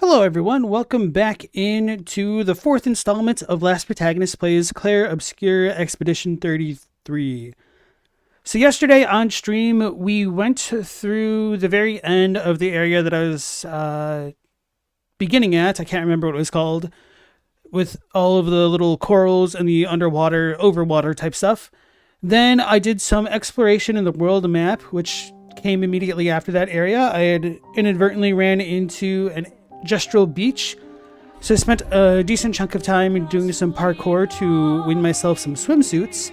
Hello everyone, welcome back into the fourth installment of LastProtagonist Plays Clair Obscur Expedition 33. So yesterday on stream, we went through the very end of the area that I was beginning at. I can't remember what it was called, with all of the little corals and the underwater, overwater type stuff. Then I did some exploration in the world map, which came immediately after that area. I had inadvertently ran into an gestural beach, so I spent a decent chunk of time doing some parkour to win myself some swimsuits.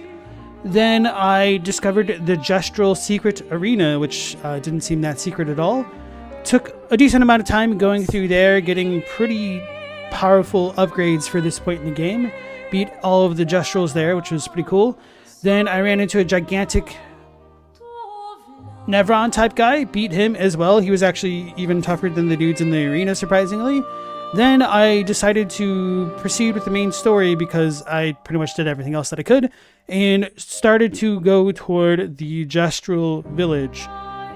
Then I discovered the gestural secret arena, which didn't seem that secret at all. Took a decent amount of time going through there, getting pretty powerful upgrades for this point in the game. Beat all of the gestrals there, which was pretty cool. Then I ran into a gigantic Nevron type guy, beat him as well. He was actually even tougher than the dudes in the arena, surprisingly. Then I decided to proceed with the main story because I pretty much did everything else that I could, and started to go toward the Gestural Village.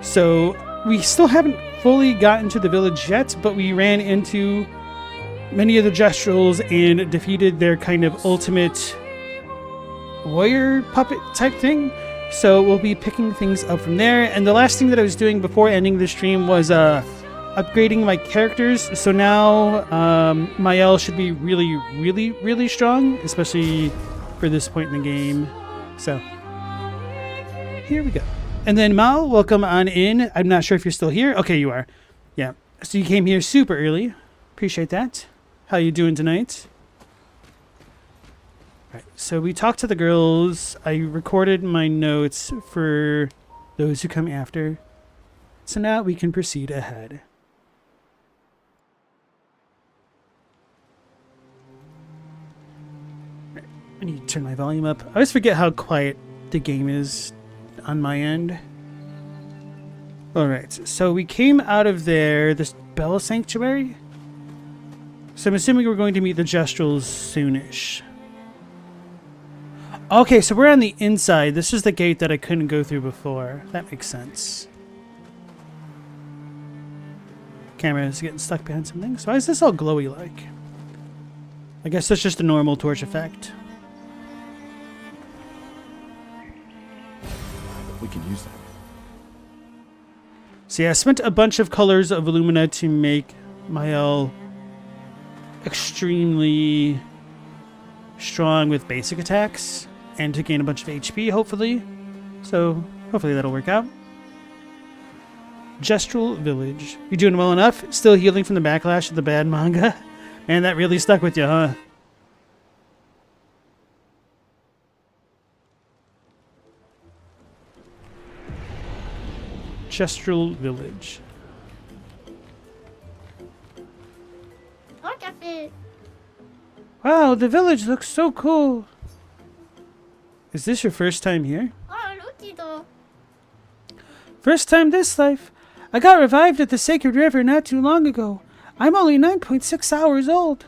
So we still haven't fully gotten to the village yet, but we ran into many of the Gestrals and defeated their kind of ultimate warrior puppet type thing. So we'll be picking things up from there. And the last thing that I was doing before ending the stream was upgrading my characters. So now Mael should be really strong, especially for this point in the game. So here we go. And then Mal, welcome on in. I'm not sure if you're still here. Okay, you are. Yeah. So you came here super early. Appreciate that. How you doing tonight? Right, so we talked to the girls. I recorded my notes for those who come after. So now we can proceed ahead. Right, I need to turn my volume up. I always forget how quiet the game is on my end. Alright, so we came out of there, this Bell Sanctuary. So I'm assuming we're going to meet the Gestrals soonish. Okay, so we're on the inside. This is the gate that I couldn't go through before. That makes sense. Camera is getting stuck behind something. So why is this all glowy like? I guess that's just a normal torch effect. We can use that. So yeah, I spent a bunch of colors of Illumina to make Mael extremely strong with basic attacks. And to gain a bunch of HP, hopefully. So, hopefully that'll work out. Gestural Village. You doing well enough? Still healing from the backlash of the bad manga? Man, that really stuck with you, huh? Gestural Village. Wow, the village looks so cool. Is this your first time here? First time this life. I got revived at the Sacred River not too long ago. I'm only 9.6 hours old.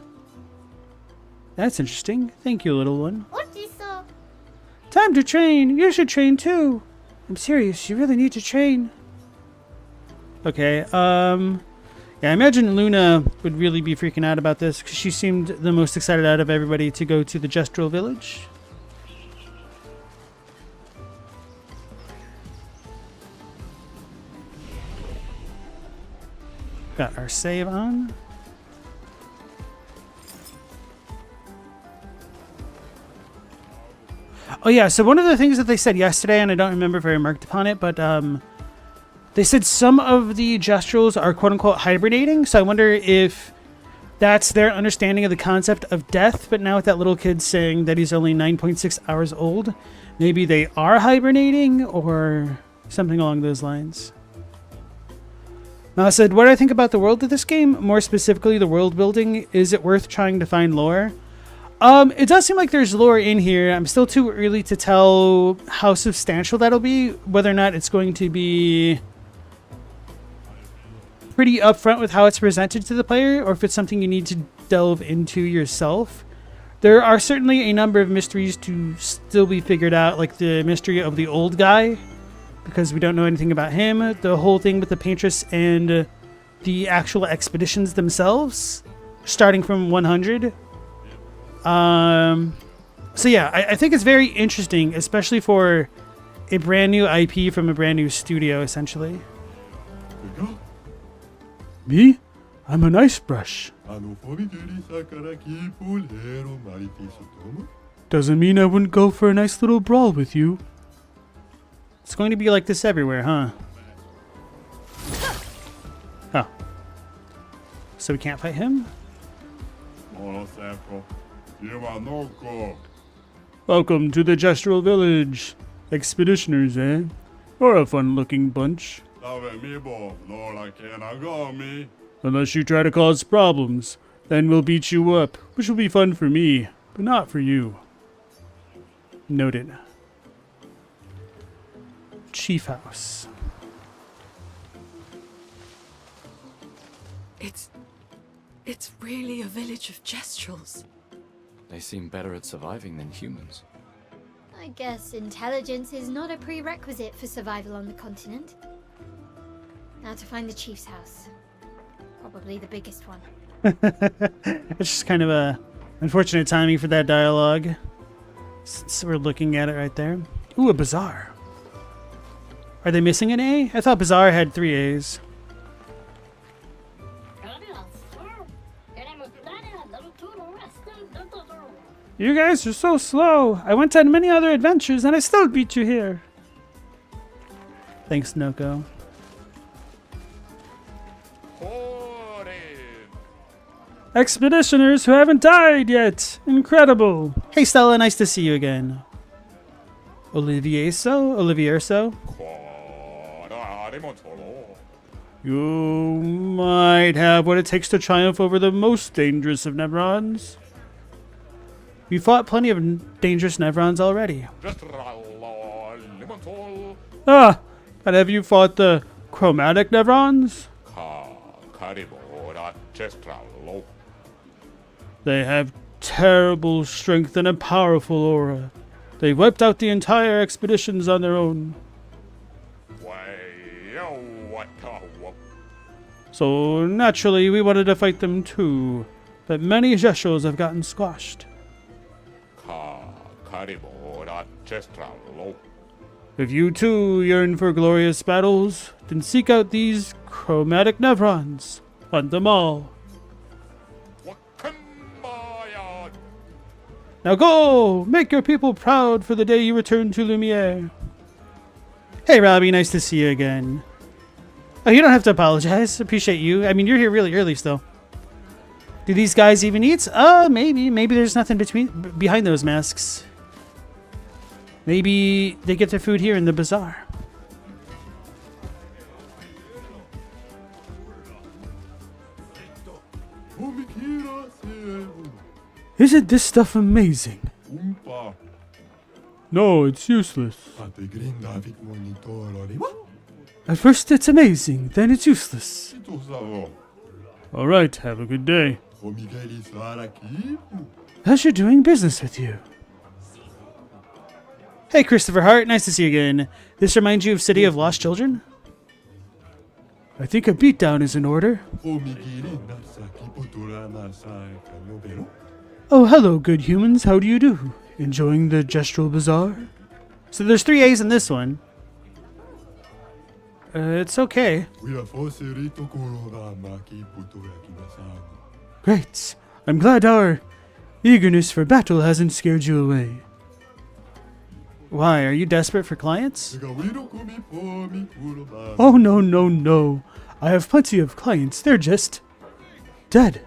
That's interesting. Thank you, little one. Time to train. You should train too. I'm serious. You really need to train. Okay, yeah, I imagine Luna would really be freaking out about this because she seemed the most excited out of everybody to go to the Gestural Village. Got our save on. Oh yeah, so one of the things that they said yesterday, and I don't remember if I remarked upon it, but they said some of the Gestrals are quote-unquote hibernating, so I wonder if that's their understanding of the concept of death, but now with that little kid saying that he's only 9.6 hours old, maybe they are hibernating, or something along those lines. Now I said, what do I think about the world of this game? More specifically, the world building. Is it worth trying to find lore? It does seem like there's lore in here. I'm still too early to tell how substantial that'll be, whether or not it's going to be pretty upfront with how it's presented to the player, or if it's something you need to delve into yourself. There are certainly a number of mysteries to still be figured out, like the mystery of the old guy, because we don't know anything about him. The whole thing with the paintress and the actual expeditions themselves, starting from 100. So yeah, I think it's very interesting, especially for a brand new IP from a brand new studio, essentially. Me? I'm an ice brush. Doesn't mean I wouldn't go for a nice little brawl with you. It's going to be like this everywhere, huh? Oh. So we can't fight him? Welcome to the Gestural Village. Expeditioners, eh? Or a fun-looking bunch. Unless you try to cause problems, then we'll beat you up, which will be fun for me, but not for you. Noted. Chief House. It's really a village of Gestrals. They seem better at surviving than humans. I guess intelligence is not a prerequisite for survival on the continent. Now to find the chief's house. Probably the biggest one. It's just kind of a unfortunate timing for that dialogue. Since we're looking at it right there. Ooh, a bazaar. Are they missing an A? I thought bazaar had 3 A's. You guys are so slow. I went on many other adventures and I still beat you here. Thanks, Noko. Expeditioners who haven't died yet. Incredible. Hey, Stella, nice to see you again. Olivierso? You might have what it takes to triumph over the most dangerous of Nevrons. We fought plenty of dangerous Nevrons already. Ah, but have you fought the chromatic Nevrons? They have terrible strength and a powerful aura. They wiped out the entire expeditions on their own. So naturally, we wanted to fight them too, but many Gestrals have gotten squashed. If you too yearn for glorious battles, then seek out these chromatic Nevrons. Hunt them all. Now go! Make your people proud for the day you return to Lumiere. Hey Robbie, nice to see you again. Oh, you don't have to apologize. Appreciate you. I mean, you're here really early still. Do these guys even eat? Maybe. Maybe there's nothing behind those masks. Maybe they get their food here in the bazaar. Isn't this stuff amazing? No, it's useless. At first it's amazing, then it's useless. Alright, have a good day. Pleasure doing business with you. Hey Christopher Hart, nice to see you again. This reminds you of City of Lost Children? I think a beatdown is in order. Oh, hello, good humans. How do you do? Enjoying the Gestral Bazaar? So there's 3 A's in this one. It's okay. Great. I'm glad our eagerness for battle hasn't scared you away. Why, are you desperate for clients? Oh, no. I have plenty of clients. They're just dead.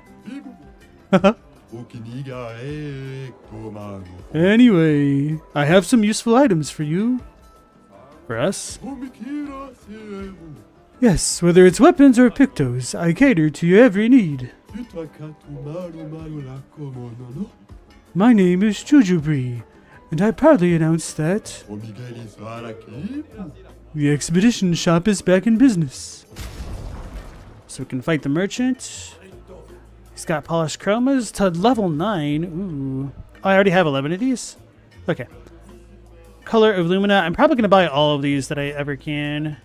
Anyway, I have some useful items for you. For us? Yes, whether it's weapons or pictos, I cater to your every need. My name is Jujubri, and I proudly announce that the expedition shop is back in business. So we can fight the merchant. He's got polished chromas to level 9. Ooh. Oh, I already have 11 of these? Okay. Color of Lumina. I'm probably going to buy all of these that I ever can.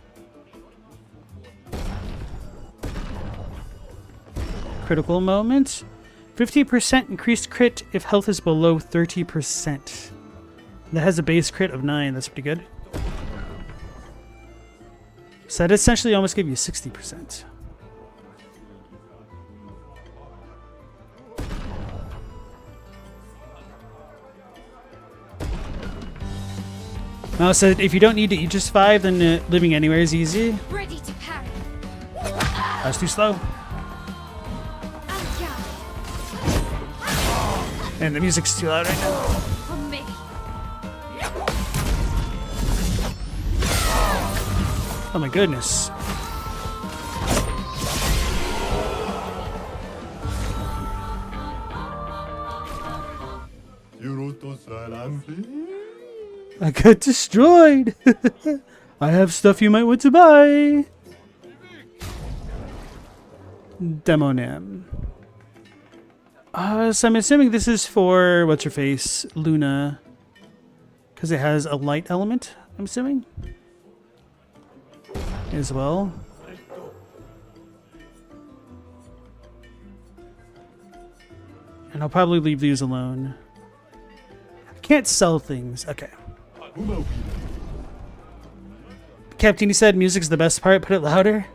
critical moment. 50% increased crit if health is below 30%. That has a base crit of 9. That's pretty good. So that essentially almost gave you 60%. Now, so if you don't need to eat just 5, then living anywhere is easy. Ready to parry. That's too slow. And the music's too loud right now. For me. Oh my goodness. I got destroyed. I have stuff you might want to buy. Demonam. So I'm assuming this is for, what's her face, Luna. Because it has a light element, I'm assuming. As well. And I'll probably leave these alone. I can't sell things. Okay. Captain, said music's the best part. Put it louder.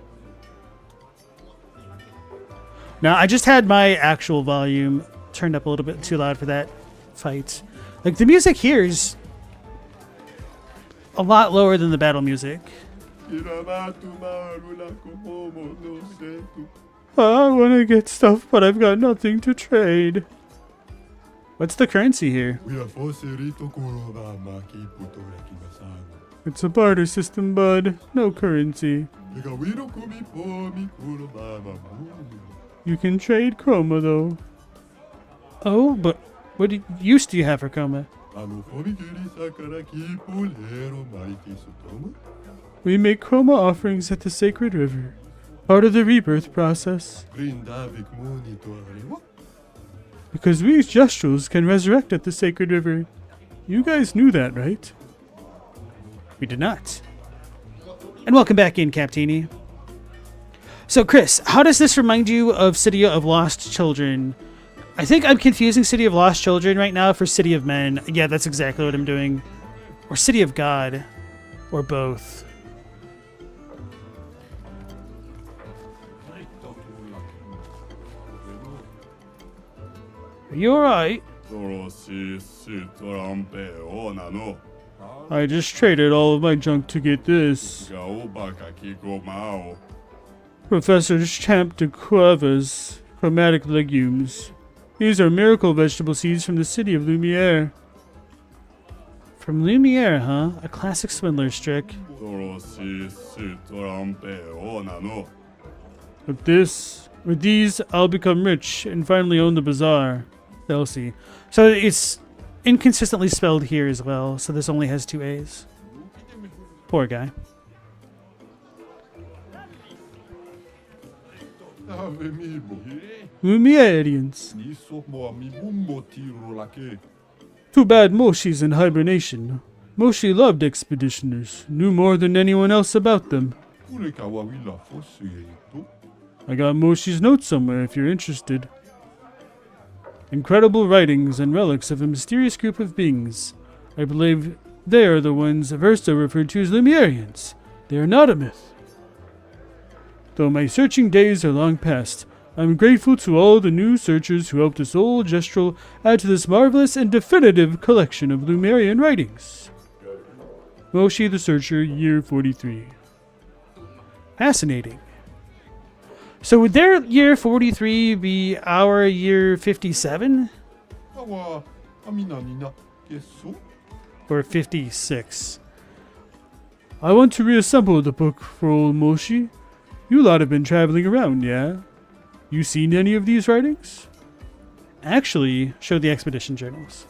Now, I just had my actual volume turned up a little bit too loud for that fight. Like, the music here is a lot lower than the battle music. I want to get stuff, but I've got nothing to trade. What's the currency here? It's a barter system, bud. No currency. You can trade chroma, though. Oh, but what use do you have for chroma? We make chroma offerings at the Sacred River, part of the rebirth process. Because we Gestrals can resurrect at the Sacred River. You guys knew that, right? We did not. And welcome back in, Captini. So, Chris, how does this remind you of City of Lost Children? I think I'm confusing City of Lost Children right now for City of Men. Yeah, that's exactly what I'm doing. Or City of God. Or both. Are you alright? I just traded all of my junk to get this. Professor Champ de Cuevas, chromatic legumes. These are miracle vegetable seeds from the city of Lumiere. From Lumiere, huh? A classic swindler's trick. With these, I'll become rich and finally own the bazaar. They'll see. So it's inconsistently spelled here as well, so this only has 2 A's. Poor guy. Lumiereans. Too bad Moshi's in hibernation. Moshi loved expeditioners, knew more than anyone else about them. I got Moshi's notes somewhere if you're interested. Incredible writings and relics of a mysterious group of beings. I believe they are the ones Versta referred to as Lumiereans. They are not a myth. Though my searching days are long past, I'm grateful to all the new searchers who helped us old Gestral add to this marvelous and definitive collection of Lumerian writings. Moshi the Searcher, year 43. Fascinating. So would their year 43 be our year 57? Or 56? I want to reassemble the book for old Moshi. You lot have been traveling around, yeah? You seen any of these writings? Actually, show the expedition journals.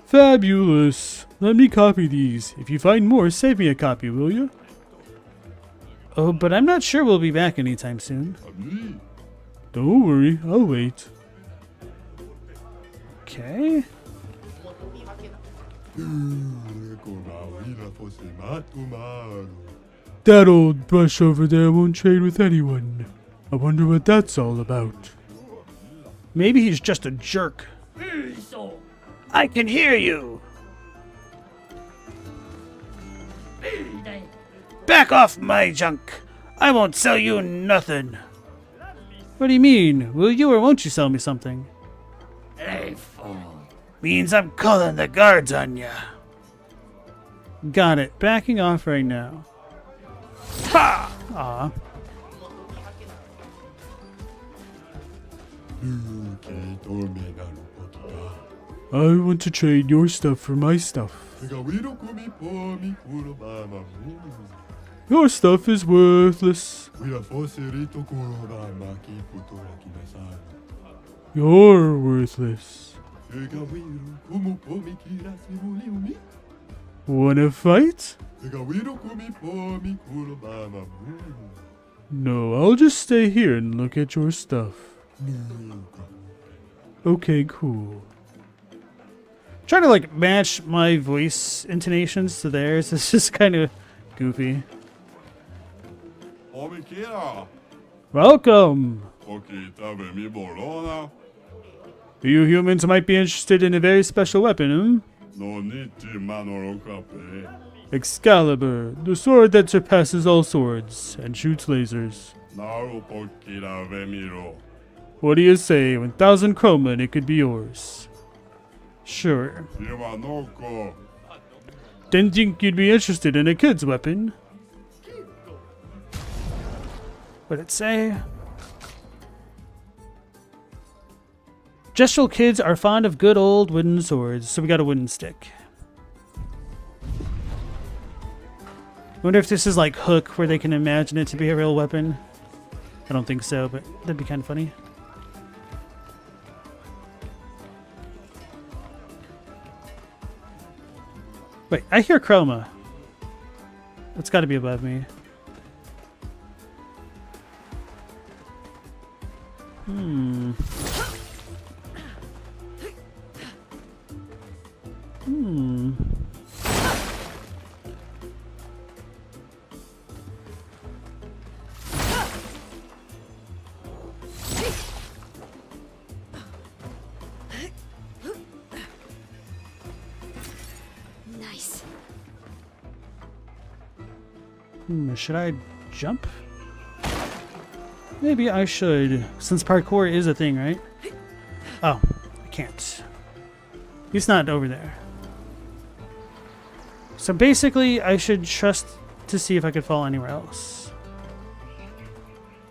Fabulous. Let me copy these. If you find more, save me a copy, will you? Oh, but I'm not sure we'll be back anytime soon. Don't worry, I'll wait. Okay. That old brush over there won't trade with anyone. I wonder what that's all about. Maybe he's just a jerk. I can hear you! Back off my junk! I won't sell you nothing! What do you mean? Will you or won't you sell me something? Hey, fool. Means I'm calling the guards on ya. Got it. Backing off right now. Ha! Aw. I want to trade your stuff for my stuff. Your stuff is worthless. You're worthless. Wanna fight? No, I'll just stay here and look at your stuff. Okay, cool. Trying to like match my voice intonations to theirs. It's just kind of goofy. Welcome. You humans might be interested in a very special weapon, Excalibur, the sword that surpasses all swords and shoots lasers. What do you say? 1,000 chroma and it could be yours. Sure. Didn't think you'd be interested in a kid's weapon. What'd it say? Gestural kids are fond of good old wooden swords, so we got a wooden stick. Wonder if this is like Hook, where they can imagine it to be a real weapon. I don't think so, but that'd be kind of funny. Wait, I hear chroma. It's got to be above me. Nice. Should I jump? Maybe I should, since parkour is a thing, right? Oh, I can't. He's not over there. So basically, I should trust to see if I could fall anywhere else.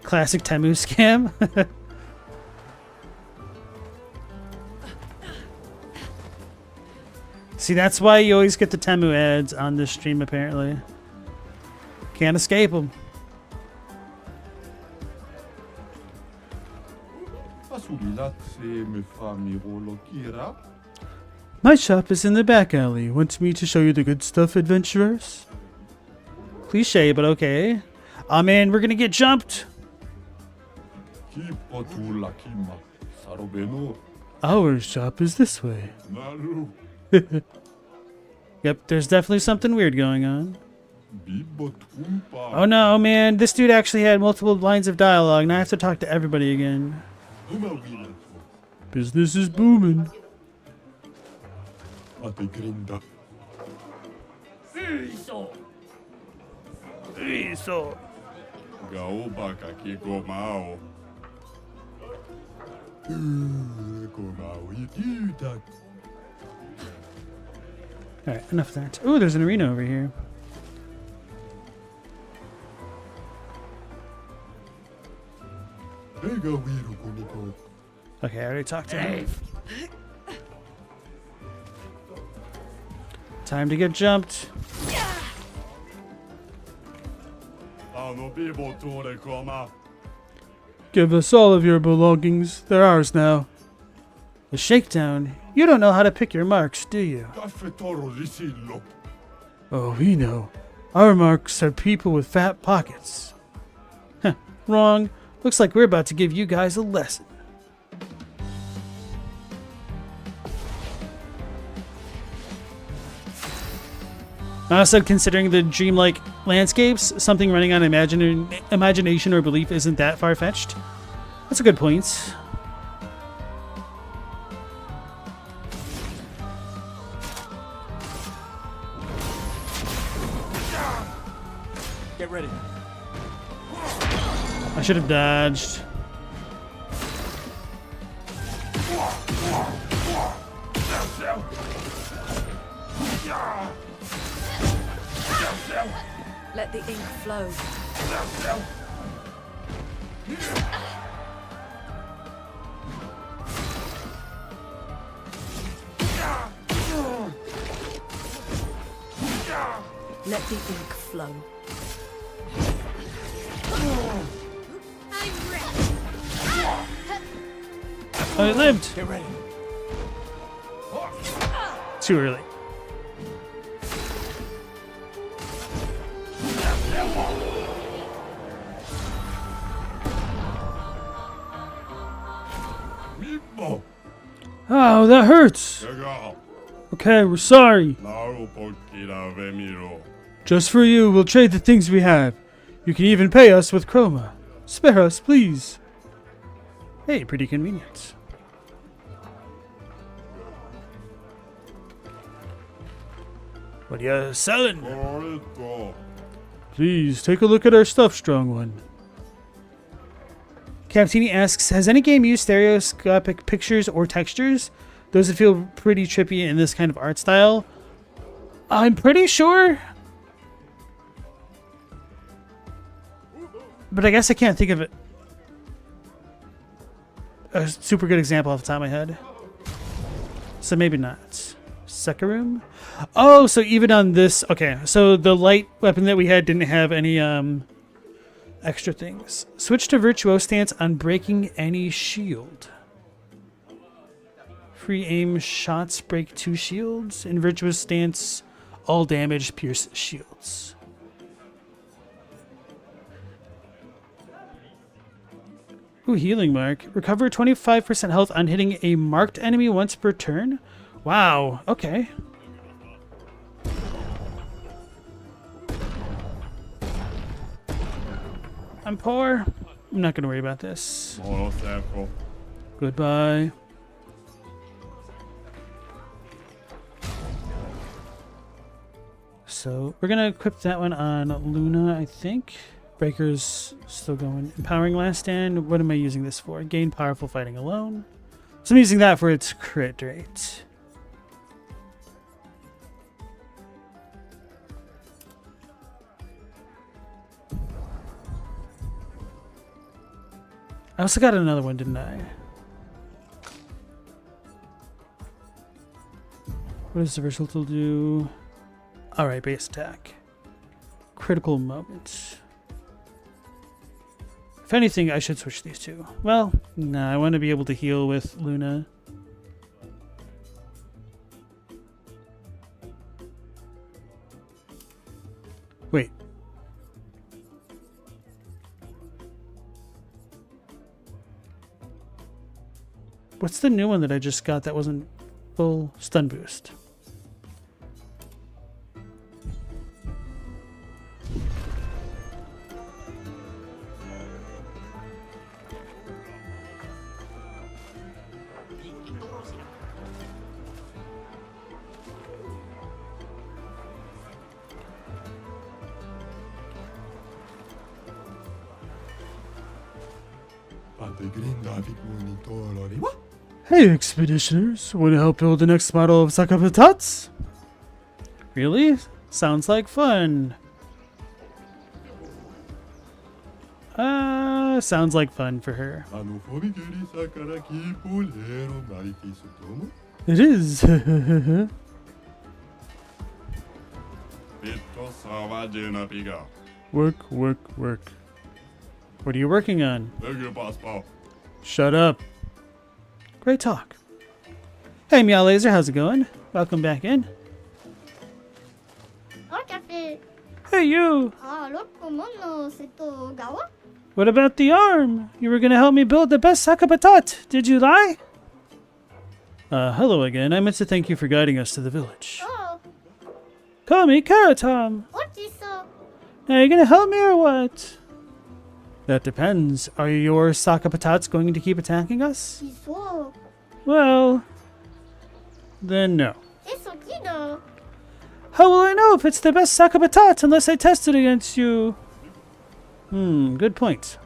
Classic Temu scam. See, that's why you always get the Temu ads on this stream, apparently. Can't escape them. My shop is in the back alley. Want me to show you the good stuff, adventurers? Cliche, but okay. Oh man, we're gonna get jumped. Our shop is this way. Yep, there's definitely something weird going on. Oh no, man, this dude actually had multiple lines of dialogue, and I have to talk to everybody again. Business is booming. Alright, enough of that. Ooh, there's an arena over here. Okay, I already talked to him. Time to get jumped. Give us all of your belongings. They're ours now. The shakedown? You don't know how to pick your marks, do you? Oh, we know. Our marks are people with fat pockets. Heh, wrong. Looks like we're about to give you guys a lesson. Also, considering the dreamlike landscapes, something running on imagination or belief isn't that far-fetched. That's a good point. Get ready. I should have dodged. Let the ink flow. Let the ink flow. I lived. Get ready. Too early. Oh, that hurts. Okay, we're sorry. Just for you, we'll trade the things we have. You can even pay us with chroma. Spare us, please. Hey, pretty convenient. What are you selling? Please, take a look at our stuff, strong one. Captini asks, has any game used stereoscopic pictures or textures? Those that feel pretty trippy in this kind of art style? I'm pretty sure. But I guess I can't think of it. A super good example off the top of my head. So maybe not. Sekarum? Oh, so even on this... Okay, so the light weapon that we had didn't have any extra things. Switch to Virtuose Stance on breaking any shield. Free aim shots break 2 shields. In Virtuous Stance, all damage pierce shields. Ooh, healing mark. Recover 25% health on hitting a marked enemy once per turn. Wow, okay. I'm poor. I'm not going to worry about this. Goodbye. So we're going to equip that one on Luna, I think. Breaker's still going. Empowering Last Stand. What am I using this for? Gain powerful fighting alone. So I'm using that for its crit rate. I also got another one, didn't I? What does the versatile do? Alright, base attack. Critical moment. If anything, I should switch these two. Well, no, I want to be able to heal with Luna. Wait. What's the new one that I just got that wasn't full stun boost? Hey, Expeditioners. Want to help build the next model of Sakapatats? Really? Sounds like fun. Sounds like fun for her. It is. Work, work, work. What are you working on? Shut up. Great talk. Hey, Meow Laser, how's it going? Welcome back in. Hey, you! What about the arm? You were gonna help me build the best Sakapatat. Did you lie? Hello again. I meant to thank you for guiding us to the village. Call me Carrot Tom. Ochiso. Now, are you gonna help me or what? That depends. Are your Sakapatats going to keep attacking us? Iso. Well, then no. Eso kido. How will I know if it's the best Sakapatat unless I test it against you? Good point.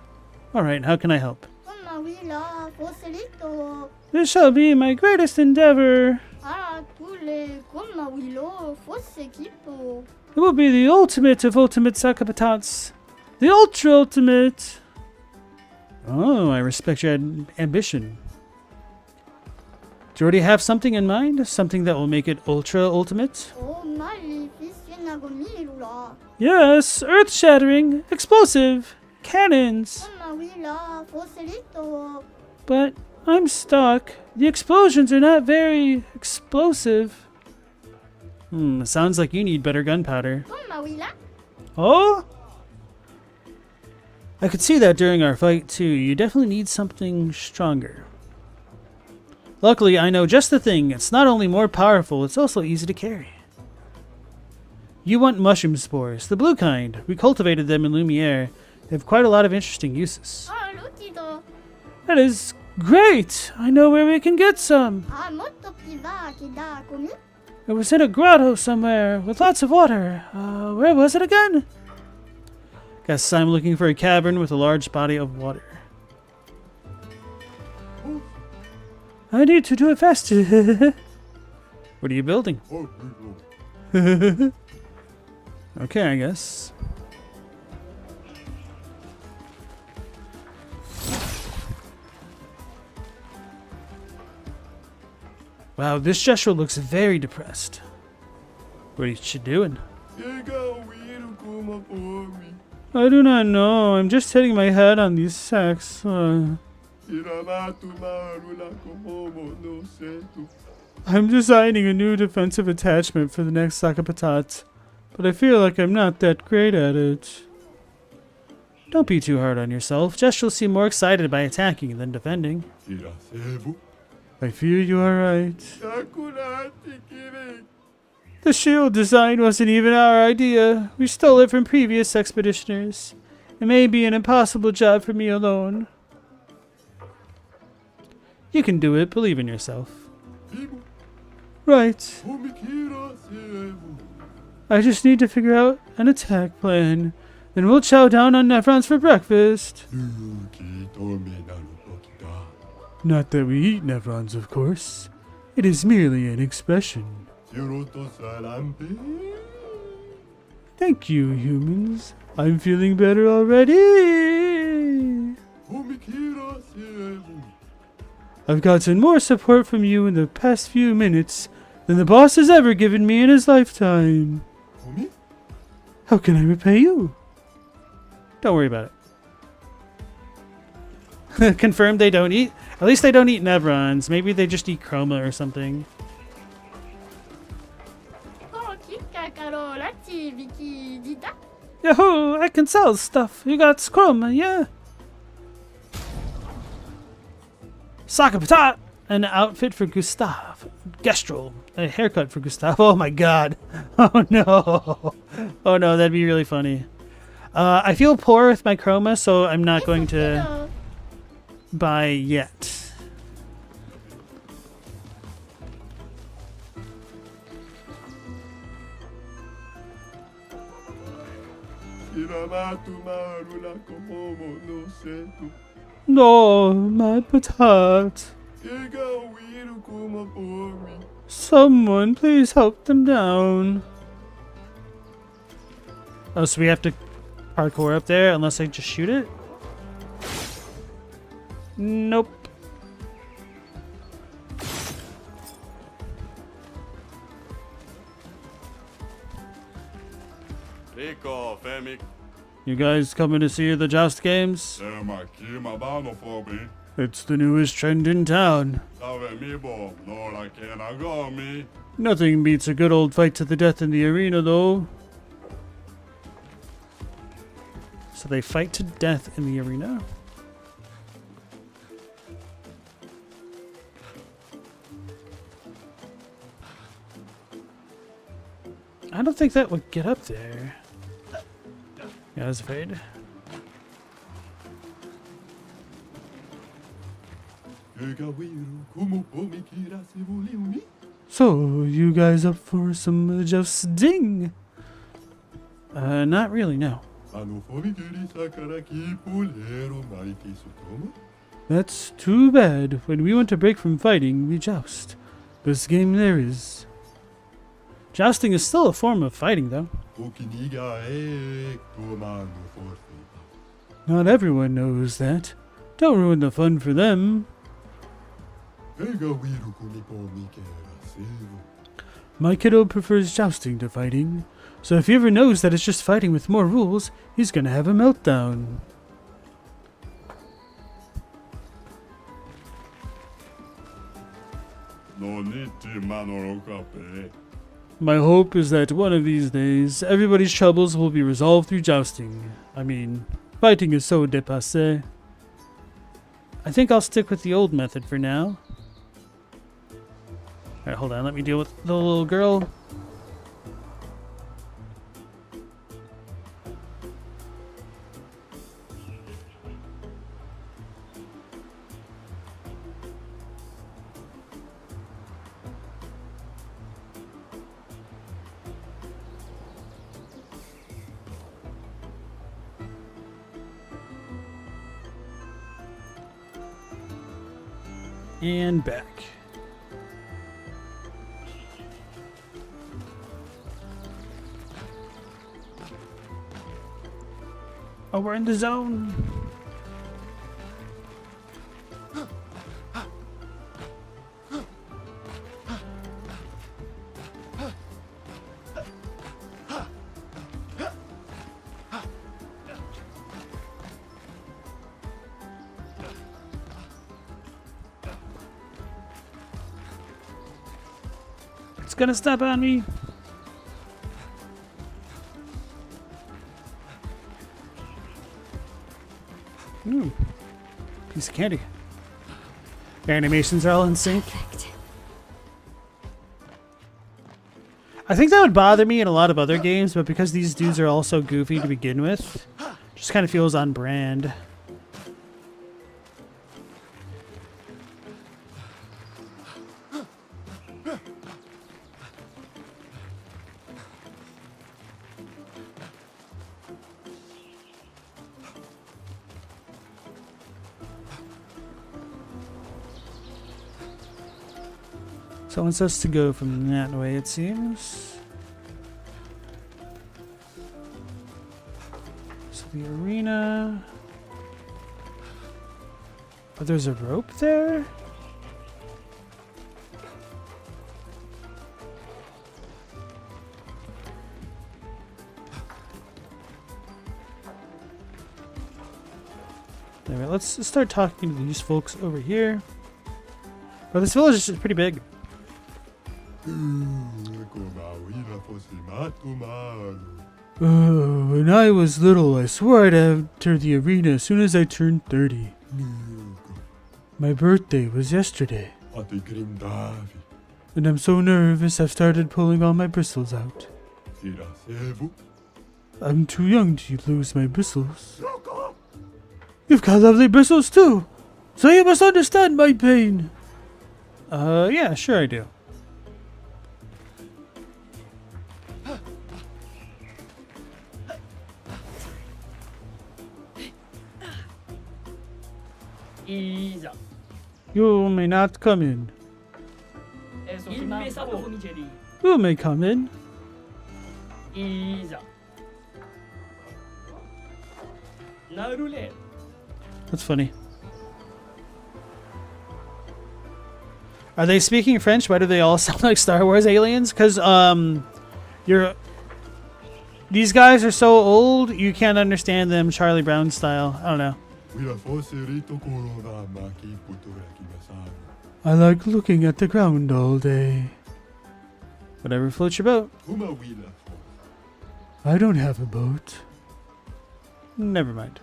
Alright, how can I help? Koma wila foselito. This shall be my greatest endeavor. Ara tule koma wilo fosekipo. It will be the ultimate of ultimate Sakapatats. The ultra ultimate. Oh, I respect your ambition. Do you already have something in mind? Something that will make it ultra ultimate? O mali fisinagomirula. Yes, earth-shattering, explosive, cannons. Koma wila foselito. But I'm stuck. The explosions are not very explosive. Sounds like you need better gunpowder. Koma wila. Oh? I could see that during our fight too. You definitely need something stronger. Luckily, I know just the thing. It's not only more powerful, it's also easy to carry. You want mushroom spores, the blue kind. We cultivated them in Lumiere. They have quite a lot of interesting uses. Ah lutido. That is great! I know where we can get some. Ah motto piva kida komi. It was in a grotto somewhere with lots of water. Where was it again? Guess I'm looking for a cavern with a large body of water. I need to do it faster. What are you building? Okay, I guess. Wow, this gesture looks very depressed. What is she doing? I do not know. I'm just hitting my head on these sacks. I'm designing a new defensive attachment for the next Sakapatat, but I feel like I'm not that great at it. Don't be too hard on yourself. Jess will seem more excited by attacking than defending. I fear you are right. The shield design wasn't even our idea. We stole it from previous expeditioners. It may be an impossible job for me alone. You can do it. Believe in yourself. Right. I just need to figure out an attack plan. Then we'll chow down on Nephrons for breakfast. Not that we eat Nephrons, of course. It is merely an expression. Thank you, humans. I'm feeling better already. I've gotten more support from you in the past few minutes than the boss has ever given me in his lifetime. How can I repay you? Don't worry about it. Confirmed they don't eat. At least they don't eat Nevrons. Maybe they just eat Chroma or something. Yahoo! I can sell stuff. You got Chroma, yeah? Sakapatat! An outfit for Gustav. Gestrel. A haircut for Gustav. Oh my god. Oh no. Oh no, that'd be really funny. I feel poor with my Chroma, so I'm not going to buy yet. No, my patat. Someone please help them down. Oh, so we have to parkour up there unless I just shoot it? Nope. Rico, Femi. You guys coming to see the Joust games? It's the newest trend in town. Nothing beats a good old fight to the death in the arena, though. So they fight to death in the arena? I don't think that would get up there. Yeah, I was afraid. So, you guys up for some jousting? Not really, no. That's too bad. When we want to break from fighting, we joust. Best game there is. Jousting is still a form of fighting, though. Not everyone knows that. Don't ruin the fun for them. My kiddo prefers jousting to fighting, so if he ever knows that it's just fighting with more rules, he's gonna have a meltdown. My hope is that one of these days, everybody's troubles will be resolved through jousting. I mean, fighting is so dépassé. I think I'll stick with the old method for now. Alright, hold on, let me deal with the little girl. And back. Oh, we're in the zone. It's gonna step on me. Ooh, piece of candy. Their animations are all in sync. Perfect. I think that would bother me in a lot of other games, but because these dudes are all so goofy to begin with, just kind of feels on brand. So it wants us to go from that way, it seems. So the arena. Oh, there's a rope there? Anyway, let's start talking to these folks over here. But this village is pretty big. When I was little, I swore I'd enter the arena as soon as I turned 30. My birthday was yesterday. And I'm so nervous I've started pulling all my bristles out. I'm too young to lose my bristles. You've got lovely bristles too, so you must understand my pain. Yeah, sure I do. You may not come in. You may come in. That's funny. Are they speaking French? Why do they all sound like Star Wars aliens? Because these guys are so old you can't understand them Charlie Brown style. I don't know. I like looking at the ground all day. Whatever floats your boat. I don't have a boat. Never mind.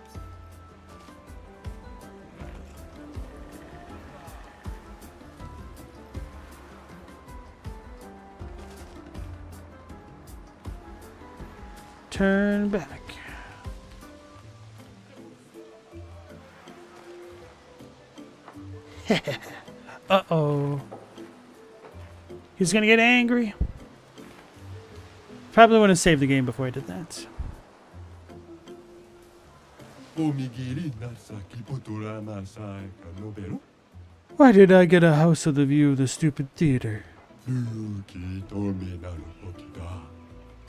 turn back. Uh-oh. He's gonna get angry. Probably want to save the game before I did that. Why did I get a house with a view of the stupid theater?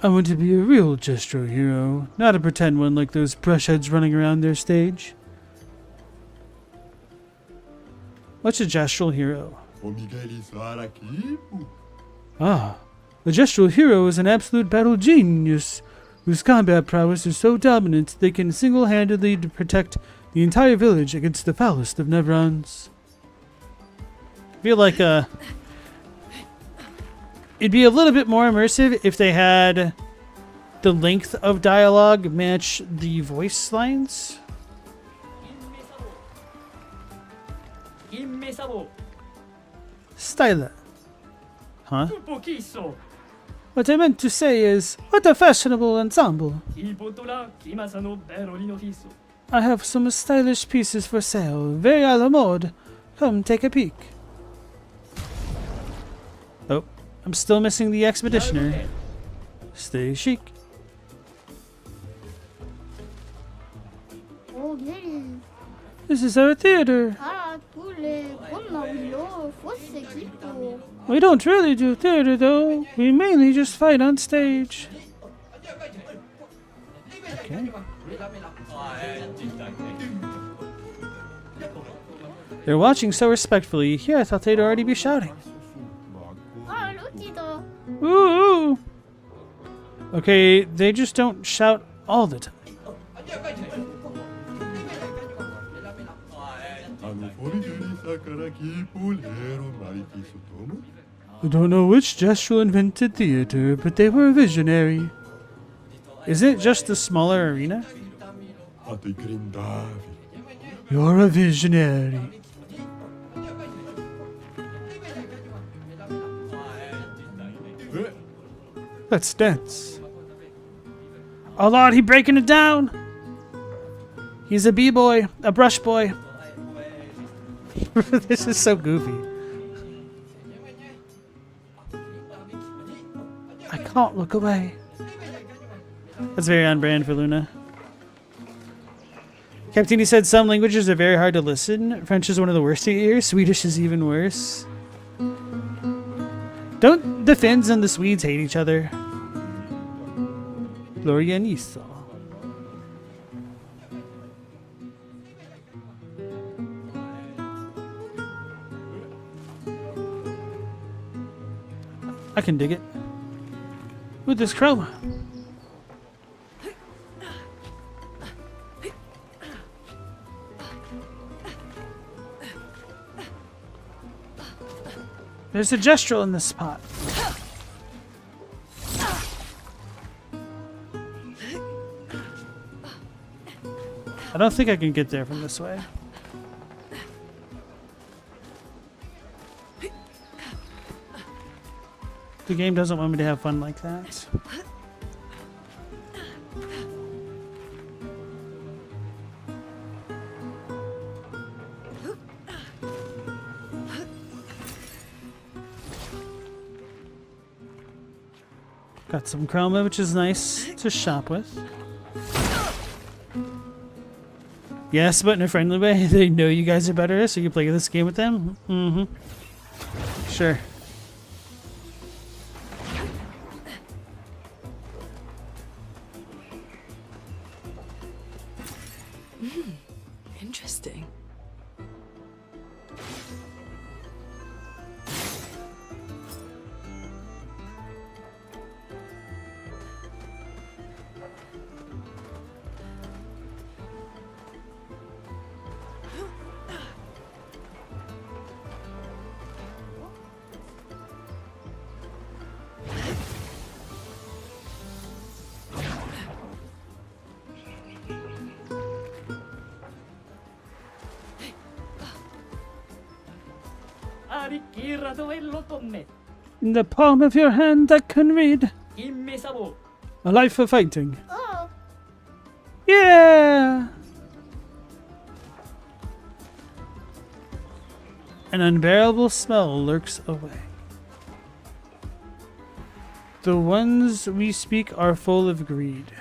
I want to be a real gestural hero, not a pretend one like those brushheads running around their stage. What's a gestural hero? Ah, the gestural hero is an absolute battle genius, whose combat prowess is so dominant they can single-handedly protect the entire village against the foulest of Nevrons. I feel like it'd be a little bit more immersive if they had the length of dialogue match the voice lines. Styler. Huh? What I meant to say is, what a fashionable ensemble. I have some stylish pieces for sale, very a la mode. Come take a peek. Oh, I'm still missing the Expeditioner. Stay chic. This is our theater. We don't really do theater though. We mainly just fight on stage. Okay. They're watching so respectfully. Here, I thought they'd already be shouting. Ooh. Okay, they just don't shout all the time. I don't know which gestural invented theater, but they were a visionary. Isn't it just a smaller arena? You're a visionary. Let's dance. Oh Lord, he breaking it down. He's a b-boy, a brush boy. This is so goofy. I can't look away. That's very on brand for Luna. Captini said some languages are very hard to listen. French is one of the worst to hear. Swedish is even worse. Don't the Finns and the Swedes hate each other? Florianiso. I can dig it. With this chroma. There's a gestural in this spot. I don't think I can get there from this way. The game doesn't want me to have fun like that. Got some chroma, which is nice to shop with. Yes, but in a friendly way. They know you guys are better, so you play this game with them? Mm-hmm. Sure. Interesting. In the palm of your hand I can read. A life for fighting. Yeah! An unbearable smell lurks away. The ones we speak are full of greed.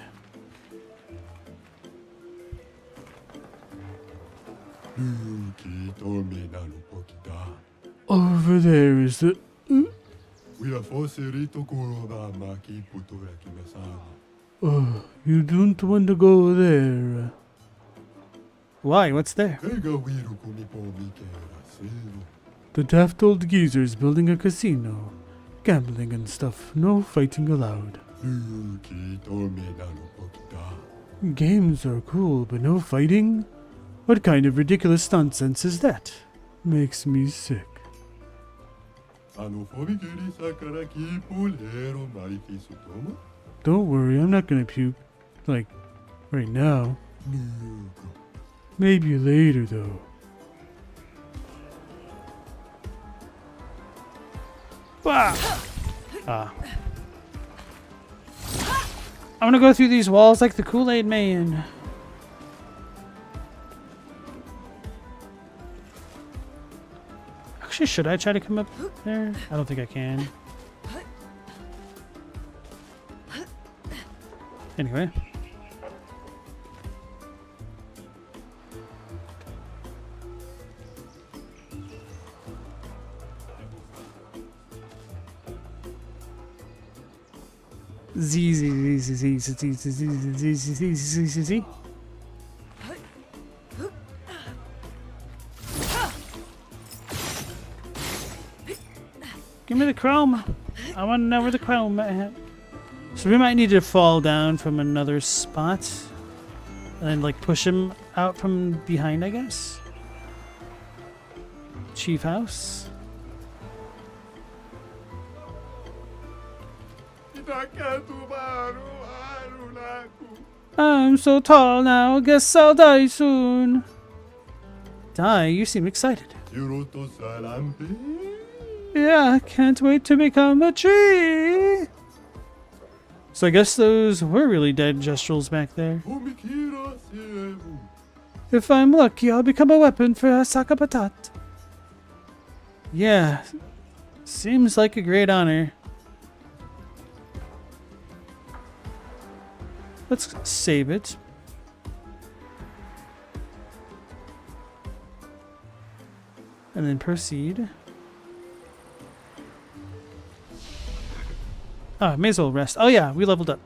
Over there is the... Oh, you don't want to go there. Why? What's there? The daft old geezer's building a casino. Gambling and stuff. No fighting allowed. Games are cool, but no fighting? What kind of ridiculous nonsense is that? Makes me sick. Don't worry, I'm not gonna puke. Like, right now. Maybe later, though. Ah. I'm gonna go through these walls like the Kool-Aid Man. Actually, should I try to come up there? I don't think I can. Anyway. Z. Give me the chrome. I want to know where the chrome at. So we might need to fall down from another spot and then like push him out from behind, I guess. Chief House. I'm so tall now, guess I'll die soon. Die? You seem excited. Yeah, can't wait to become a tree. So I guess those were really dead gestrels back there. If I'm lucky, I'll become a weapon for Asaka Patat. Yeah, seems like a great honor. Let's save it. And then proceed. Ah, may as well rest. Oh yeah, we leveled up.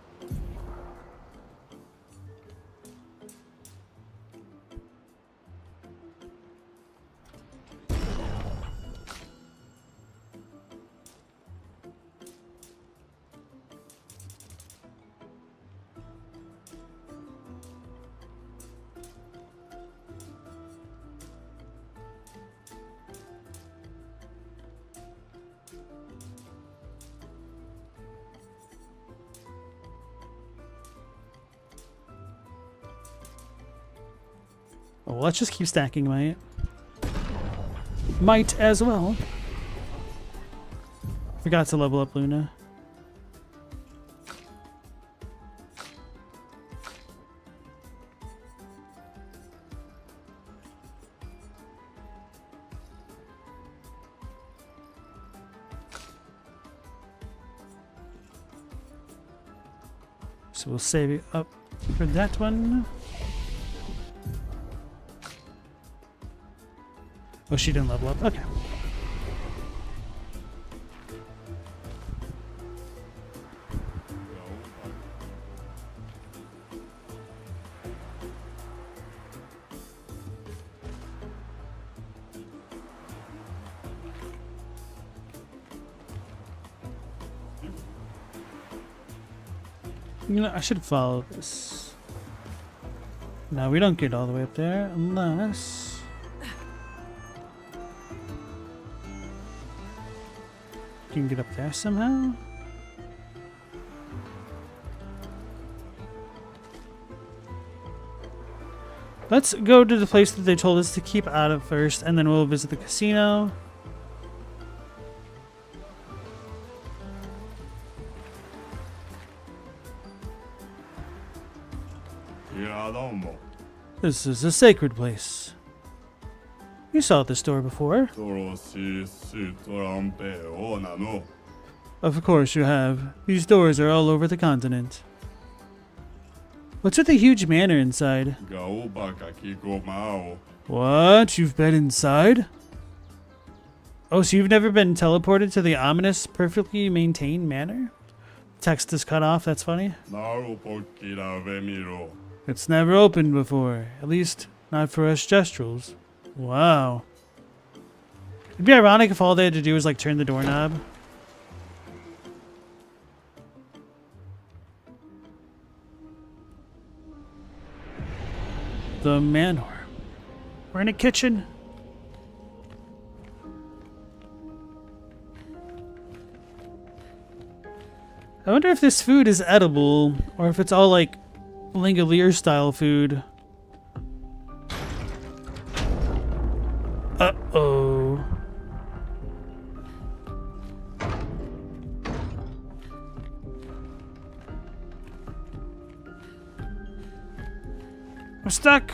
Oh, well, let's just keep stacking might. Might as well. Forgot to level up Luna. So we'll save it up for that one. Oh, she didn't level up. Okay. You know, I should follow this. No, we don't get all the way up there unless... can get up there somehow. Let's go to the place that they told us to keep out of first, and then we'll visit the casino. やどうも This is a sacred place. You saw this door before. トロシストランペオなの Of course you have. These doors are all over the continent. What's with the huge manor inside? ガオバカキコマオ What? You've been inside? Oh, so you've never been teleported to the ominous, perfectly maintained manor? Text is cut off, that's funny. ナロポキラベミロ It's never opened before. At least, not for us Gestrels. Wow. It'd be ironic if all they had to do was, like, turn the doorknob. The manor. We're in a kitchen. I wonder if this food is edible, or if it's all, like, Langolier style food. Uh-oh. I'm stuck.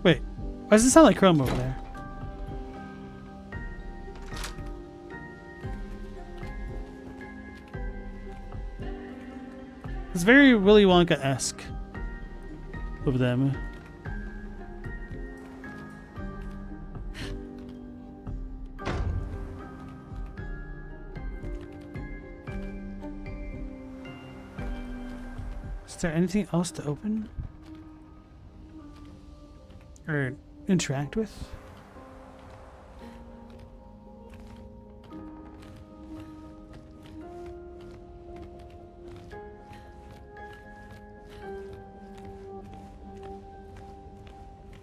Wait, why does it sound like Chrome over there? It's very Willy Wonka-esque of them. Is there anything else to open? Or interact with?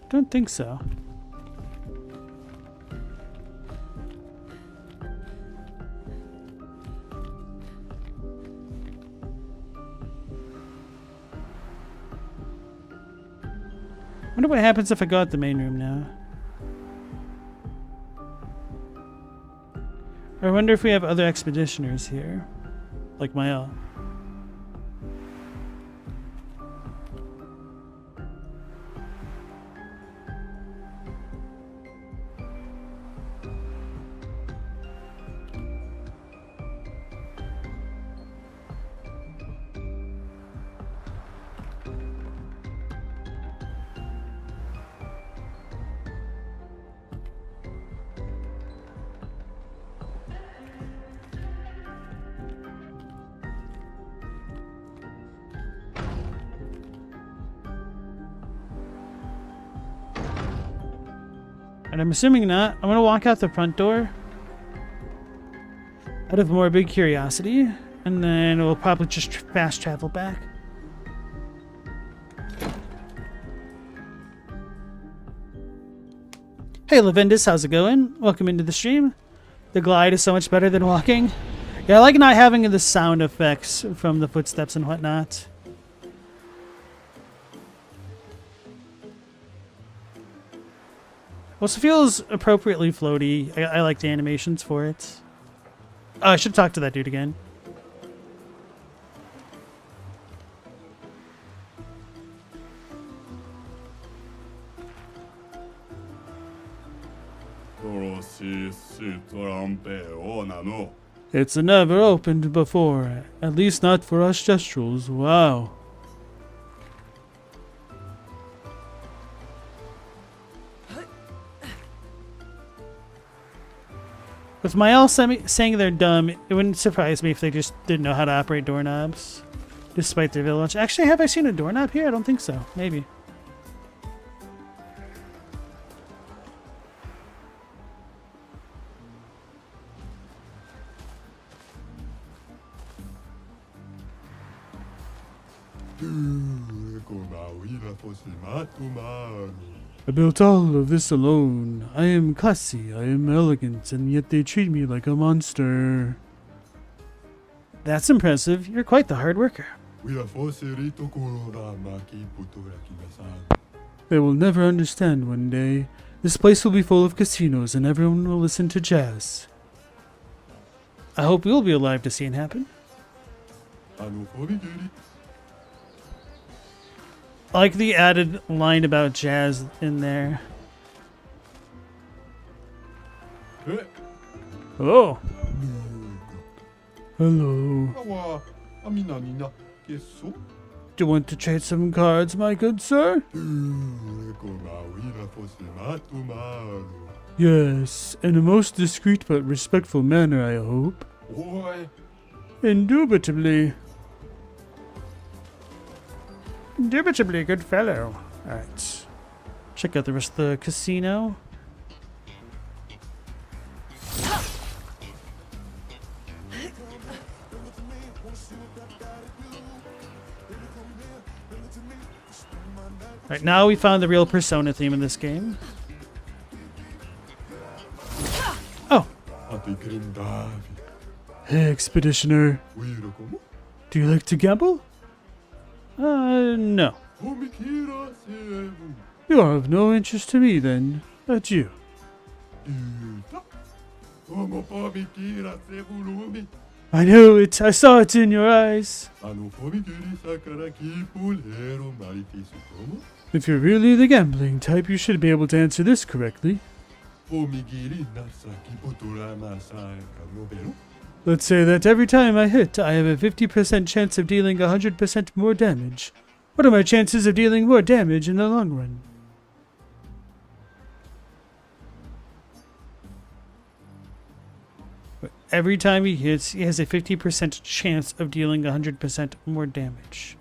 Don't think so. Wonder what happens if I go out the main room now. Or I wonder if we have other expeditioners here. Like Mael. And I'm assuming not. I'm gonna walk out the front door out of more big curiosity, and then we'll probably just fast travel back. Hey Lavendus, how's it going? Welcome into the stream. The glide is so much better than walking. Yeah, I like not having the sound effects from the footsteps and whatnot. Also feels appropriately floaty. I like the animations for it. Oh, I should talk to that dude again. It's never opened before. At least not for us Gestrels. Wow. With Mael saying they're dumb, it wouldn't surprise me if they just didn't know how to operate doorknobs, despite their village. Actually, have I seen a doorknob here? I don't think so. Maybe. I built all of this alone. I am classy, I am elegant, and yet they treat me like a monster. That's impressive. You're quite the hard worker. They will never understand one day. This place will be full of casinos and everyone will listen to jazz. I hope you'll be alive to see it happen. I like the added line about jazz in there. Hello. Hello. Do you want to trade some cards, my good sir? Yes, in a most discreet but respectful manner, I hope. Indubitably. Indubitably, good fellow. Alright. Check out the rest of the casino. Alright, now we found the real Persona theme in this game. Oh! Hey, Expeditioner. Do you like to gamble? No. You are of no interest to me, then. Adieu. I know it. I saw it in your eyes. If you're really the gambling type, you should be able to answer this correctly. Let's say that every time I hit, I have a 50% chance of dealing 100% more damage. What are my chances of dealing more damage in the long run? Every time he hits, he has a 50% chance of dealing 100% more damage.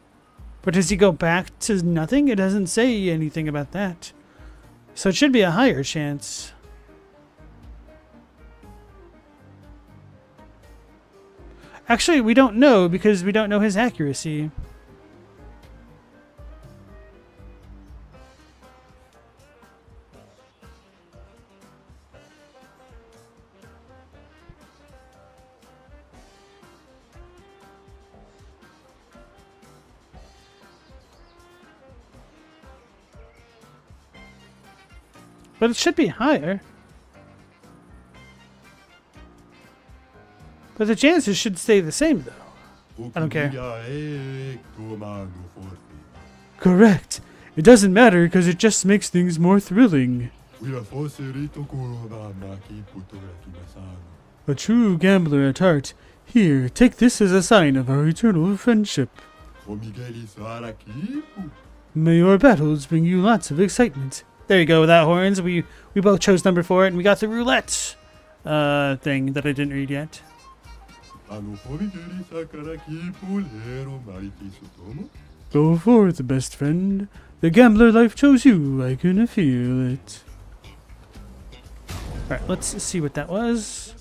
But does he go back to nothing? It doesn't say anything about that. So it should be a higher chance. Actually, we don't know because we don't know his accuracy. But it should be higher. But the chances should stay the same, though. I don't care. Correct. It doesn't matter because it just makes things more thrilling. A true gambler at heart. Here, take this as a sign of our eternal friendship. May your battles bring you lots of excitement. There you go, without horns. We both chose number 4, and we got the roulette thing that I didn't read yet. Go forth, best friend. The gambler life chose you. I can feel it. Alright, let's see what that was.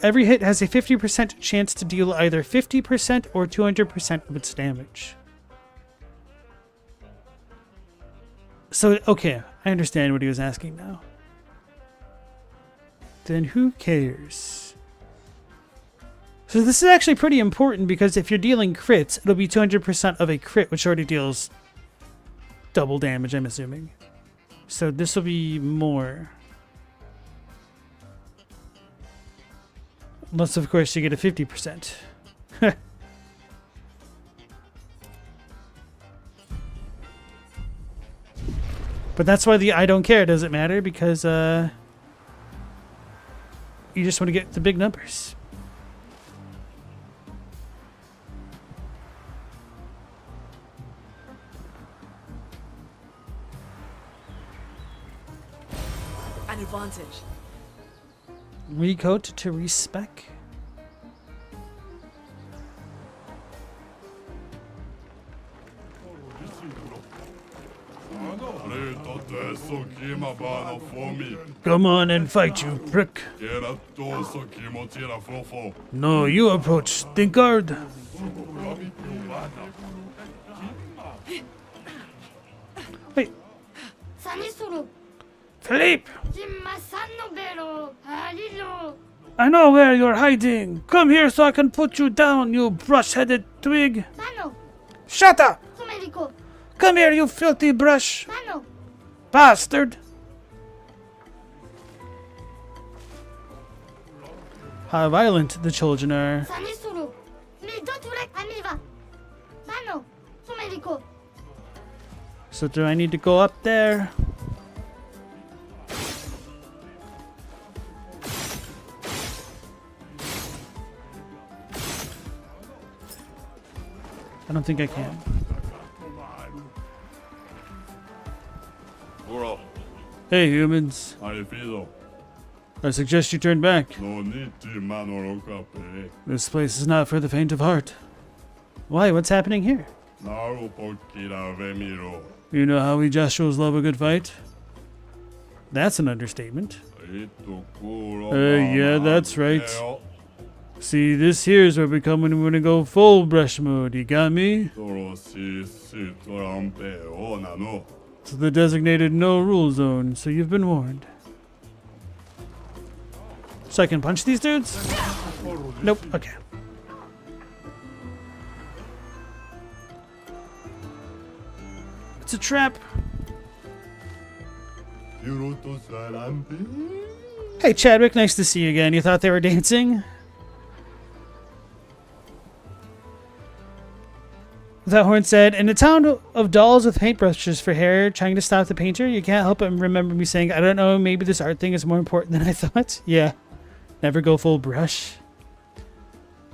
Every hit has a 50% chance to deal either 50% or 200% of its damage. So, okay, I understand what he was asking now. Then who cares? So this is actually pretty important because if you're dealing crits, it'll be 200% of a crit, which already deals double damage, I'm assuming. So this will be more. Unless, of course, you get a 50%. But that's why the I don't care doesn't matter, because you just want to get the big numbers. An advantage. Recoat to respec. そ気まばのフォミ Come on and fight, you prick. ゲラとそ気持ちらフォフォ No, you approach Stinkard. Wait, Sanisuru, Philippe! Jimasano Bero, Halilo. I know where you're hiding. Come here so I can put you down, you brush-headed twig. Mano, Shut up! Sumerico, Come here, you filthy brush. Mano, Bastard! How violent the children are. Sanisuru, Midoturek Aniva, Mano, Sumerico. So do I need to go up there? I don't think I can. ほら Hey, humans. アリフィド I suggest you turn back. のにティマのロカペ This place is not for the faint of heart. Why? What's happening here? ナロポキラベミロ You know how we Joshua's love a good fight? That's an understatement. イトクロ Yeah, that's right. See, this here is where we come when we want to go full brush mode. You got me? トロシストランペオなの To the designated no-rule zone, so you've been warned. So I can punch these dudes? Nope, okay. It's a trap. ユロトサランペ Hey, Chadwick, nice to see you again. You thought they were dancing? That horn said, in a town of dolls with paintbrushes for hair trying to stop the painter, you can't help but remember me saying, I don't know, maybe this art thing is more important than I thought. Yeah, never go full brush.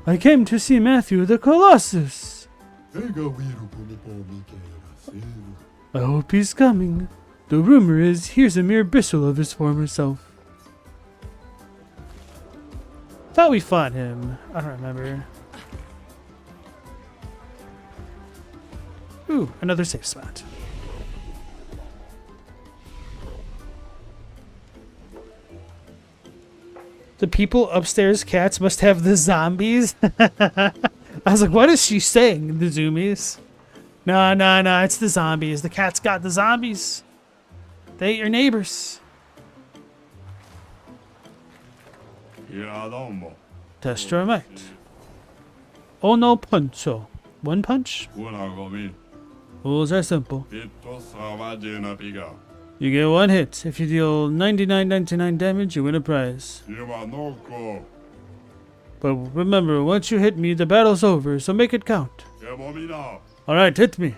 I came to see Matthew the Colossus. I hope he's coming. The rumor is here's a mere bristle of his former self. Thought we fought him. I don't remember. Ooh, another safe spot. The people upstairs cats must have the zombies. I was like, what is she saying? The zoomies? No, it's the zombies. The cats got the zombies. They ate your neighbors. いやどうも Test your might. Oh no puncho. One punch? ウナゴミ Rules are simple. ピットサワジナピガ You get one hit. If you deal 99.99 damage, you win a prize. 今の子 But remember, once you hit me, the battle's over, so make it count. ケモミナ Alright, hit me.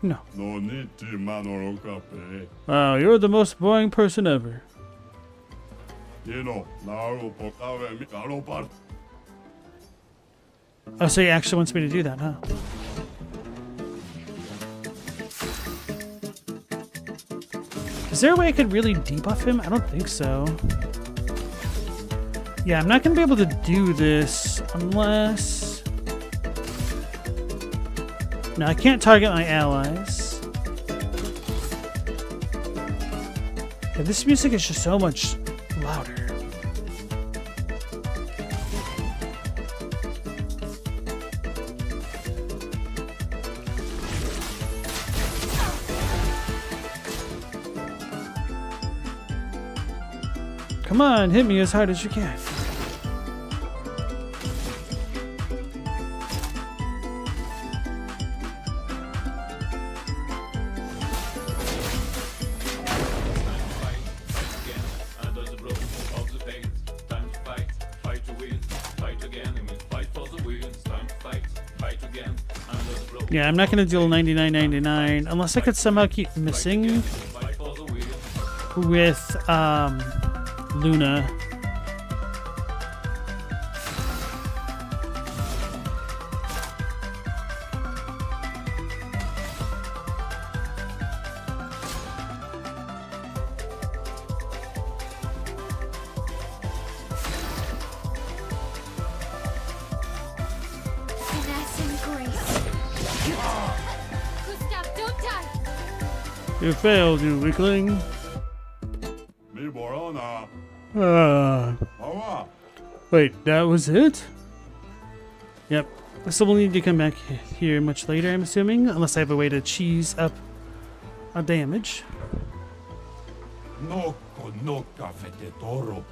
No. のにティマのロカペ Wow, you're the most boring person ever. ユノナロポタベミガロパル Oh, so he actually wants me to do that, huh? Is there a way I could really debuff him? I don't think so. Yeah, I'm not going to be able to do this unless... No, I can't target my allies. Yeah, this music is just so much louder. Come on, hit me as hard as you can. Yeah, I'm not gonna deal 99.99 unless I could somehow keep missing with Luna. Finesse and grace. Gustav, don't die! You failed, you weakling. Mi borona. Mawa. Wait, that was it? Yep. So we'll need to come back here much later, I'm assuming, unless I have a way to cheese up a damage. No fete toro.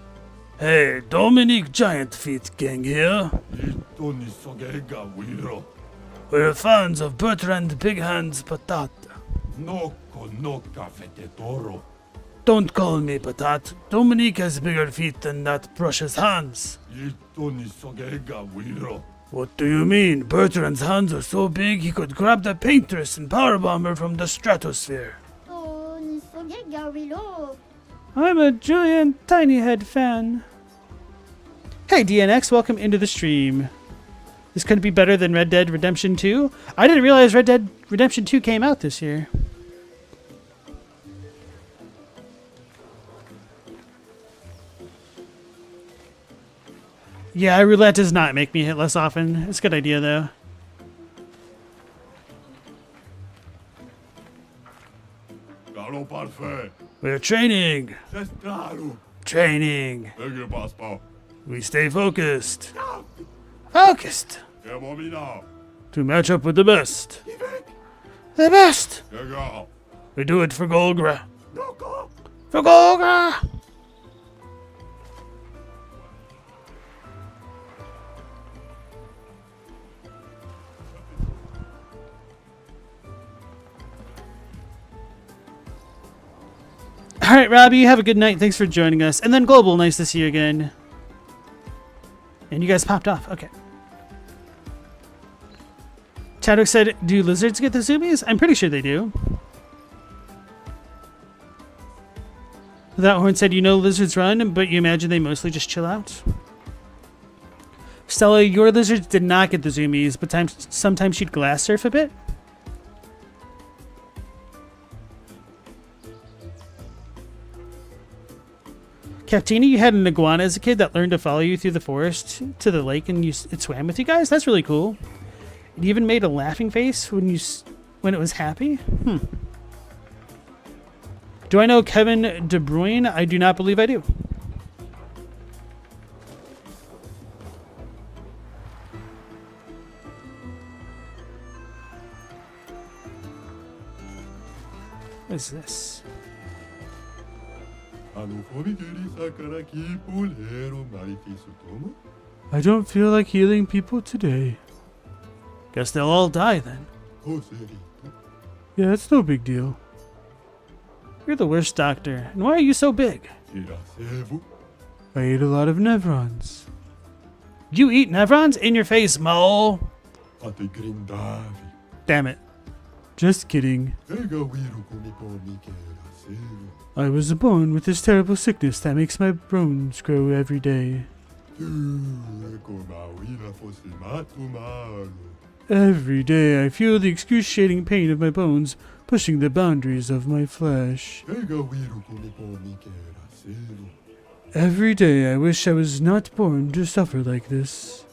Hey, Dominic Giant Feet Gang here. Ito ni sogega wiro. We're fans of Bertrand Big Hands Patat. No fete toro. Don't call me Patat. Dominique has bigger feet than that precious hands. Ito ni sogega wiro. What do you mean? Bertrand's hands are so big he could grab the paintress and powerbomb her from the stratosphere. Oh, Garilo. I'm a giant tiny head fan. Hey DNX, welcome into the stream. This couldn't be better than Red Dead Redemption 2. I didn't realize Red Dead Redemption 2 came out this year. Yeah, roulette does not make me hit less often. It's a good idea, though. Galo parfait. We're training. Cestralo. Training. Ege baspo. We stay focused. Focused. Gemomina. To match up with the best. The best. Gega. We do it for Golgra. Noko. For Golgra! All right, Robbie, have a good night. Thanks for joining us. And then Global, nice to see you again. And you guys popped off. Okay. Chadwick said, do lizards get the zoomies? I'm pretty sure they do. That Horn said, you know lizards run, but you imagine they mostly just chill out. Stella, your lizards did not get the zoomies, but sometimes she'd glass surf a bit. Captina, you had an iguana as a kid that learned to follow you through the forest to the lake, and it swam with you guys. That's really cool. It even made a laughing face when it was happy. Do I know Kevin De Bruyne? I do not believe I do. What is this? I don't feel like healing people today. Guess they'll all die then. Yeah, it's no big deal. You're the worst doctor. And why are you so big? I eat a lot of nevrons. You eat nevrons? In your face, mole. Damn it. Just kidding. I was born with this terrible sickness that makes my bones grow every day. Every day I feel the excruciating pain of my bones pushing the boundaries of my flesh. Every day I wish I was not born to suffer like this.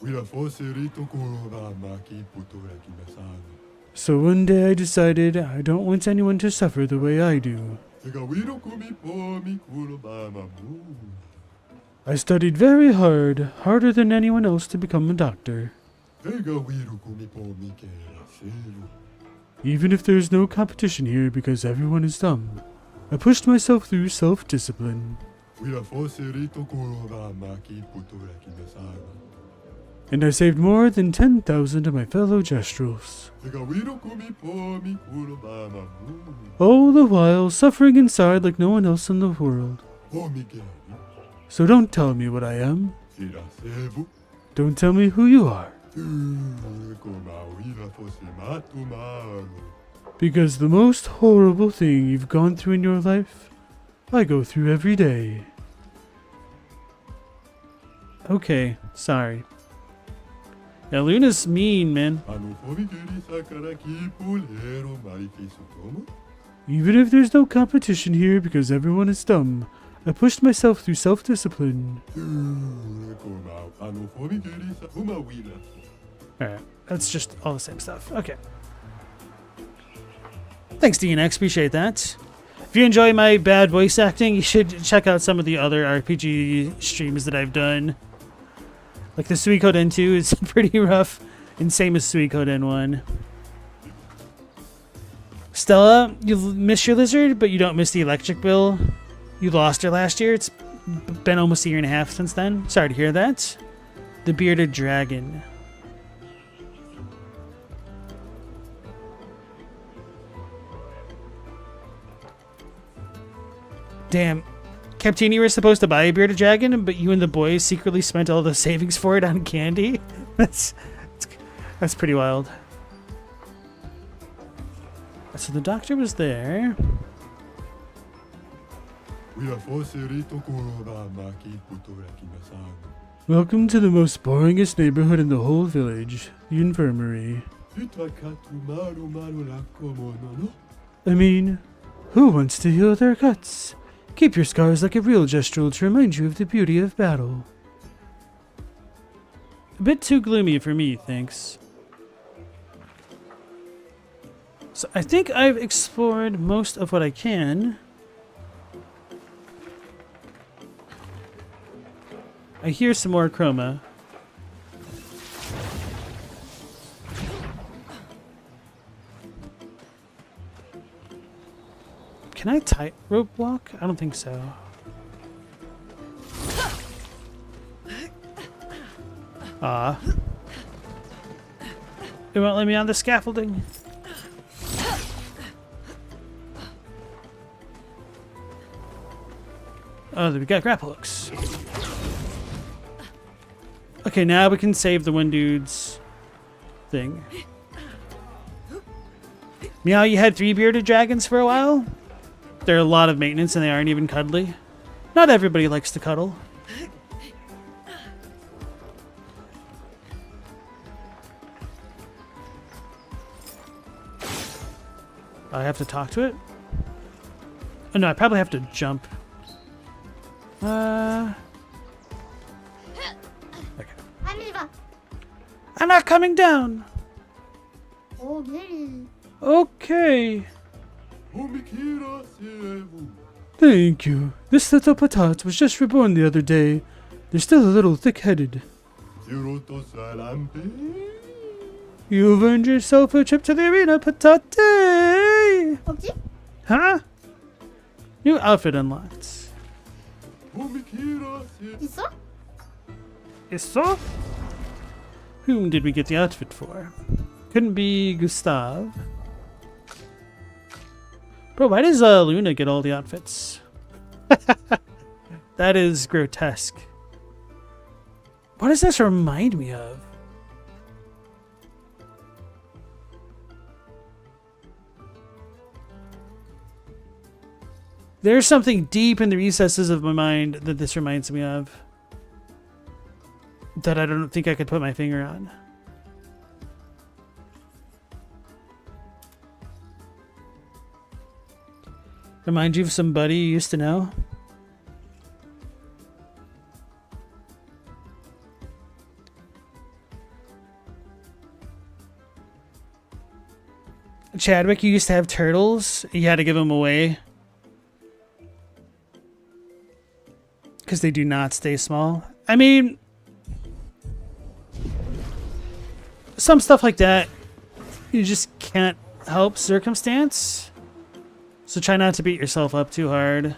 So one day I decided I don't want anyone to suffer the way I do. I studied very hard, harder than anyone else, to become a doctor. Even if there's no competition here because everyone is dumb, I pushed myself through self-discipline. And I saved more than 10,000 of my fellow Gestrels. All the while suffering inside like no one else in the world. So don't tell me what I am. Don't tell me who you are. Because the most horrible thing you've gone through in your life, I go through every day. Okay, sorry. Yeah, Luna's mean, man. Even if there's no competition here because everyone is dumb, I pushed myself through self-discipline. Alright, that's just all the same stuff. Okay. Thanks, DNX. Appreciate that. If you enjoy my bad voice acting, you should check out some of the other RPG streams that I've done. Like the Suikoden 2 is pretty rough, and same as Suikoden 1. Stella, you miss your lizard, but you don't miss the electric bill. You lost her last year. It's been almost a year and a half since then. Sorry to hear that. The bearded dragon. Damn. Captain, you were supposed to buy a bearded dragon, but you and the boys secretly spent all the savings for it on candy? That's pretty wild. So the doctor was there. Welcome to the most boringest neighborhood in the whole village, the infirmary. I mean, who wants to heal their cuts? Keep your scars like a real gestural to remind you of the beauty of battle. A bit too gloomy for me, thanks. So I think I've explored most of what I can. I hear some more chroma. Can I tightrope walk? I don't think so. Ah. It won't let me on the scaffolding. Oh, we got grapple hooks. Okay, now we can save the one dude's thing. Meow, you had 3 bearded dragons for a while? They're a lot of maintenance and they aren't even cuddly. Not everybody likes to cuddle. I have to talk to it? Oh no, I probably have to jump. Okay. I'm not coming down. Okay. Thank you. This little patat was just reborn the other day. They're still a little thick-headed. You've earned yourself a trip to the arena, patate! Huh? New outfit unlocked. Isso? Whom did we get the outfit for? Couldn't be Gustav. Bro, why does Luna get all the outfits? That is grotesque. What does this remind me of? There's something deep in the recesses of my mind that this reminds me of. That I don't think I could put my finger on. Remind you of somebody you used to know? Chadwick, you used to have turtles. You had to give them away. Because they do not stay small. I mean, some stuff like that, you just can't help circumstance. So try not to beat yourself up too hard.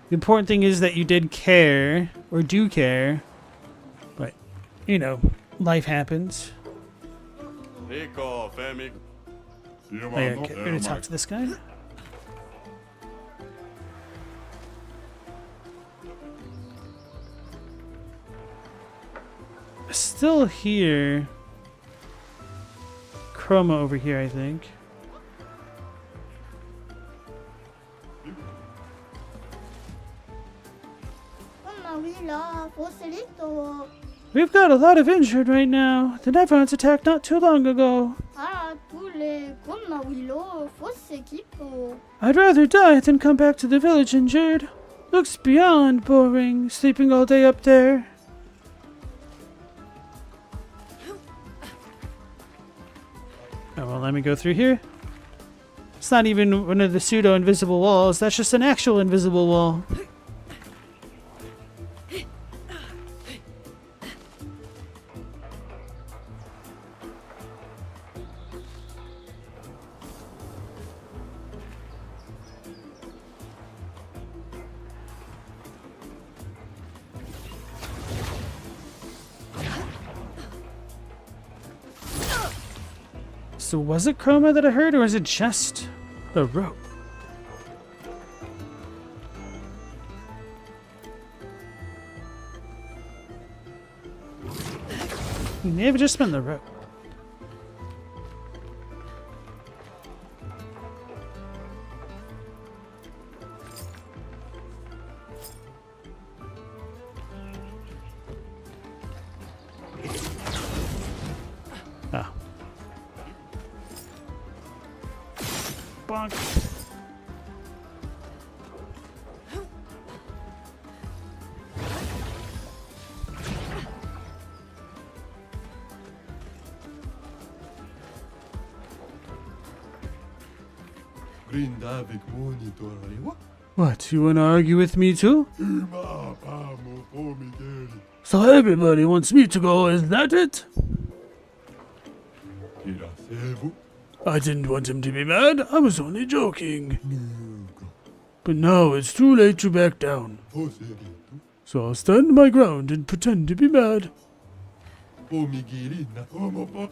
The important thing is that you did care, or do care. But, you know, life happens. I gotta talk to this guy. Still here. Chroma over here, I think. We've got a lot of injured right now. The Neverons attacked not too long ago. I'd rather die than come back to the village injured. Looks beyond boring, sleeping all day up there. Oh, well, let me go through here. It's not even one of the pseudo-invisible walls. That's just an actual invisible wall. So was it Chroma that I heard, or was it just the rope? It may have just been the rope. Oh. Bonk. Grindavik monitor what? What, you want to argue with me too? Ima pamo pomigeri. So everybody wants me to go, is that it? Irasevu. I didn't want him to be mad, I was only joking. But now it's too late to back down. Foserito. So I'll stand my ground and pretend to be mad. Pomigeri na homopo.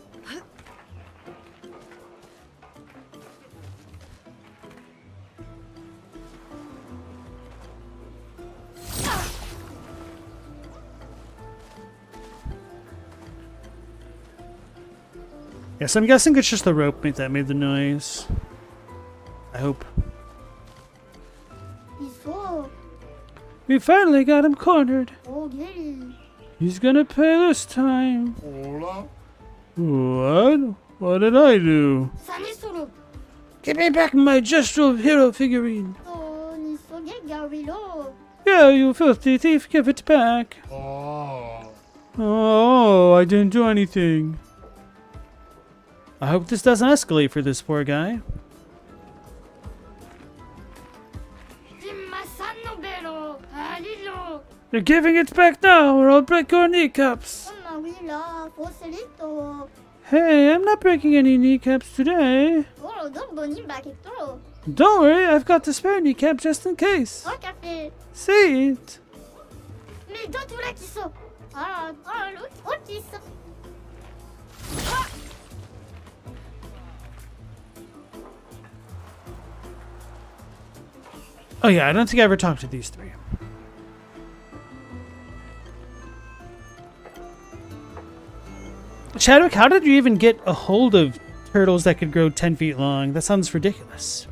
Yes, I'm guessing it's just the rope that made the noise. I hope. 있어. We finally got him cornered. 오케이. He's gonna pay this time. Hola. What? What did I do? 사니소로. Give me back my gestural hero figurine. 또 니속에 가위로. Yeah, you filthy thief, give it back. Ah. Oh, I didn't do anything. I hope this doesn't escalate for this poor guy. 찜마산노 베로. 아리로. You're giving it back now, or I'll break your kneecaps. 엄마 위라. 보스리토. Hey, I'm not breaking any kneecaps today. 오로 넌 뭐니 마겠도록. Don't worry, I've got the spare kneecap just in case. 어 카페. See it. 너 돌아기소. 어디 있어? Oh yeah, I don't think I ever talked to these three. Chadwick, how did you even get a hold of turtles that could grow 10 feet long? That sounds ridiculous.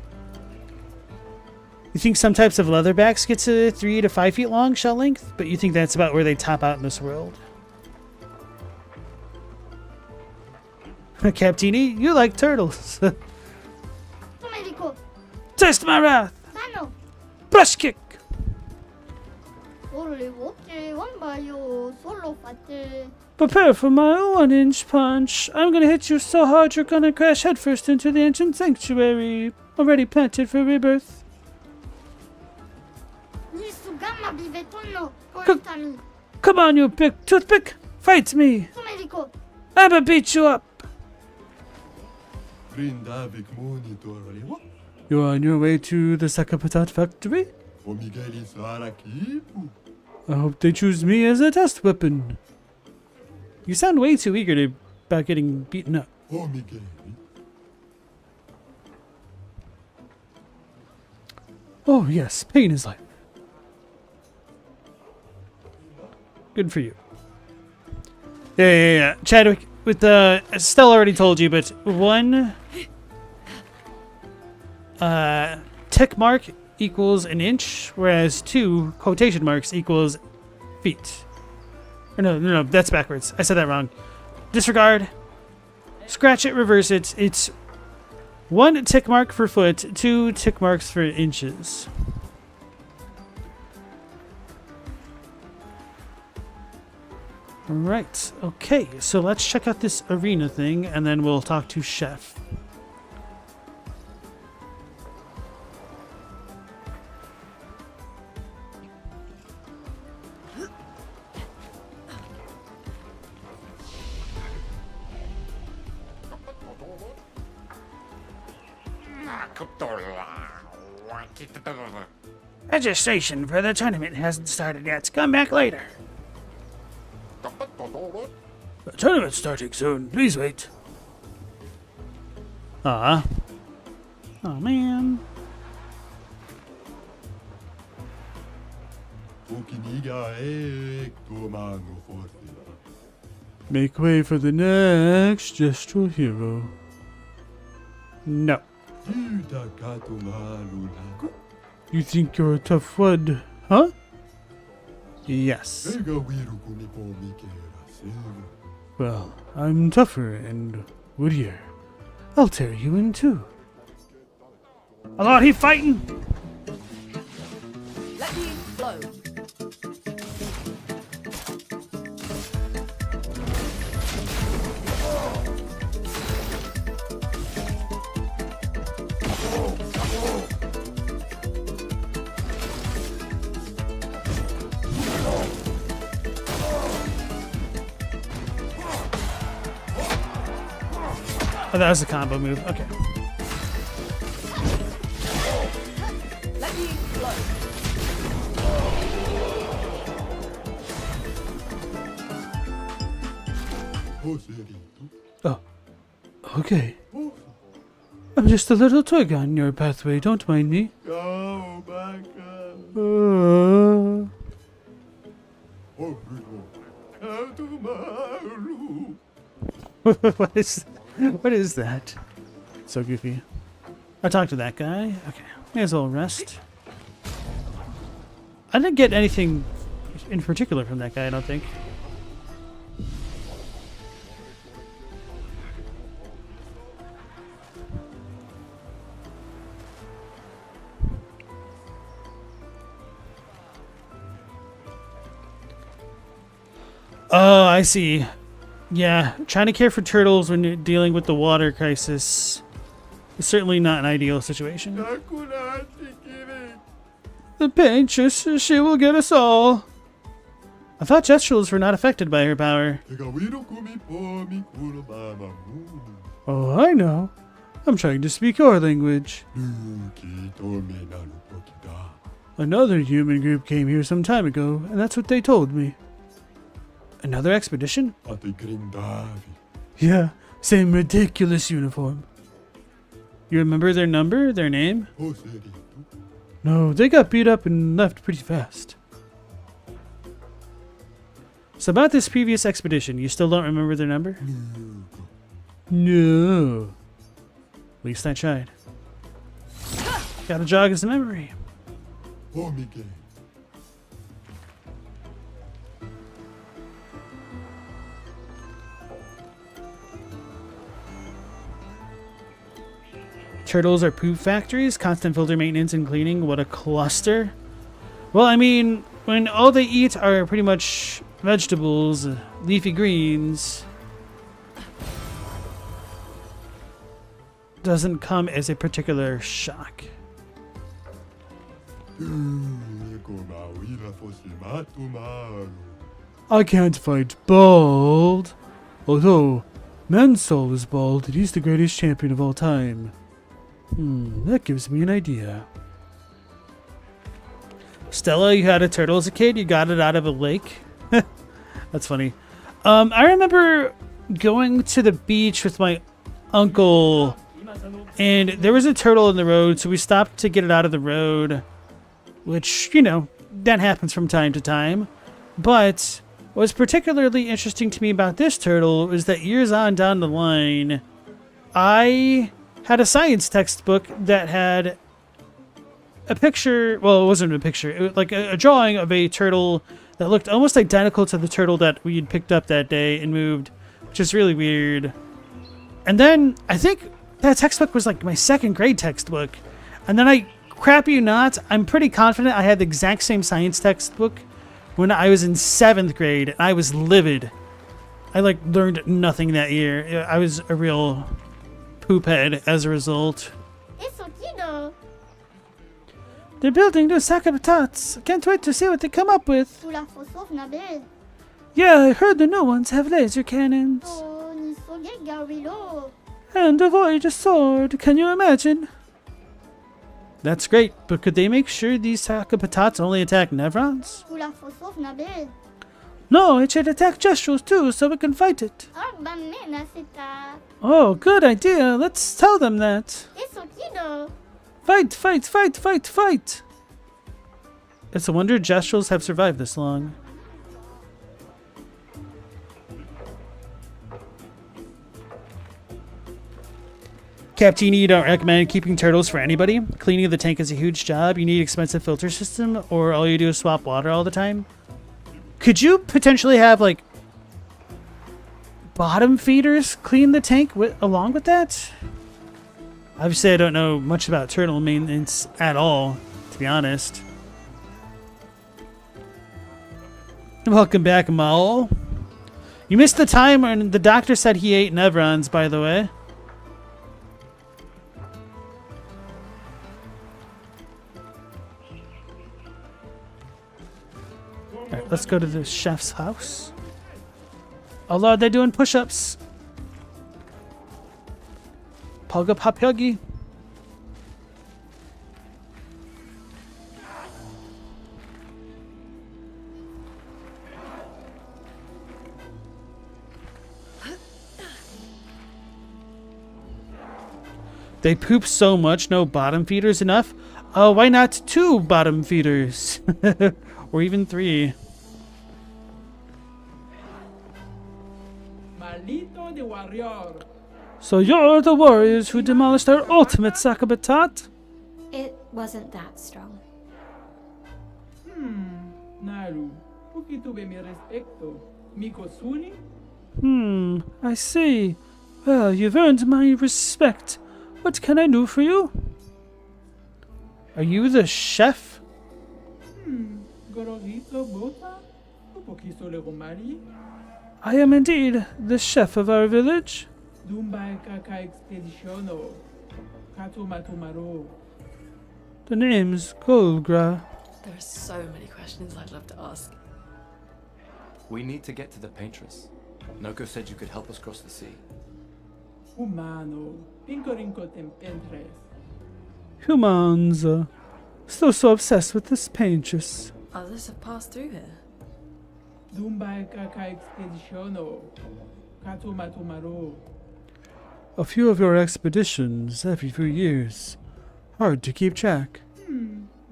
You think some types of leatherbacks get to 3 to 5 feet long shell length, but you think that's about where they top out in this world? Captini, you like turtles. 토메리코. Taste my wrath! 나노. Brush kick! 오래 못해 원바요 솔로 파트. Prepare for my 1-inch punch. I'm gonna hit you so hard you're gonna crash headfirst into the ancient sanctuary. Already planted for rebirth. 니수 감마 비베 톤노. 폴타미. Come on, you big toothpick! Fight me! 토메리코. I'ma beat you up! Grindavik monitor what? You're on your way to the Sakapatat factory? Pomigeri sarakipu. I hope they choose me as a test weapon. You sound way too eager about getting beaten up. Pomigeri. Oh yes, pain is life. Good for you. Yeah. Chadwick, with the Stella already told you, but one tick mark equals an inch, whereas 2 quotation marks equals feet. Or no, that's backwards. I said that wrong. Disregard. Scratch it, reverse it. It's 1 tick mark for foot, 2 tick marks for inches. Alright, okay, so let's check out this arena thing, and then we'll talk to Chef. Registration for the tournament hasn't started yet. Come back later. The tournament's starting soon. Please wait. Oh man. Make way for the next gestural hero. No. You think you're a tough one, huh? Yes. Well, I'm tougher and woodier. I'll tear you in two. Hello, he fighting? Let me flow. Oh, that was a combo move. Okay. Let me flow. Oh, okay. I'm just a little twig on your pathway. Don't mind me. What is that? So goofy. I talked to that guy. Okay, may as well rest. I didn't get anything in particular from that guy, I don't think. Oh, I see. Yeah, trying to care for turtles when you're dealing with the water crisis is certainly not an ideal situation. The Paintress, she will get us all. I thought Gestuals were not affected by her power. Oh, I know. I'm trying to speak your language. Another human group came here some time ago, and that's what they told me. Another expedition? Yeah, same ridiculous uniform. You remember their number, their name? No, they got beat up and left pretty fast. So about this previous expedition, you still don't remember their number? No. At least I tried. Gotta jog his memory. Turtles are poop factories, constant filter maintenance and cleaning. What a cluster. Well, I mean, when all they eat are pretty much vegetables, leafy greens, doesn't come as a particular shock. I can't fight bald. Although, Mansol is bald and he's the greatest champion of all time. That gives me an idea. Stella, you had a turtle as a kid? You got it out of a lake? That's funny. I remember going to the beach with my uncle, and there was a turtle in the road, so we stopped to get it out of the road, which, you know, that happens from time to time. But what was particularly interesting to me about this turtle was that years on down the line, I had a science textbook that had a picture, well, it wasn't a picture, it was like a drawing of a turtle that looked almost identical to the turtle that we had picked up that day and moved, which is really weird. And then I think that textbook was like my second grade textbook. And then I, crap you not, I'm pretty confident I had the exact same science textbook when I was in 7th grade, and I was livid. I like learned nothing that year. I was a real poop head as a result. They're building new Sakabatats. Can't wait to see what they come up with. Yeah, I heard the new ones have laser cannons. And a Voyager sword. Can you imagine? That's great, but could they make sure these Sakapatats only attack Nevrons? No, it should attack Gestrals too, so we can fight it. Oh, good idea. Let's tell them that. Fight, fight, fight, fight, fight! It's a wonder Gestrals have survived this long. Captain, you don't recommend keeping turtles for anybody? Cleaning the tank is a huge job. You need an expensive filter system, or all you do is swap water all the time? Could you potentially have, like, bottom feeders clean the tank along with that? Obviously, I don't know much about turtle maintenance at all, to be honest. Welcome back, Maul. You missed the time when the doctor said he ate Nevrons, by the way. Alright, let's go to the chef's house. Oh lord, they're doing push-ups. Pogga pop huggy. They poop so much, no bottom feeders enough? Oh, why not 2 bottom feeders? Or even 3. Maldito de warrior. So you're the warriors who demolished our ultimate Sakabatat? It wasn't that strong. Naru, poquito be mi respecto. Mi cosuni? I see. Well, you've earned my respect. What can I do for you? Are you the chef? Gorogito bota? Un poquito le romari? I am indeed the chef of our village. Dumba kaka expeditiono. Kato matomaro. The name's Golgra. There are so many questions I'd love to ask. We need to get to the paintress. Noko said you could help us cross the sea. Humano. Pincorinco tempentres. Humans. Still so obsessed with this paintress. Others have passed through here. Dumba kaka expeditiono. Kato matomaro. A few of your expeditions every few years. Hard to keep track.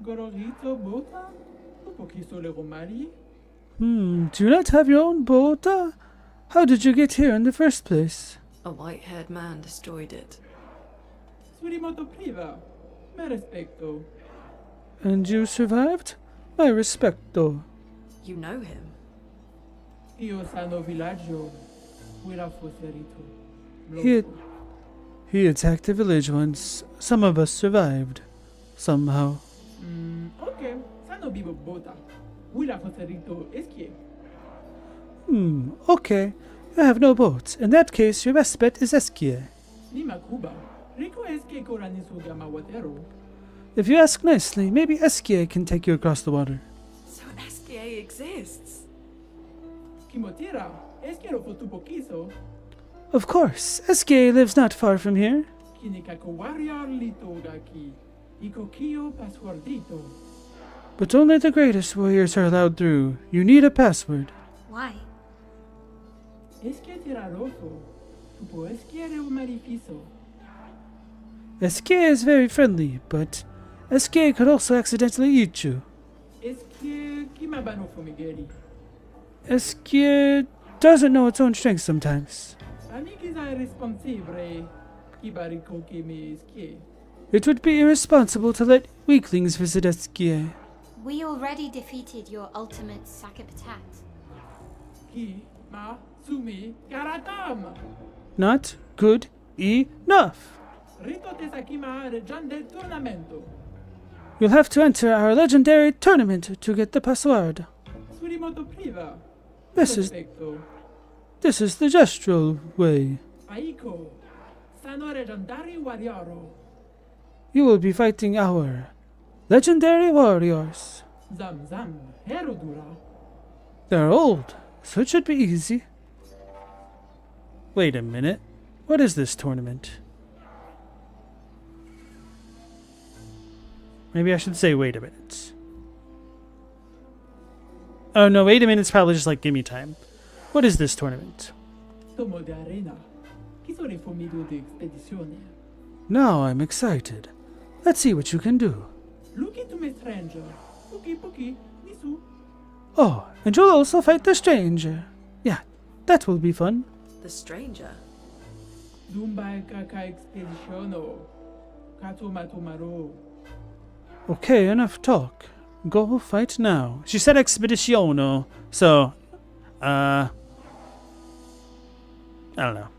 Gorogito bota? Un poquito le romari? Do you not have your own boat? How did you get here in the first place? A white-haired man destroyed it. Surimoto priva. Me respecto. And you survived? My respecto. You know him. Io sano villaggio. Huila foserito. He attacked the village once. Some of us survived. Somehow. Ok. Sano vivo bota. Huila foserito esquie. Okay. You have no boat. In that case, your best bet is Esquire. Nima Cuba. Rico esquie coranisu gamawatero. If you ask nicely, maybe Esquire can take you across the water. So SKA exists. Kimotira. Esquiero fotupoquiso. Of course. Esquire lives not far from here. Kinikako warrior litogaki. Ikokio passwordito. But only the greatest warriors are allowed through. You need a password. Why? Esquie tiraroso. Tupo esquiere un marifiso. Esquire is very friendly, but Esquire could also accidentally eat you. Esquie kimabano fumigeri. Esquire doesn't know its own strength sometimes. Anikiza irresponsible. Ibarico que me esquie. It would be irresponsible to let weaklings visit Esquire. We already defeated your ultimate Sakapatat. Ki ma sumi karatam. Not good enough. Rito te sakima regian del tournamento. You'll have to enter our legendary tournament to get the password. Surimoto priva. This is Respecto. the gestural way. Aiko. Sano legendary warrioro. You will be fighting our legendary warriors. Zam zam. Herodura. They're old, so it should be easy. Wait a minute. What is this tournament? Maybe I should say wait a minute. Oh no, wait a minute. It's probably just like give me time. What is this tournament? Tomo de arena. Chi sono I formido de expedizione? Now I'm excited. Let's see what you can do. Look into me stranger. Poki, nisu. Oh, and you'll also fight the stranger. Yeah, that will be fun. The stranger. Dumba kaka expeditiono. Kato matomaro. Okay, enough talk. Go fight now. She said expeditiono, so, I don't know.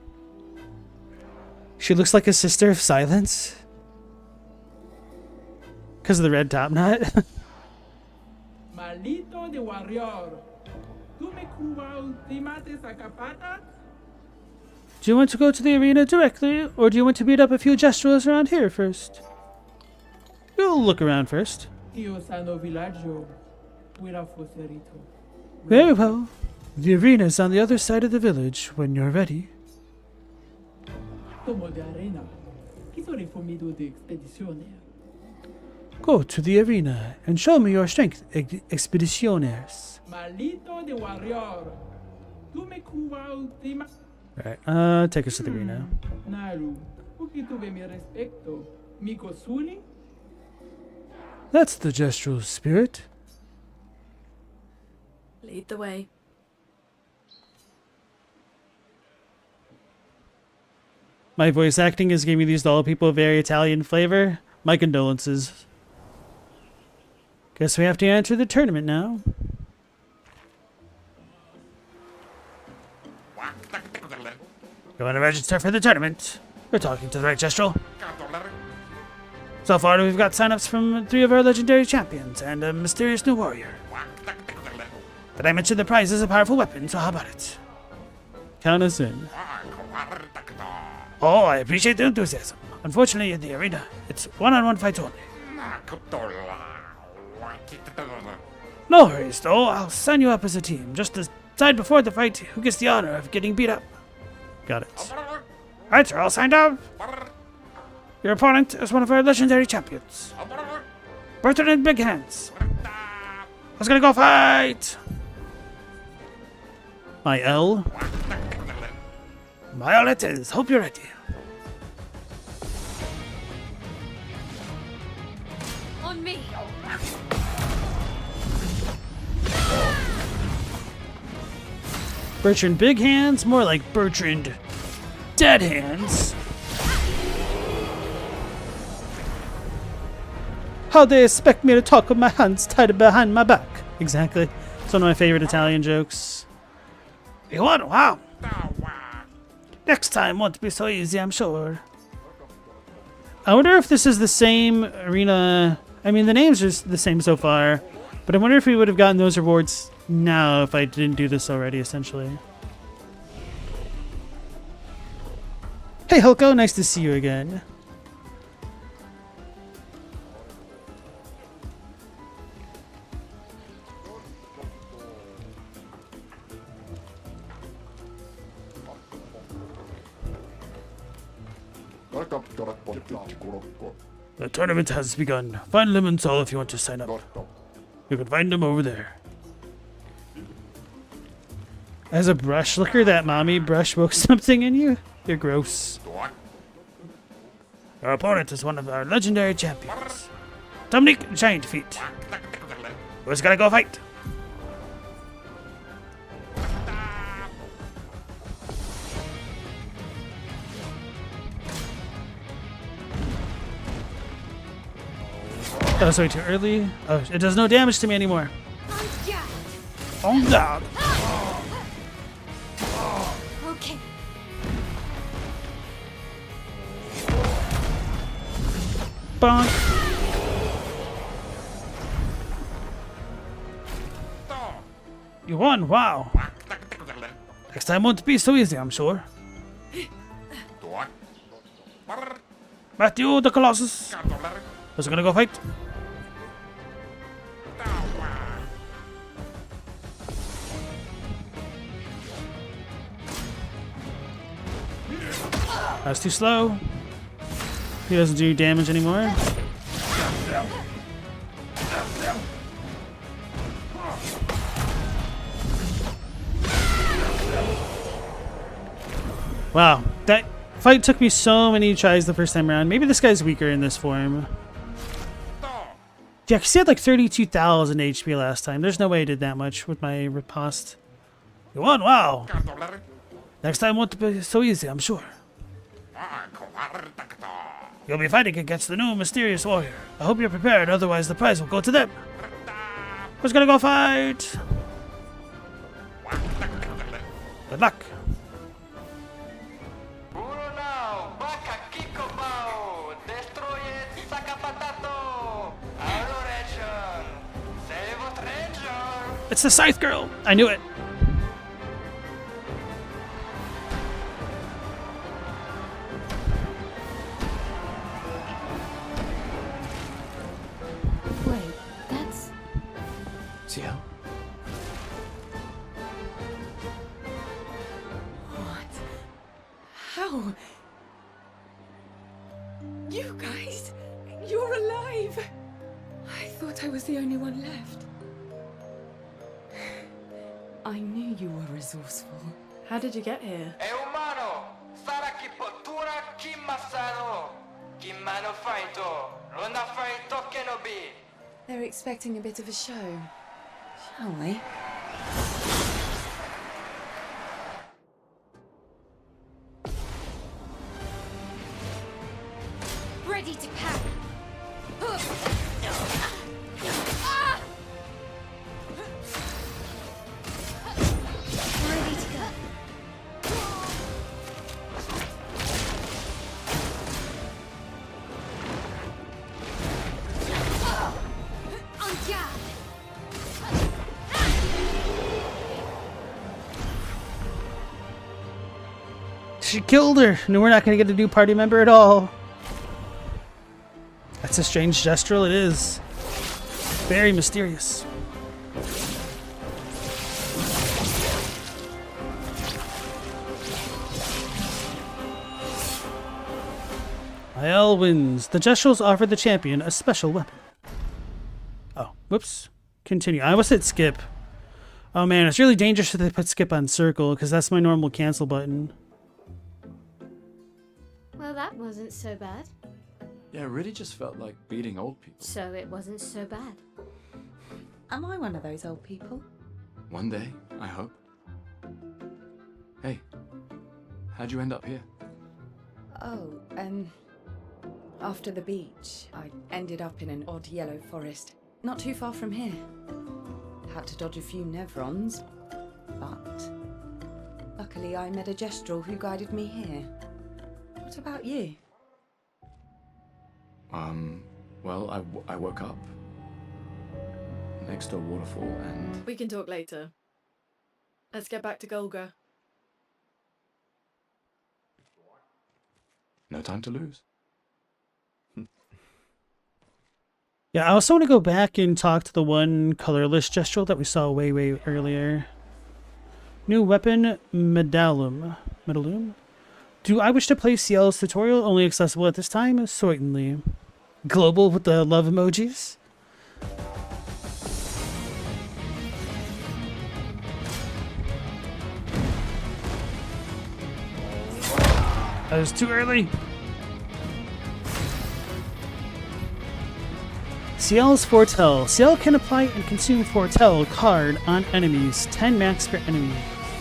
She looks like a sister of silence. Because of the red top knot. Malito de warrior. Tu me cuba ultimate sacapata? Do you want to go to the arena directly, or do you want to beat up a few gestuals around here first? You'll look around first. Io sano villaggio. Quella foserito. Very well. The arena's on the other side of the village when you're ready. Tomo de arena. Chi sono I formido de expedizione? Go to the arena and show me your strength, expeditioners. Malito de warrior. Tu me cuba ultima. Right, take us to the arena. Naru. Poki tuve mi respecto. Miko suli? That's the gestural spirit. Lead the way. My voice acting is giving these doll people a very Italian flavor. My condolences. Guess we have to enter the tournament now. You want to register for the tournament? We're talking to the right gestural. So far, we've got signups from 3 of our legendary champions and a mysterious new warrior. Did I mention the prize is a powerful weapon, so how about it? Count us in. Oh, I appreciate the enthusiasm. Unfortunately, in the arena, it's one-on-one fights only. No worries, though. I'll sign you up as a team. Just decide before the fight who gets the honor of getting beat up. Got it. Alright, you're all signed up. Your opponent is one of our legendary champions. Bertrand Big Hands. Let's gonna go fight! My L. My L it is. Hope you're ready. On me. Bertrand Big Hands? More like Bertrand Dead Hands. How they expect me to talk with my hands tied behind my back? Exactly. It's one of my favorite Italian jokes. You won? Wow. Next time won't be so easy, I'm sure. I wonder if this is the same arena. I mean, the names are the same so far, but I wonder if we would have gotten those rewards now if I didn't do this already, essentially. Hey, Hulko, nice to see you again. The tournament has begun. Find Lemon's Hall if you want to sign up. You can find them over there. As a brush licker, that mommy brush woke something in you? You're gross. Our opponent is one of our legendary champions. Dominique Giant Feet. Who's gonna go fight? That was way too early. Oh, it does no damage to me anymore. On guard. Okay. Bonk. You won, wow. Next time won't be so easy, I'm sure. Matthew the Colossus. Who's gonna go fight? That's too slow. He doesn't do damage anymore. Wow, that fight took me so many tries the first time around. Maybe this guy's weaker in this form. Yeah, because he had like 32,000 HP last time. There's no way I did that much with my riposte. You won, wow. Next time won't be so easy, I'm sure. You'll be fighting against the new mysterious warrior. I hope you're prepared, otherwise the prize will go to them. Who's gonna go fight? Good luck. It's the Scythe Girl! I knew it! Wait, that's... Ciel? What? How? You guys? You're alive! I thought I was the only one left. I knew you were resourceful. How did you get here? Humano, Sara Kipotura Kimasano, Kimano Faito, Luna Faito Kenobi. They're expecting a bit of a show. Shall we? ready to pack. Ready to go. On guard. She killed her. No, we're not going to get a new party member at all. That's a strange gestural, it is. Very mysterious. Aiel wins. The gestuals offer the champion a special weapon. Oh, whoops. Continue. I almost hit skip. Oh man, it's really dangerous if they put skip on circle, because that's my normal cancel button. Well, that wasn't so bad. Yeah, it really just felt like beating old people. So it wasn't so bad. Am I one of those old people? One day, I hope. Hey, how'd you end up here? Oh, after the beach, I ended up in an odd yellow forest, not too far from here. Had to dodge a few Nevrons, but luckily I met a Gestrel who guided me here. What about you? Well, I woke up next to a waterfall and... We can talk later. Let's get back to Golga. No time to lose. Yeah, I also want to go back and talk to the one colorless gestural that we saw way earlier. New weapon, Medallum. Medallum? Do I wish to play Ciel's tutorial? Only accessible at this time? Certainly. Global with the love emojis? That was too early. Ciel's Foretell. Ciel can apply and consume Foretell card on enemies, 10 max per enemy.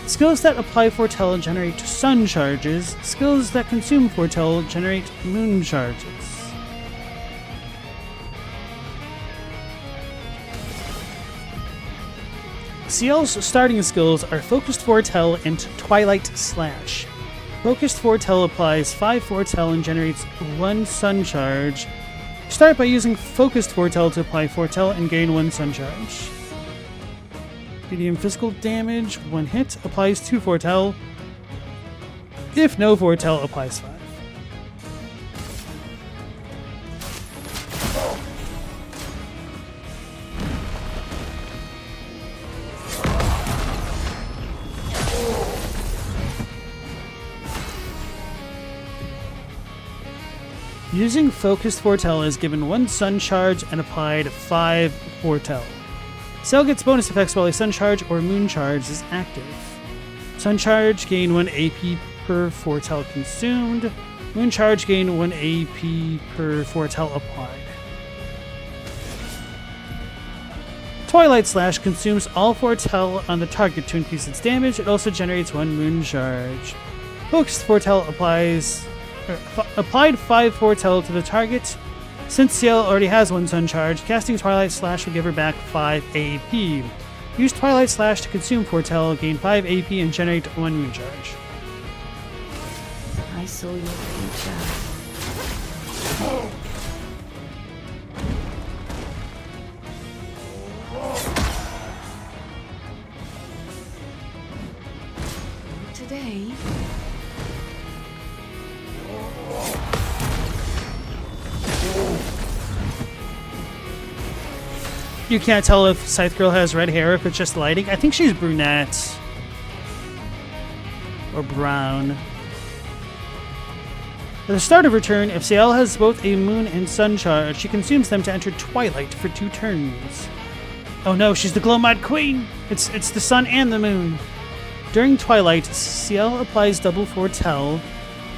Skills that apply Foretell generate sun charges. Skills that consume Foretell generate moon charges. Ciel's starting skills are Focused Foretell and Twilight Slash. Focused Foretell applies 5 Foretell and generates 1 sun charge. Start by using Focused Foretell to apply Foretell and gain 1 sun charge. Medium physical damage, 1 hit, applies 2 Foretell. If no Foretell, applies 5. Using Focused Foretell is given 1 sun charge and applied 5 Foretell. Ciel gets bonus effects while a sun charge or moon charge is active. Sun charge, gain 1 AP per foretell consumed. Moon charge gain 1 AP per foretell applied. Twilight Slash consumes all foretell on the target to increase its damage. It also generates 1 moon charge. Focused foretell applied 5 foretell to the target. Since Ciel already has 1 sun charge, casting Twilight Slash will give her back 5 AP. Use Twilight Slash to consume foretell, gain 5 AP, and generate 1 moon charge. I saw your future. Today. You can't tell if Scythe Girl has red hair if it's just lighting. I think she's brunette. Or brown. At the start of her turn, if Ciel has both a moon and sun charge, she consumes them to enter Twilight for 2 turns. Oh no, she's the Glow-Mod Queen! It's the sun and the moon. During Twilight, Ciel applies double foretell.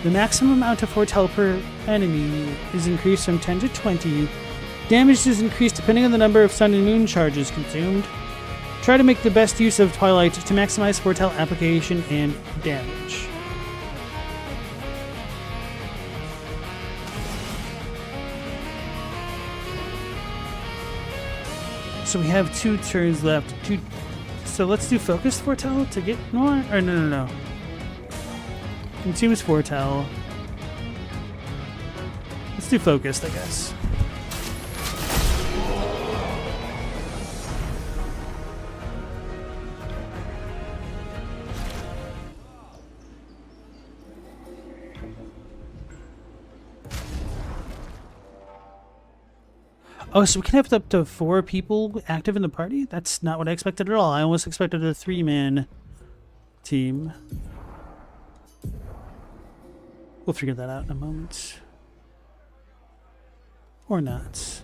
The maximum amount of foretell per enemy is increased from 10 to 20. Damage is increased depending on the number of sun and moon charges consumed. Try to make the best use of Twilight to maximize foretell application and damage. So we have 2 turns left. So let's do focused foretell to get more. Or no. Consumes foretell. Let's do focused, I guess. Oh, so we can have up to 4 people active in the party? That's not what I expected at all. I almost expected a 3-man team. We'll figure that out in a moment. Or not.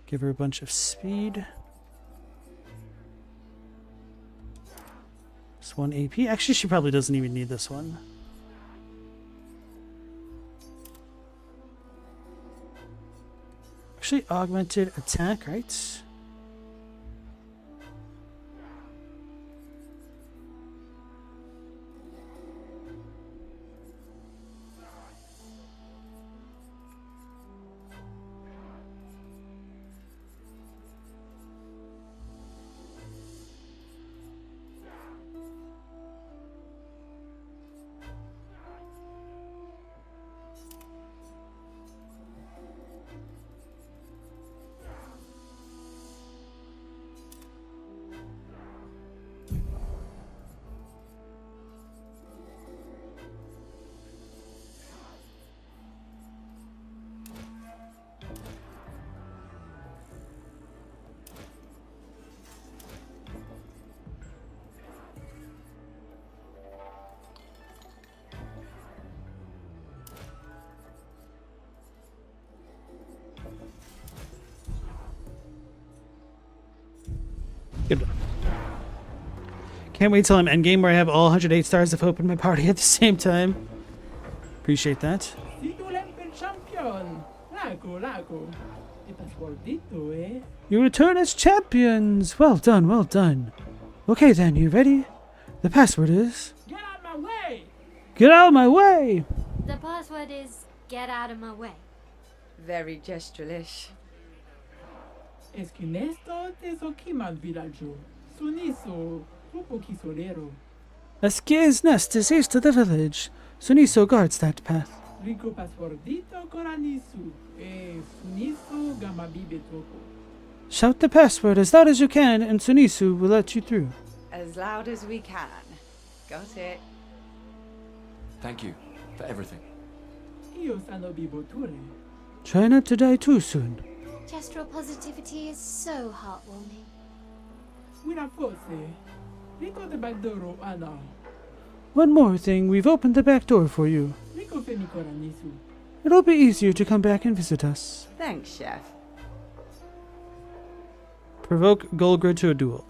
Give her a bunch of speed. 1 AP. Actually, she probably doesn't even need this one. Actually, augmented attack, right? Good. Can't wait till I'm endgame where I have all 108 stars of hope in my party at the same time. Appreciate that. Si tu l'Empel champion. Lago. E passportito, eh? You return as champions! Well done, well done. Okay then, you ready? The password is... Get out my way! Get out of my way! The password is get out of my way. Very gesturelish. Esquinesto te so kiman villaggio. Suniso grupo kisolero. Esquier's nest is east of the village. Suniso guards that path. Rico passportito coranisu. Suniso gamabibe topo. Shout the password as loud as you can and Sunisu will let you through. As loud as we can. Got it. Thank you for everything. Io sano biboture. Try not to die too soon. Gestural positivity is so heartwarming. Wina forse. Rico de bagdoro ana. One more thing, we've opened the back door for you. Rico femi coranisu. It'll be easier to come back and visit us. Thanks, Chef. Provoke Golgra to a duel.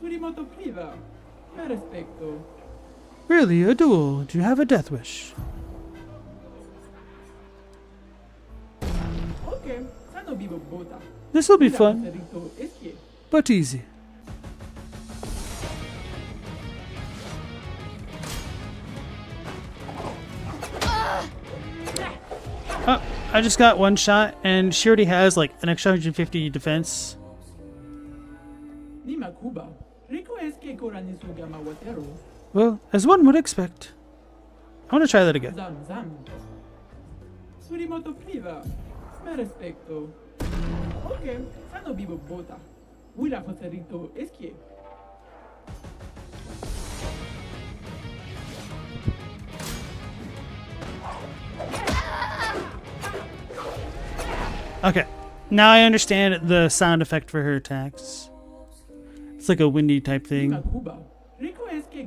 Surimoto priva. Me respecto. Really, a duel? Do you have a death wish? Okay, sano vivo bota. This will be Mira, fun, Joserito, es que but easy. Oh, I just got one shot, and she already has like an extra 150 defense. Nima Kuba. Rico es que koranisu gama watero. Well, as one would expect. I want to try that again. Zam zam. Surimoto priva. Me respecto. Okay, sano vivo bota. Mira, Joserito, es que Okay, now I understand the sound effect for her attacks. It's like a windy type thing. Nima Kuba. Rico es que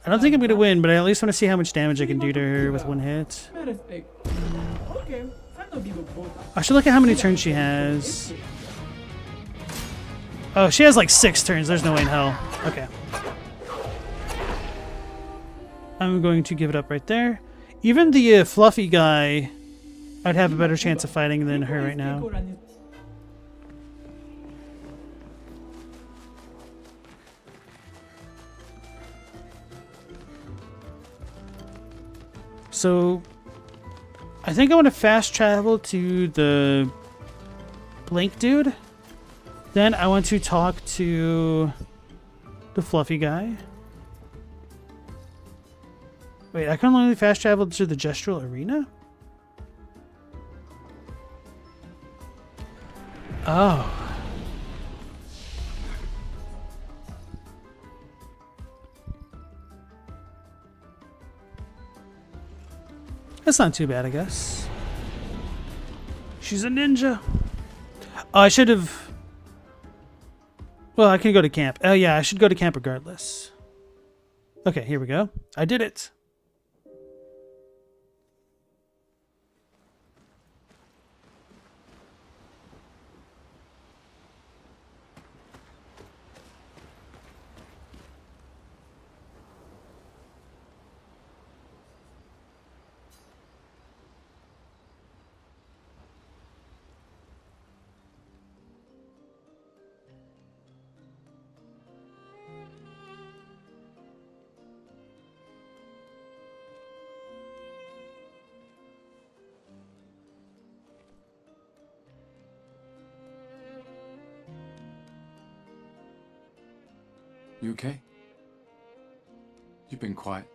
I don't think I'm gonna win, but I at least want to see how much damage I can do to her with one hit. me respecto. Okay, sano vivo bota. I should look at how many turns she has. Oh, she has like 6 turns. There's no way in hell. Okay. I'm going to give it up right there. Even the fluffy guy, I'd have a better chance of fighting than her right now. So, I think I want to fast travel to the Blink dude. Then I want to talk to the fluffy guy. Wait, I can only fast travel to the gestural arena? Oh. That's not too bad, I guess. She's a ninja. Oh, I should have... Well, I can go to camp. Oh, yeah, I should go to camp regardless. Okay, here we go. I did it. You okay? You've been quiet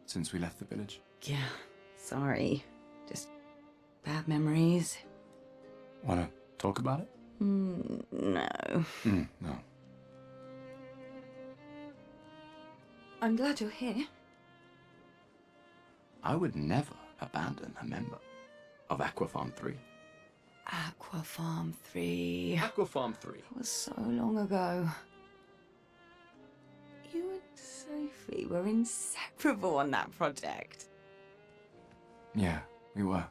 since we left the village. Yeah, sorry. Just bad memories. Wanna talk about it? No. No. I'm glad you're here. I would never abandon a member of Aquafarm 3. Aquafarm 3. Aquafarm 3. That was so long ago. You and Sophie were inseparable on that project. Yeah, we were.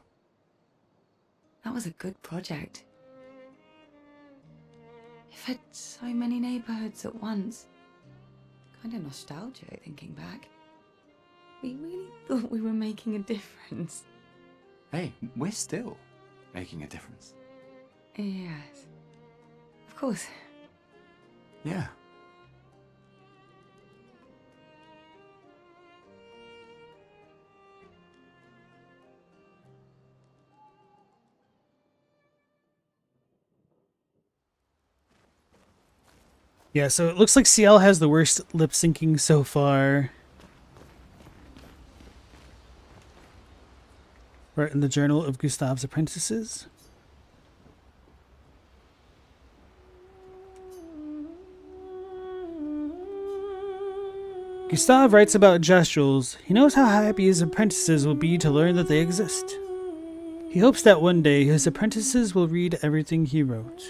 That was a good project. It fed so many neighborhoods at once. Kind of nostalgic thinking back. We really thought we were making a difference. Hey, we're still making a difference. Yes. Of course. Yeah. Yeah, so it looks like CL has the worst lip syncing so far. Right in the Journal of Gustave's Apprentices. Gustave writes about gestuals. He knows how happy his apprentices will be to learn that they exist. He hopes that one day his apprentices will read everything he wrote.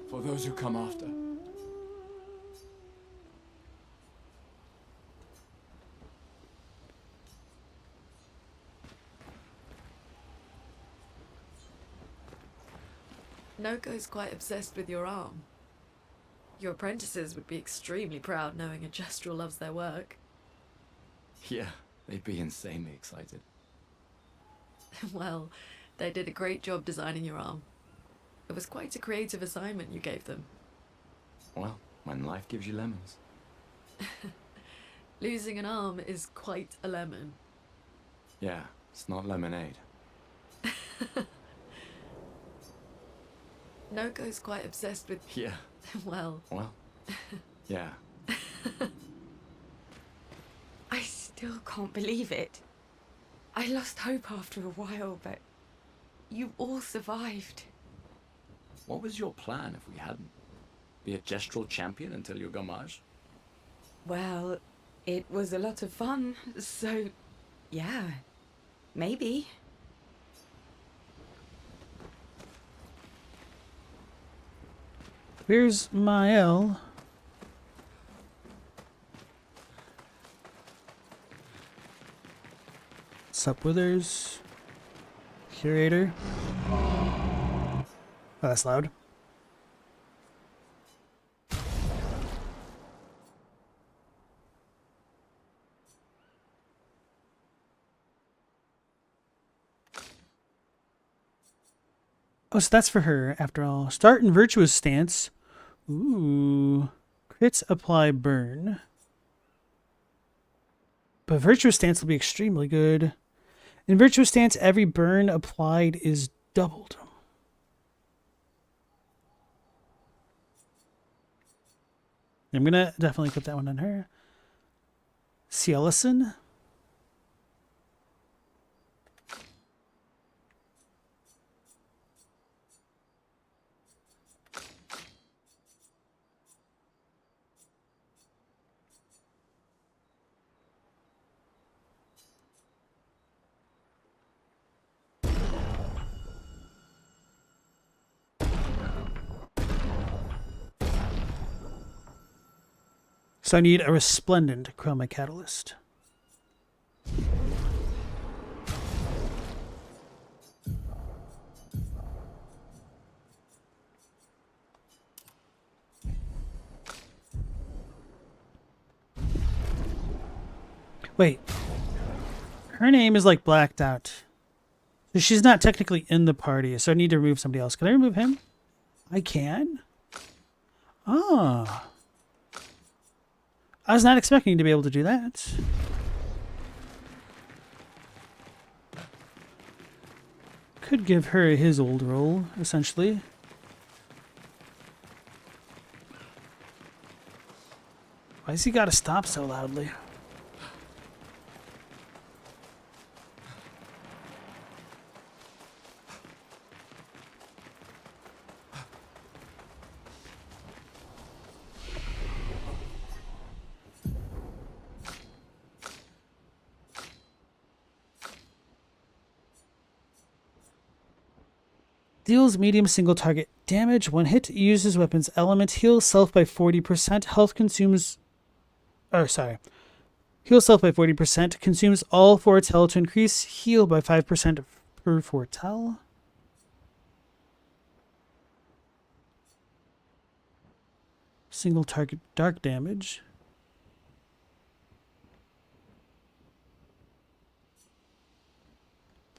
For those who come after. Noko's quite obsessed with your arm. Your apprentices would be extremely proud knowing a Gestural loves their work. Yeah, they'd be insanely excited. Well, they did a great job designing your arm. It was quite a creative assignment you gave them. Well, when life gives you lemons. Losing an arm is quite a lemon. Yeah, it's not lemonade. Noko's quite obsessed with... Yeah. Well... Yeah. I still can't believe it. I lost hope after a while, but you all survived. What was your plan if we hadn't? Be a gestural champion until your gommage? Well, it was a lot of fun, so yeah, maybe. Where's Mael? Sup, Withers? Curator? Oh, that's loud. Oh, so that's for her, after all. Start in Virtuous Stance. Ooh. Crits apply burn. But Virtuous Stance will be extremely good. In Virtuous Stance, every burn applied is doubled. I'm going to definitely put that one on her. Cielison. So I need a resplendent chroma catalyst. Wait. Her name is like blacked out. So she's not technically in the party, so I need to remove somebody else. Can I remove him? I can? Ah. I was not expecting to be able to do that. Could give her his old role, essentially. Why has he got to stop so loudly? Deals medium single target damage. One hit, uses weapon's element, heals self by 40%, health consumes... Oh, sorry. Heals self by 40%, consumes all foretell to increase heal by 5% per foretell. Single target dark damage.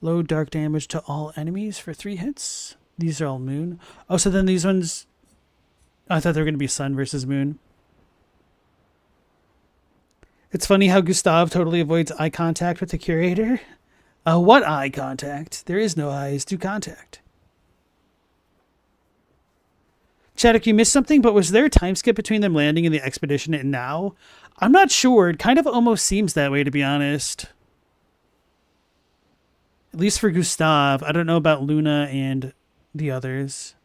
Low dark damage to all enemies for 3 hits. These are all moon. Oh, so then these ones... I thought they were going to be sun versus moon. It's funny how Gustav totally avoids eye contact with the curator. What eye contact? There is no eyes to contact. Chaddock, you missed something, but was there a time skip between them landing in the expedition and now? I'm not sure. It kind of almost seems that way, to be honest. At least for Gustav. I don't know about Luna and the others.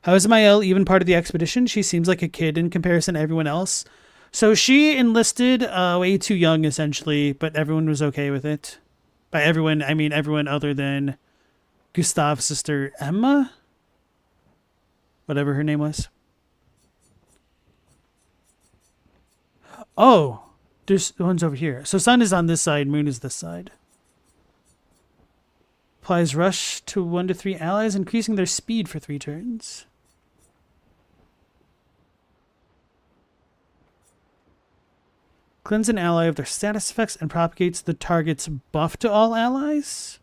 How is Mael even part of the expedition? She seems like a kid in comparison to everyone else. So she enlisted way too young, essentially, but everyone was okay with it. By everyone, I mean everyone other than Gustav's sister Emma? Whatever her name was. Oh, there's one's over here. So sun is on this side, moon is this side. Applies rush to 1 to 3 allies, increasing their speed for 3 turns. Cleanse an ally of their status effects and propagates the target's buff to all allies?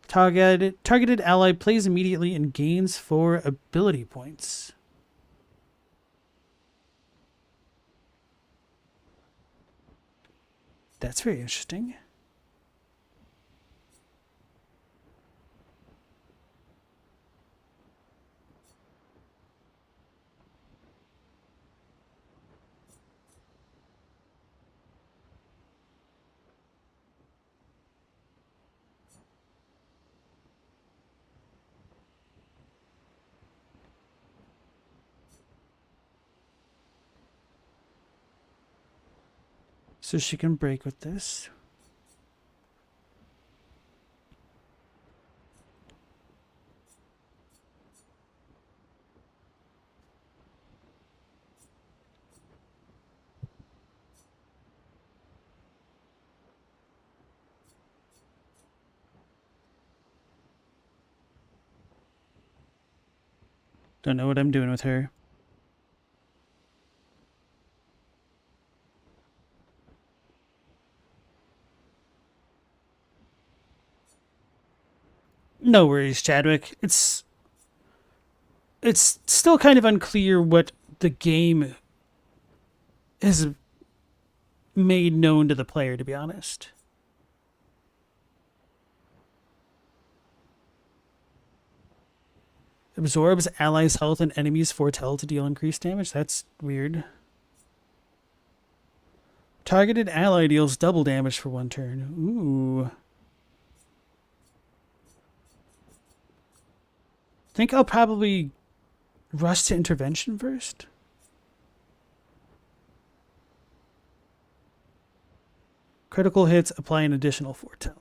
Targeted ally plays immediately and gains 4 ability points. That's very interesting. So she can break with this. Don't know what I'm doing with her. No worries, Chadwick. It's still kind of unclear what the game has made known to the player, to be honest. Absorbs allies' health and enemies' foretell to deal increased damage. That's weird. Targeted ally deals double damage for 1 turn. Ooh. Think I'll probably rush to intervention first. Critical hits apply an additional foretell.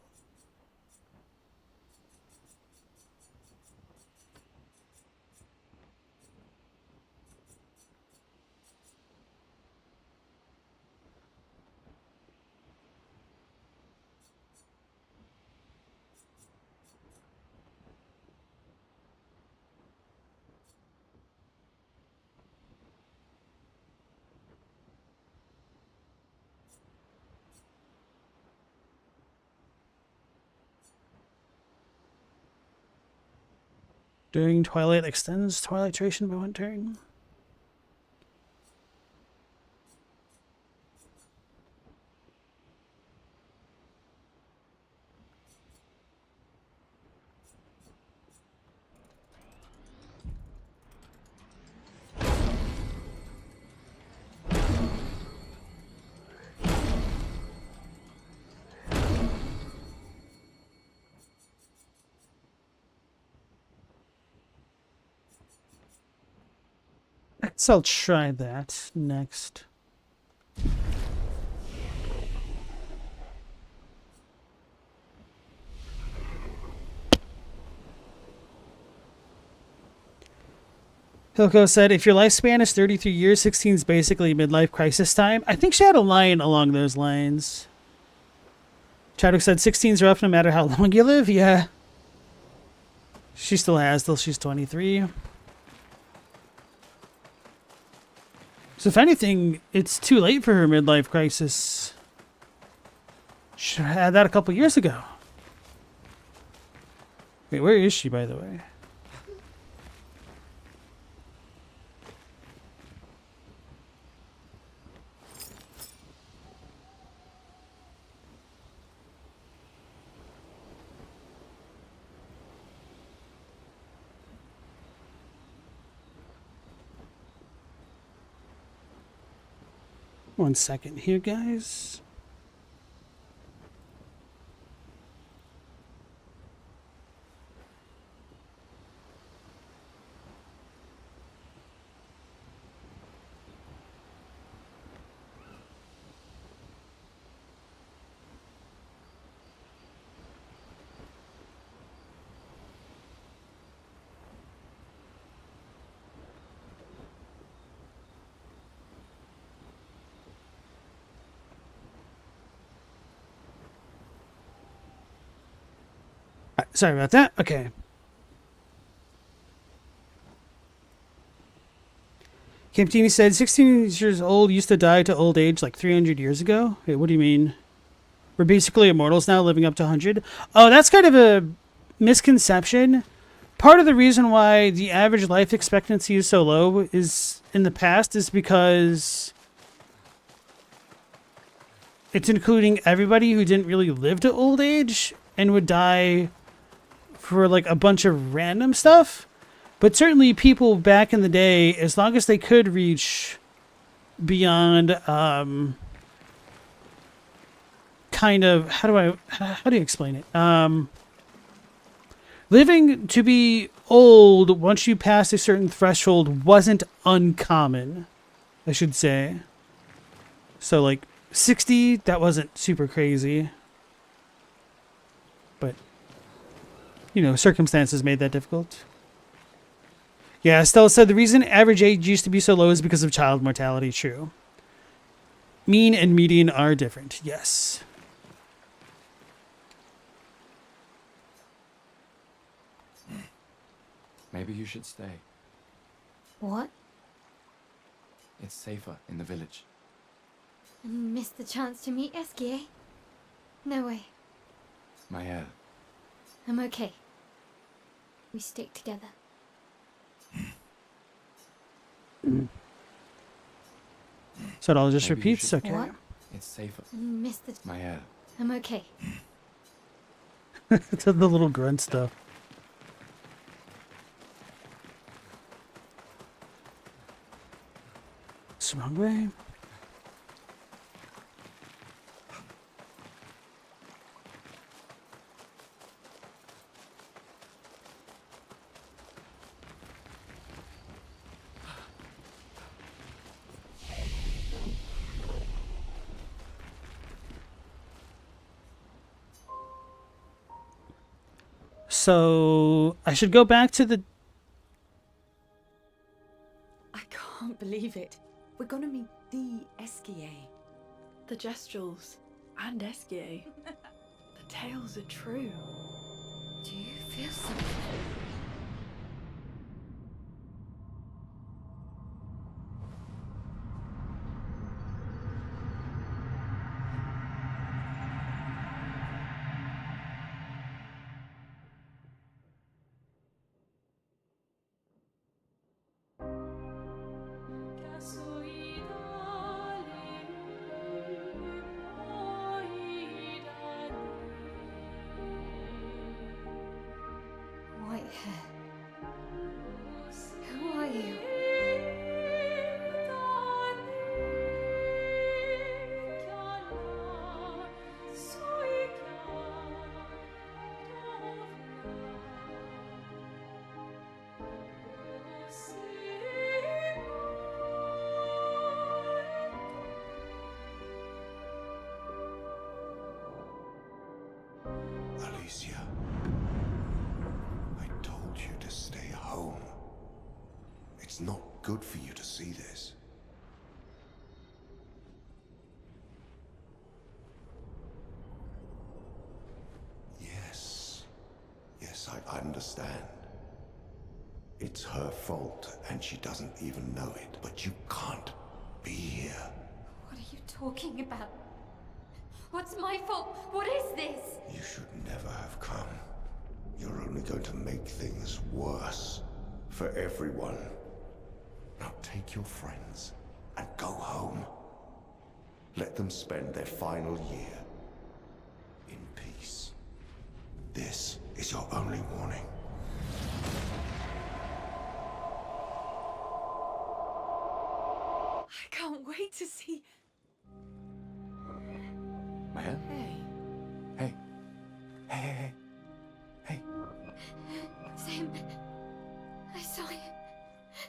During Twilight extends Twilight duration by 1 turn. So I'll try that next. Hilko said, if your lifespan is 33 years, 16 is basically midlife crisis time. I think she had a line along those lines. Chadwick said 16's rough no matter how long you live. Yeah. She still has till she's 23. So if anything, it's too late for her midlife crisis. Should have had that a couple years ago. Wait, where is she, by the way? One second here, guys. Sorry about that. Okay. Camptini said 16 years old used to die to old age like 300 years ago. Wait, what do you mean? We're basically immortals now, living up to 100. Oh, that's kind of a misconception. Part of the reason why the average life expectancy is so low is in the past is because it's including everybody who didn't really live to old age and would die for like a bunch of random stuff. But certainly people back in the day, as long as they could reach beyond kind of how do you explain it? Living to be old once you pass a certain threshold wasn't uncommon, I should say. So like 60, that wasn't super crazy. But you know, circumstances made that difficult. Yeah, Stella said the reason average age used to be so low is because of child mortality. True. Mean and median are different. Yes. Maybe you should stay. What? It's safer in the village. And missed the chance to meet Eskie? No way. Mael. I'm okay. We stick together. So it all just Maybe you repeats? should- Okay. What? It's safer. And missed the... Mael. I'm okay. It's the little grunt stuff. It's the wrong way. So I should go back to the... I can't believe it. We're gonna meet the Esquier. The Gestrals and Esquier. The tales are true. Do you feel something? White hair. Who are you? Alicia, I told you to stay home. It's not good for you to see this. Yes, I understand. It's her fault, and she doesn't even know it. But you can't be here. What are you talking about? What's my fault? What is this? You should never have come. You're only going to make things worse for everyone. Now take your friends and go home. Let them spend their final year in peace. This is your only warning. I can't wait to see. Mael? Hey. Hey. Hey. Hey. Same. I saw you.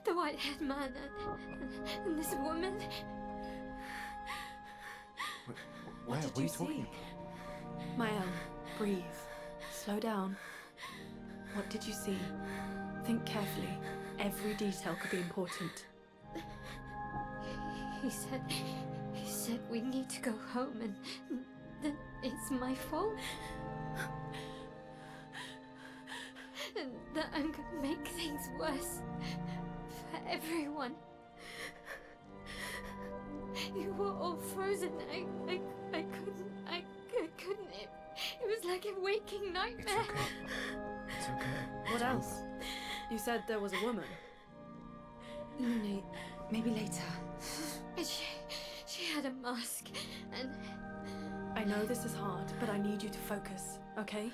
The white-haired man and this woman. Where? What are you talking about? Mael, breathe. Slow down. What did you see? Think carefully. Every detail could be important. He said we need to go home and that it's my fault. and that I'm gonna make things worse for everyone. You were all frozen. I couldn't. It was like a waking nightmare. It's okay. What else? You said there was a woman. No, maybe later. And she had a mask, and I know this is hard, but I need you to focus, okay?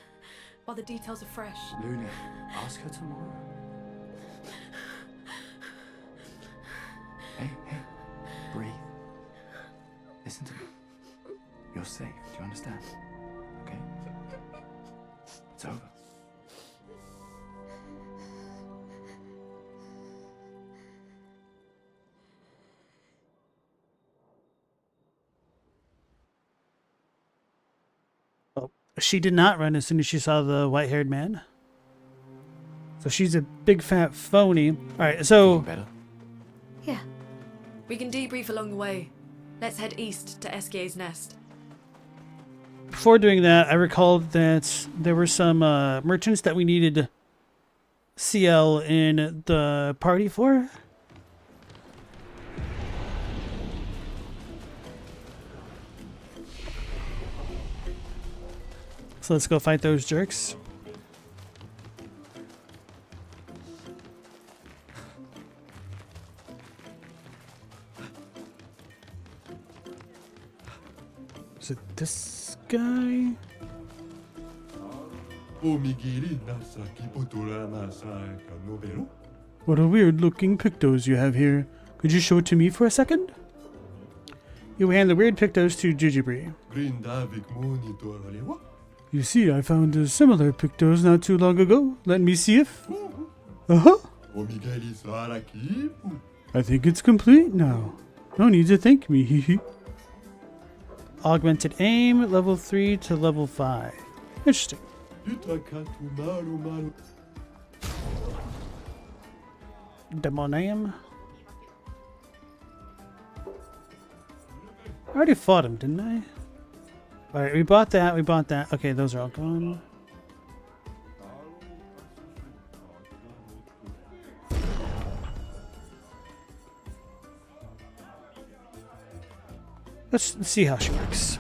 While the details are fresh. Luna, ask her tomorrow. Hey, breathe. Listen to me. You're safe. Do you understand? Okay? It's over. She did not run as soon as she saw the white-haired man. So she's a big fat phony. All right, so Feeling better? yeah. We can debrief along the way. Let's head east to Eskier's nest. before doing that, I recalled that there were some merchants that we needed CL in the party for. So let's go fight those jerks. Is it this guy? What a weird looking pictos you have here. Could you show it to me for a second? You hand the weird pictos to Jujubri. You see, I found a similar pictos not too long ago. Let me see if... Uh-huh. I think it's complete now. No need to thank me, hee. Augmented aim, level 3 to level 5. Interesting. Demonium. I already fought him, didn't I? Alright, we bought that. Okay, those are all gone. Let's see how she works.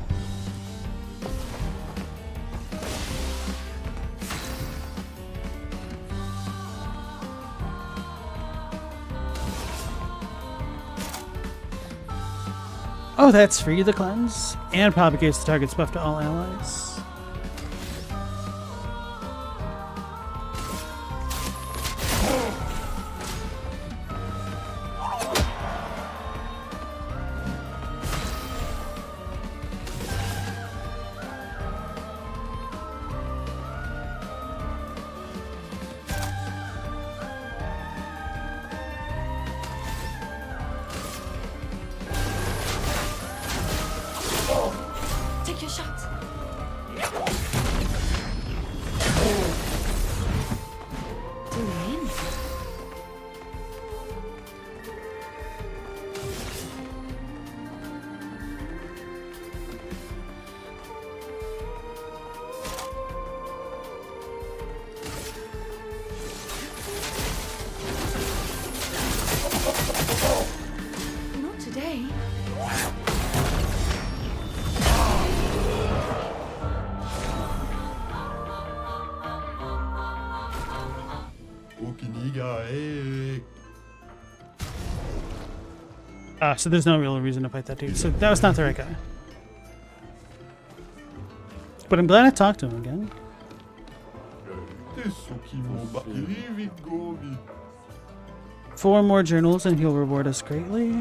Oh, that's free, the cleanse, and propagates the target's buff to all allies. Take your shot. Not today. So there's no real reason to fight that dude. So that was not the right guy. But I'm glad I talked to him again. 4 more journals and he'll reward us greatly.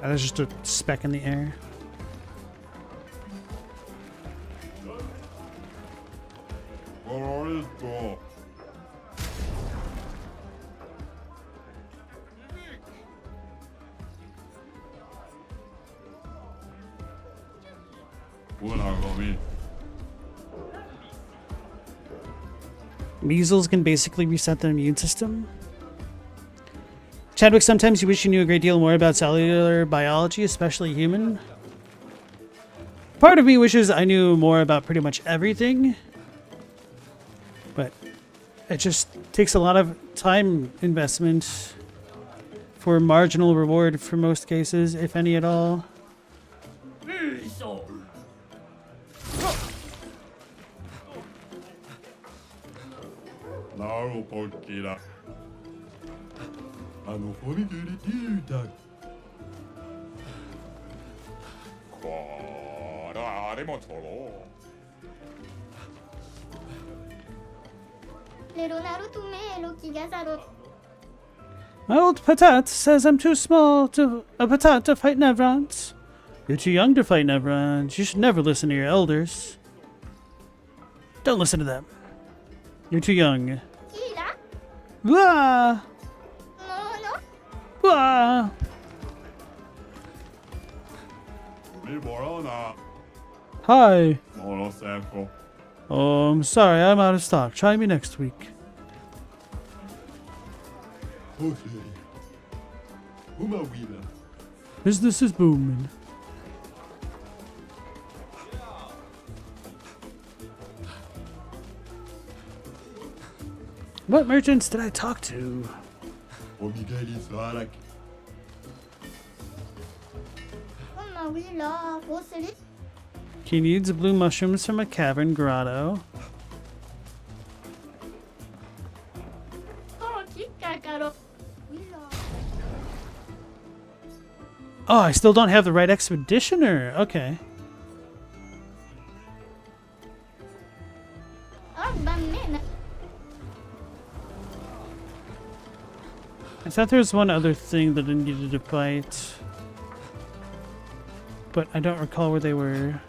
There's just a speck in the air. Measles can basically reset the immune system. Chadwick, sometimes you wish you knew a great deal more about cellular biology, especially human. Part of me wishes I knew more about pretty much everything. But it just takes a lot of time investment for marginal reward for most cases, if any at all. Now, Pokira. For me, do that. My old patat says I'm too small to a patat to fight Nevrons. You're too young to fight Nevrons. You should never listen to your elders. Don't listen to them. You're too young. Wah! Wah! Hi. Oh, I'm sorry, I'm out of stock. Try me next week. Business is booming. What merchants did I talk to? He needs blue mushrooms from a cavern grotto. Oh, I still don't have the right expeditioner. Okay. I thought there was one other thing that I needed to fight, but I don't recall where they were.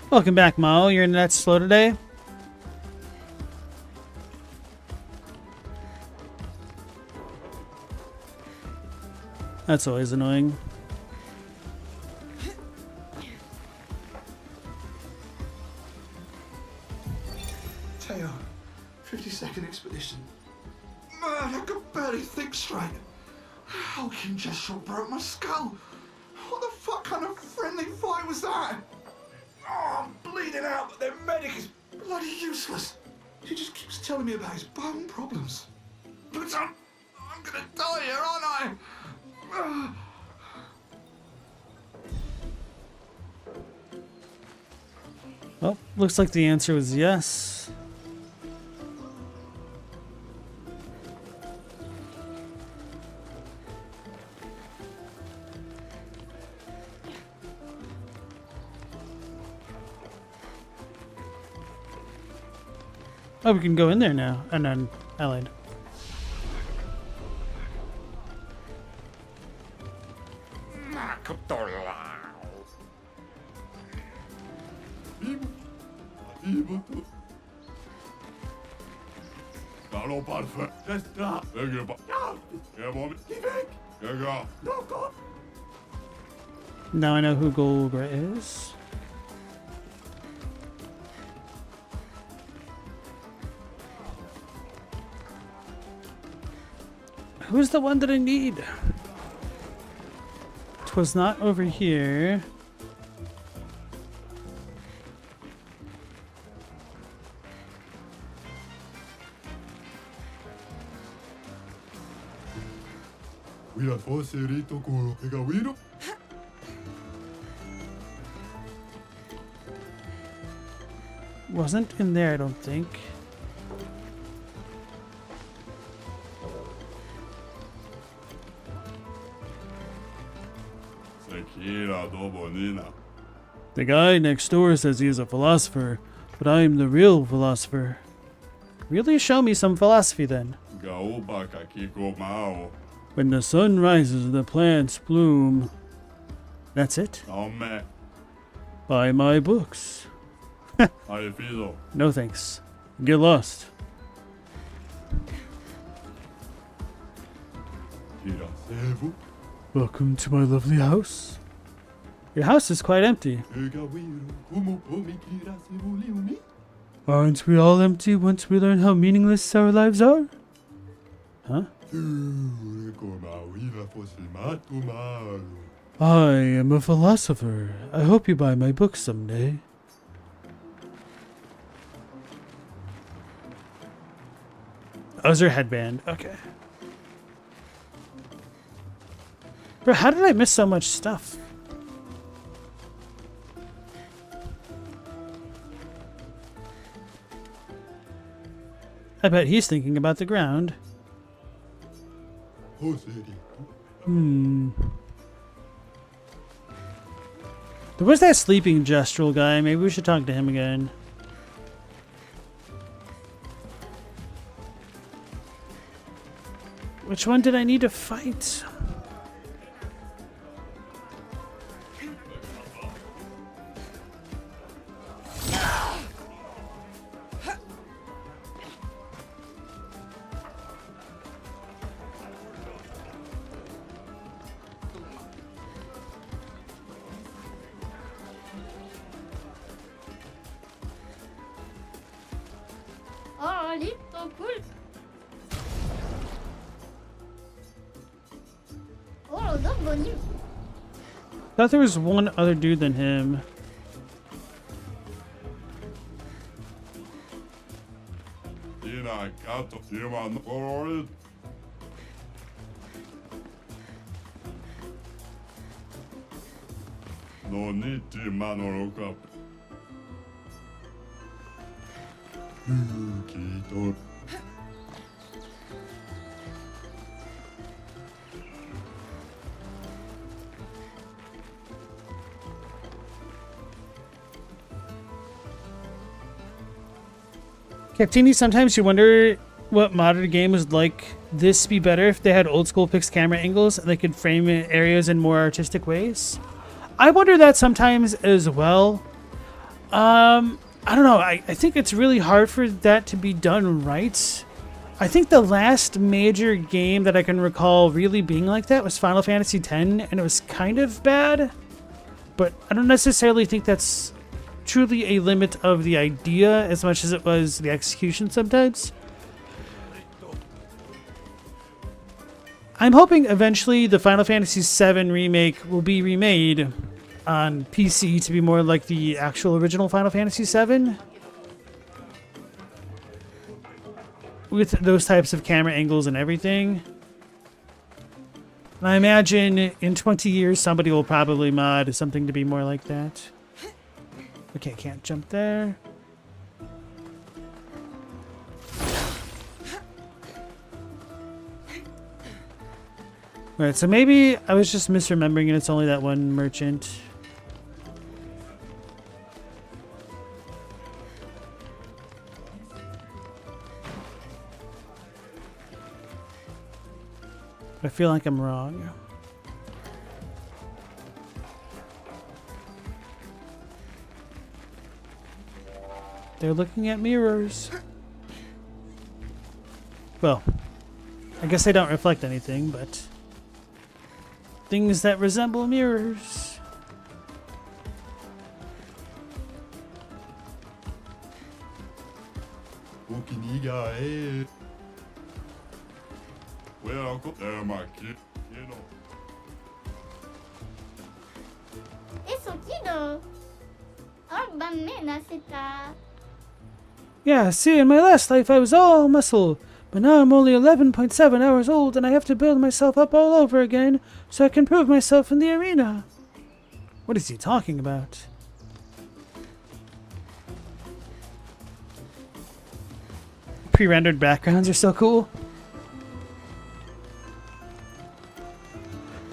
Welcome back, Mao. Your internet's slow today? That's always annoying. Teo, 52nd Expedition. Man, I could barely think straight. How congestion broke my skull? What the fuck kind of friendly fight was that? Oh, I'm bleeding out, but their medic is bloody useless. He just keeps telling me about his bone problems. But I'm gonna die here, aren't I? Well, looks like the answer was yes. Oh, we can go in there now. And then Allied. Now I know who Golgra is. Who's the one that I need? Twas not over here. Wasn't in there, I don't think. The guy next door says he is a philosopher, but I am the real philosopher. Really show me some philosophy then. When the sun rises, the plants bloom. That's it? Buy my books. No thanks. Get lost. Welcome to my lovely house. Your house is quite empty. Aren't we all empty once we learn how meaningless our lives are? Huh? Huh? I am a philosopher. I hope you buy my book someday. Oh, it's her headband. Okay. Bro, how did I miss so much stuff? I bet he's thinking about the ground. Hmm. There was that sleeping gestural guy. Maybe we should talk to him again. Which one did I need to fight? Oh, listo, cool. Oh, that's bonito. Thought there was one other dude than him. No need to man look up. Captini, sometimes you wonder what modern game was like this be better if they had old school fixed camera angles and they could frame areas in more artistic ways. I wonder that sometimes as well. I don't know. I think it's really hard for that to be done right. I think the last major game that I can recall really being like that was Final Fantasy X, and it was kind of bad. But I don't necessarily think that's truly a limit of the idea as much as it was the execution sometimes. I'm hoping eventually the Final Fantasy VII remake will be remade on PC to be more like the actual original Final Fantasy VII. With those types of camera angles and everything. And I imagine in 20 years somebody will probably mod something to be more like that. Okay, can't jump there. Alright, so maybe I was just misremembering and it's only that one merchant. I feel like I'm wrong. They're looking at mirrors. Well, I guess they don't reflect anything, but things that resemble mirrors. Eso quiero. Oh, nena, está. Yeah, see, in my last life I was all muscle, but now I'm only 11.7 hours old and I have to build myself up all over again so I can prove myself in the arena. What is he talking about? Pre-rendered backgrounds are so cool.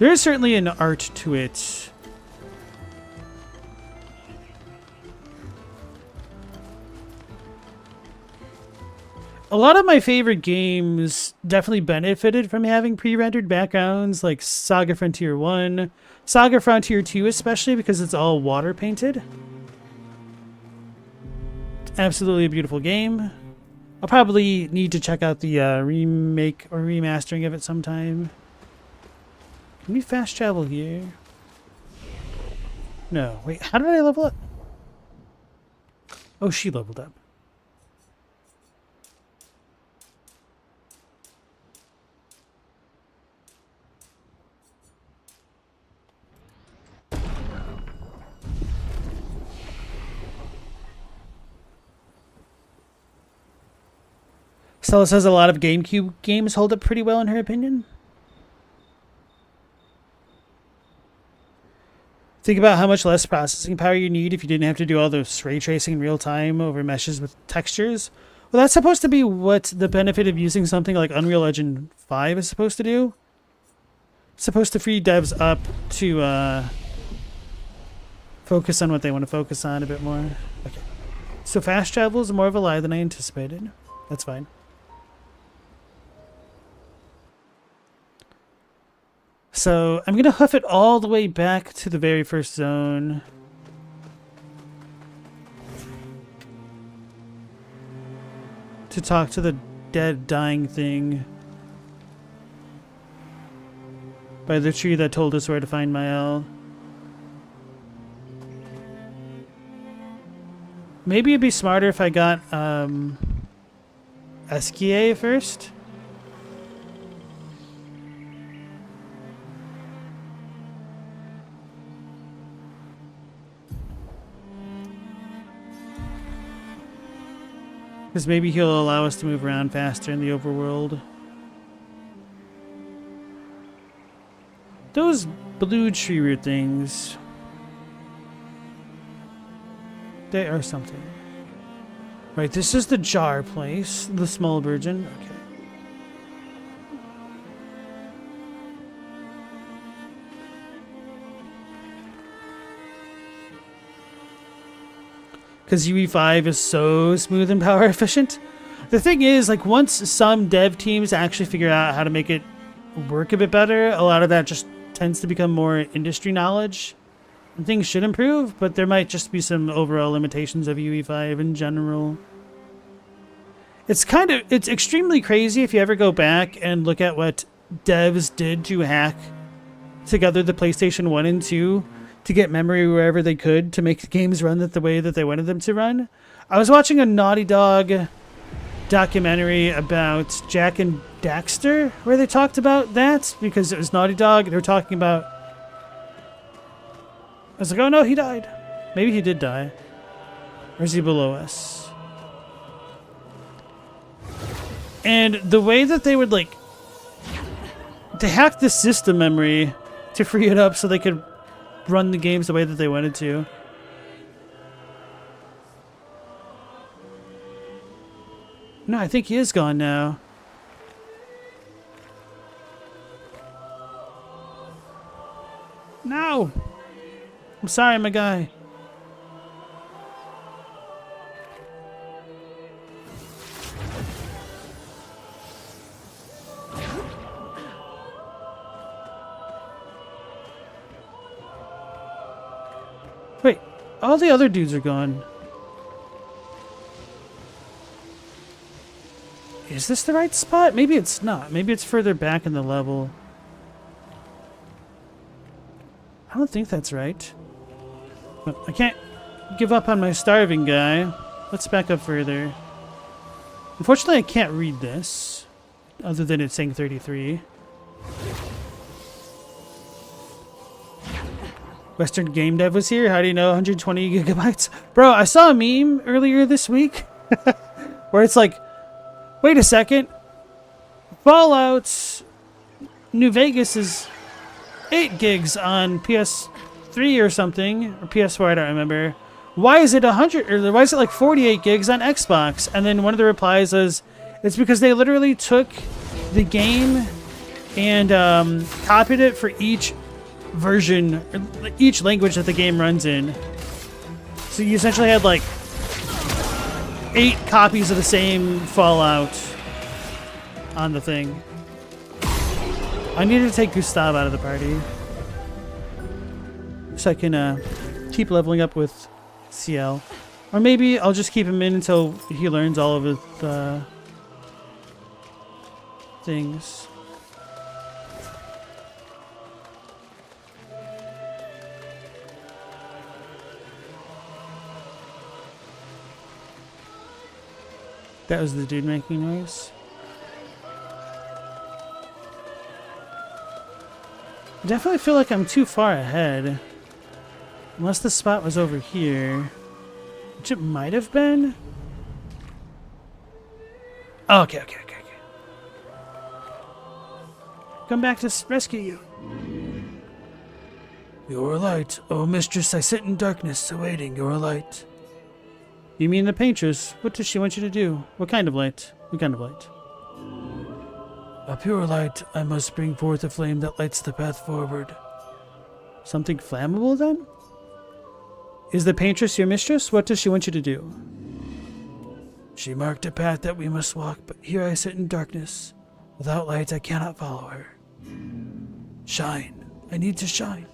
There is certainly an art to it. A lot of my favorite games definitely benefited from having pre-rendered backgrounds, like Saga Frontier 1, Saga Frontier 2 especially because it's all water painted. Absolutely a beautiful game. I'll probably need to check out the remake or remastering of it sometime. Can we fast travel here? No. Wait, how did I level up? Oh, she leveled up. Stella says a lot of GameCube games hold up pretty well in her opinion. Think about how much less processing power you need if you didn't have to do all this ray tracing in real time over meshes with textures. Well, that's supposed to be what the benefit of using something like Unreal Engine 5 is supposed to do. It's supposed to free devs up to focus on what they want to focus on a bit more. Okay. So fast travel is more of a lie than I anticipated. That's fine. So I'm going to hoof it all the way back to the very first zone. To talk to the dead, dying thing. By the tree that told us where to find Mael. Maybe it'd be smarter if I got Esquier first. Because maybe he'll allow us to move around faster in the overworld. Those blue tree root things. They are something. Right, this is the jar place. The small virgin. Okay. Because UE5 is so smooth and power efficient. The thing is, like, once some dev teams actually figure out how to make it work a bit better, a lot of that just tends to become more industry knowledge. And things should improve, but there might just be some overall limitations of UE5 in general. It's extremely crazy if you ever go back and look at what devs did to hack together the PlayStation 1 and 2 to get memory wherever they could to make the games run the way that they wanted them to run. I was watching a Naughty Dog documentary about Jak and Daxter where they talked about that because it was Naughty Dog. They were talking about... I was like, oh no, he died. Maybe he did die. Or is he below us? And the way that they would, like... They hacked the system memory to free it up so they could run the games the way that they wanted to. No, I think he is gone now. No! I'm sorry, my guy. Wait, all the other dudes are gone. Is this the right spot? Maybe it's not. Maybe it's further back in the level. I don't think that's right. But I can't give up on my starving guy. Let's back up further. Unfortunately, I can't read this. Other than it's saying 33. Western Game Dev was here. How do you know 120 gigabytes? Bro, I saw a meme earlier this week where it's like, wait a second. Fallout New Vegas is 8 gigs on PS3 or something, or PS4, I don't remember. Why is it 100, or why is it like 48 gigs on Xbox? And then one of the replies is, it's because they literally took the game and copied it for each version, or each language that the game runs in. So you essentially had like 8 copies of the same Fallout on the thing. I needed to take Gustav out of the party so I can keep leveling up with CL. Or maybe I'll just keep him in until he learns all of his things. That was the dude making noise. I definitely feel like I'm too far ahead. Unless the spot was over here. Which it might have been. Oh, okay. Come back to rescue you. Your light. Oh, mistress, I sit in darkness, awaiting your light. You mean the paintress? What does she want you to do? What kind of light? What kind of light? A pure light. I must bring forth a flame that lights the path forward. Something flammable, then? Is the paintress your mistress? What does she want you to do? She marked a path that we must walk, but here I sit in darkness. Without light, I cannot follow her. Shine. I need to shine.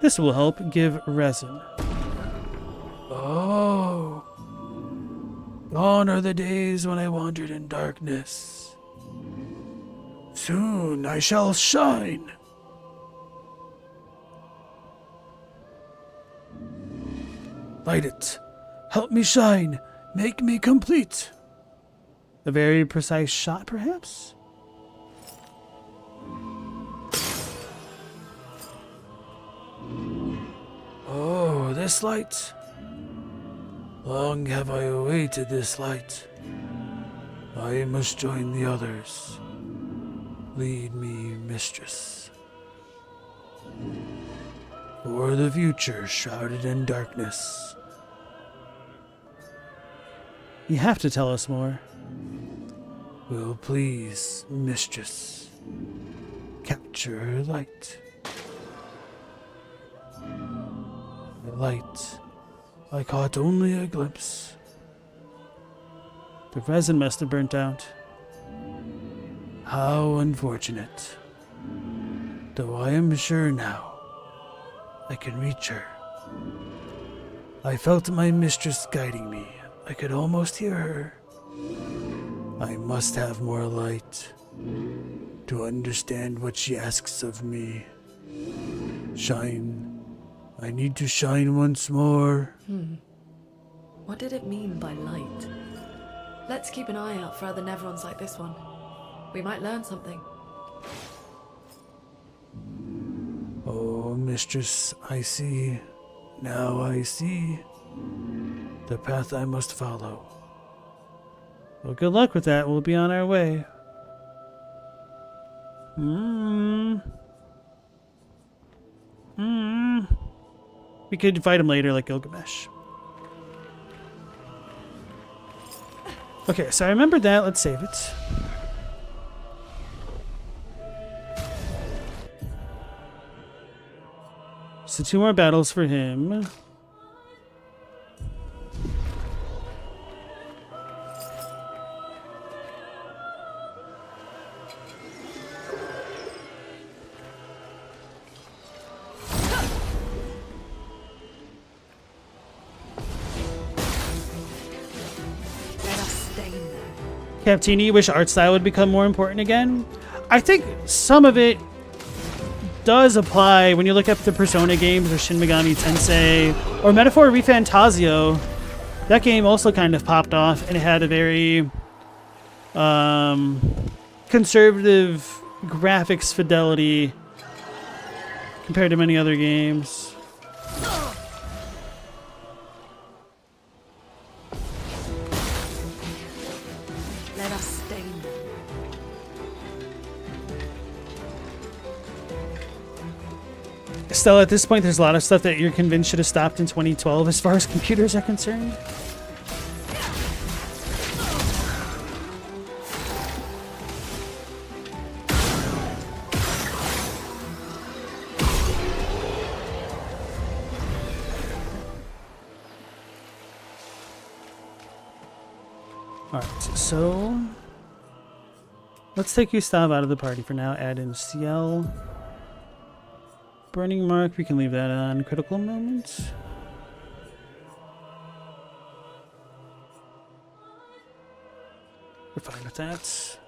This will help give resin. Oh. Gone are the days when I wandered in darkness. Soon I shall shine. Light it. Help me shine. Make me complete. A very precise shot, perhaps? Oh, this light. Long have I awaited this light. I must join the others. Lead me, mistress. For the future shrouded in darkness. You have to tell us more. Will please, mistress, capture light. The light. I caught only a glimpse. The resin must have burnt out. How unfortunate. Though I am sure now I can reach her. I felt my mistress guiding me. I could almost hear her. I must have more light to understand what she asks of me. Shine. I need to shine once more. What did it mean by light? Let's keep an eye out for other Neverons like this one. We might learn something. Oh, mistress, I see. Now I see. The path I must follow. Well, good luck with that. We'll be on our way. We could fight him later like Gilgamesh. Okay, so I remembered that. Let's save it. So 2 more battles for him. Captini, you wish art style would become more important again? I think some of it does apply when you look up the Persona games or Shin Megami Tensei or Metaphor ReFantazio. That game also kind of popped off and it had a very conservative graphics fidelity compared to many other games. Still, at this point, there's a lot of stuff that you're convinced should have stopped in 2012 as far as computers are concerned. Alright, so let's take Gustav out of the party for now. Add in CL. Burning Mark, we can leave that on. Critical Moment. We're fine with that.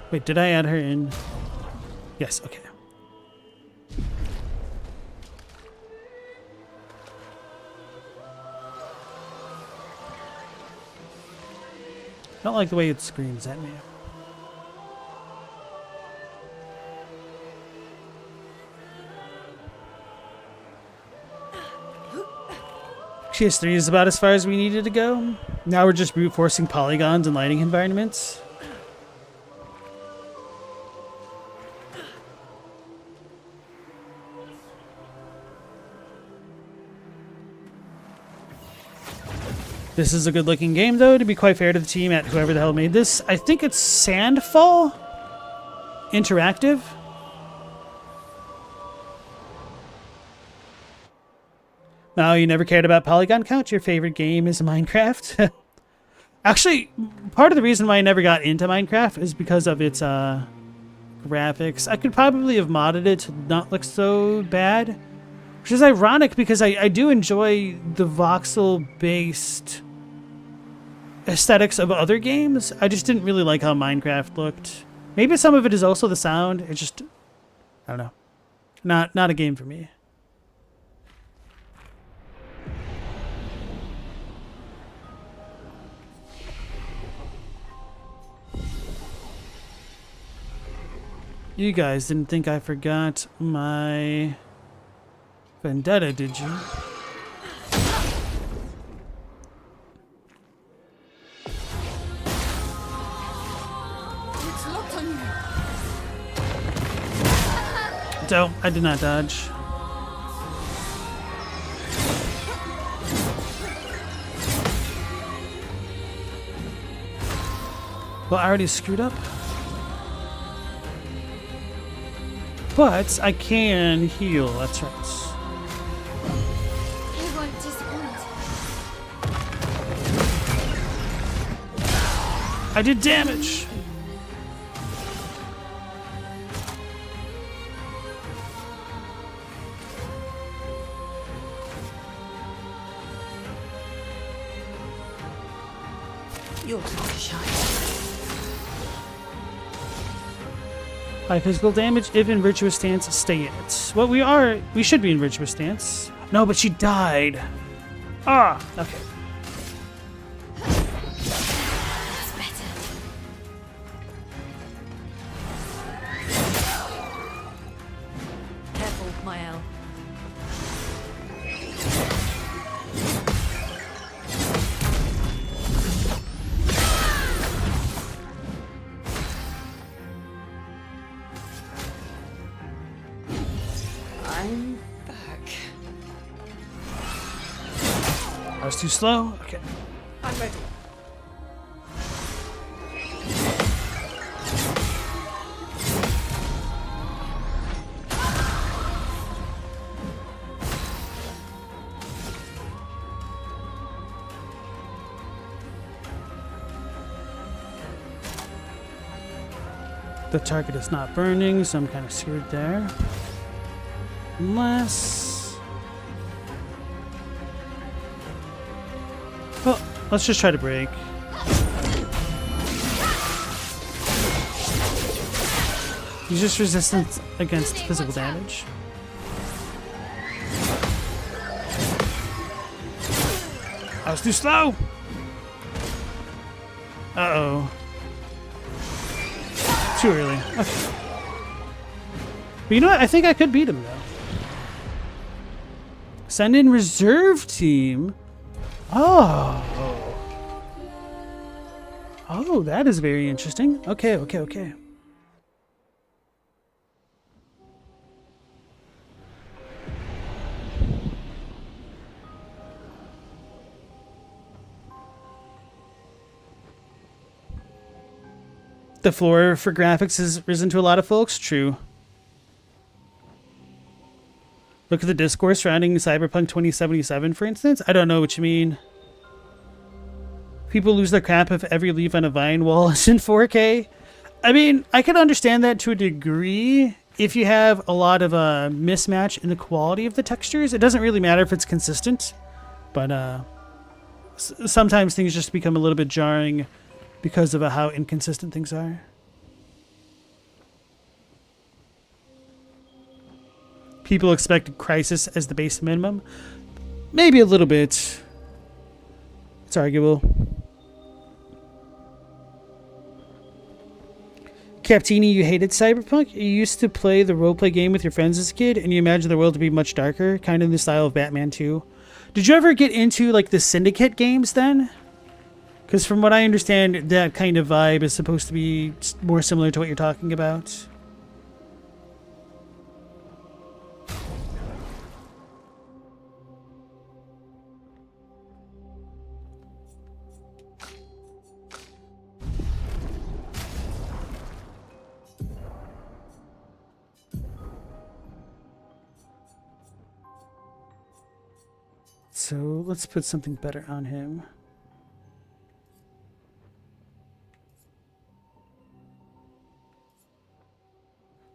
Wait, did I add her in? Yes, okay. I don't like the way it screams at me. PS3 is about as far as we needed to go. Now we're just brute forcing polygons and lighting environments. This is a good looking game though, to be quite fair to the team at whoever the hell made this. I think it's Sandfall Interactive. No, you never cared about polygon count? Your favorite game is Minecraft? Actually, part of the reason why I never got into Minecraft is because of its graphics. I could probably have modded it to not look so bad. Which is ironic because I do enjoy the voxel-based aesthetics of other games. I just didn't really like how Minecraft looked. Maybe some of it is also the sound. It's just, I don't know. Not a game for me. You guys didn't think I forgot my vendetta, did you? It's locked on you. Don't. I did not dodge. Well, I already screwed up. But I can heal, that's right. It won't disappoint. I did damage! You're too shy. High physical damage. If in virtuous stance, stay in it. Well, we should be in virtuous stance. No, but she died. Ah, okay. That's better. Careful, Mael. I'm back. I was too slow. Okay. I'm ready. The target is not burning, so I'm kind of screwed there. Unless... Well, let's just try to break. He's just resistant against physical damage. I was too slow! Uh-oh. Too early. Okay. But you know what? I think I could beat him, though. Send in reserve team. Oh. Oh, that is very interesting. Okay, okay, okay. The floor for graphics has risen to a lot of folks. True. Look at the discourse surrounding Cyberpunk 2077, for instance. I don't know what you mean. People lose their crap if every leaf on a vine wall is in 4K. I mean, I can understand that to a degree if you have a lot of mismatch in the quality of the textures. It doesn't really matter if it's consistent, but sometimes things just become a little bit jarring because of how inconsistent things are. People expect Crisis as the base minimum. Maybe a little bit. It's arguable. Captini, you hated Cyberpunk? You used to play the roleplay game with your friends as a kid, and you imagined the world to be much darker, kind of in the style of Batman 2. Did you ever get into like the Syndicate games then? Because from what I understand, that kind of vibe is supposed to be more similar to what you're talking about. So let's put something better on him.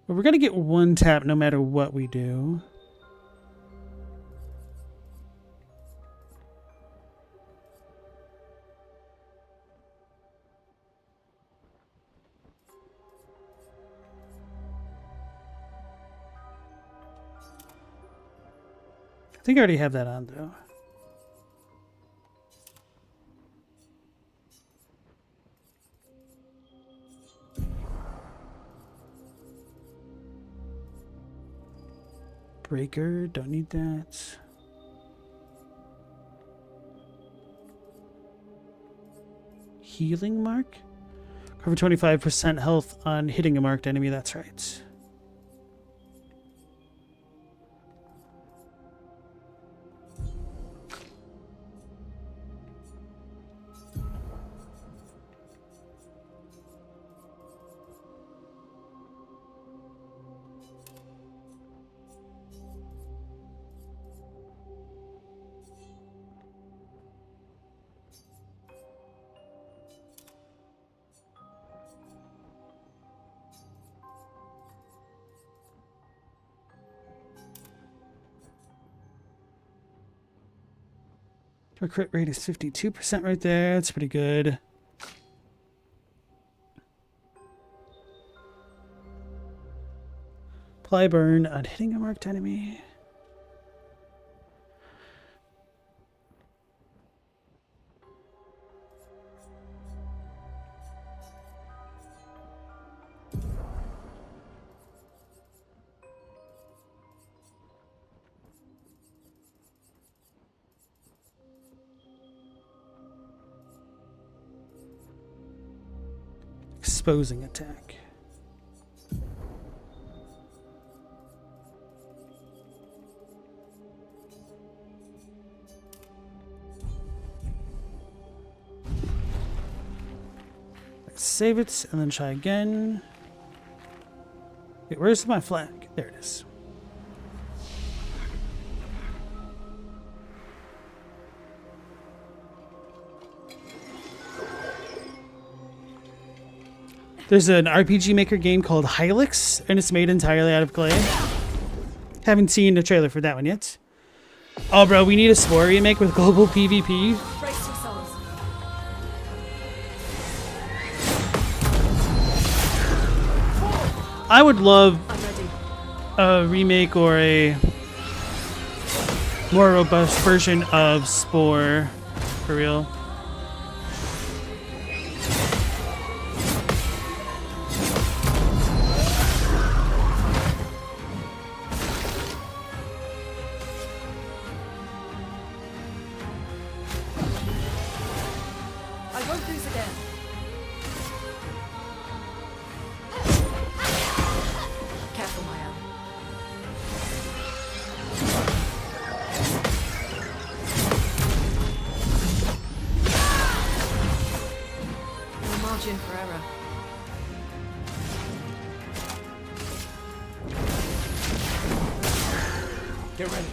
But we're going to get one tap no matter what we do. I think I already have that on though. Breaker, don't need that. Healing mark? Cover 25% health on hitting a marked enemy, that's right. Our crit rate is 52% right there. That's pretty good. Apply burn on hitting a marked enemy. Exposing attack. Let's save it and then try again. Wait, where's my flag? There it is. There's an RPG Maker game called Hylix, and it's made entirely out of clay. Haven't seen a trailer for that one yet. Oh, bro, we need a Spore remake with global PvP. Brace yourselves. I would love I'm ready. a remake or a more robust version of Spore, for real. I won't lose again. Careful, Maya. No margin for error. Get ready.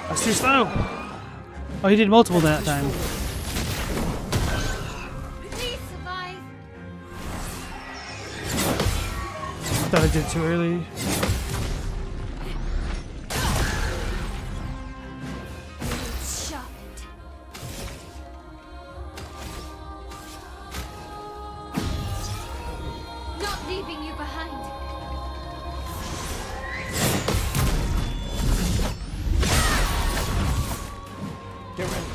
That's too slow. Oh, he did multiple that time. Please survive. Thought I did too early. Sharpened. Not leaving you behind. Get ready.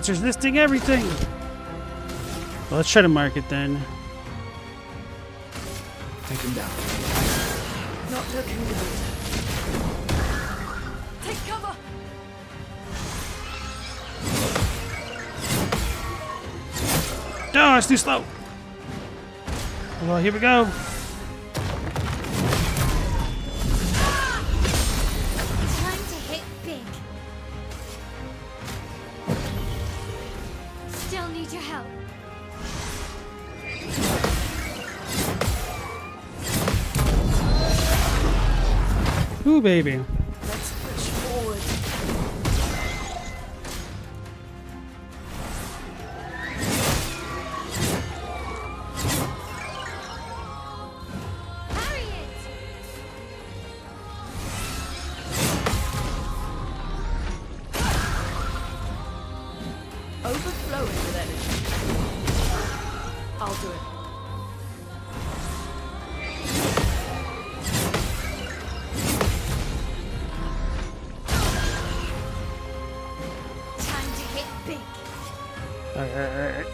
It's resisting everything. Well, let's try to mark it then. Take him down. Not looking good. Take cover! No, it's too slow. Well, here we go. Time to hit big. Still need your help. Ooh, baby. Let's push forward. Harry it! Overflowing with energy. I'll do it. Time to hit big. Alright.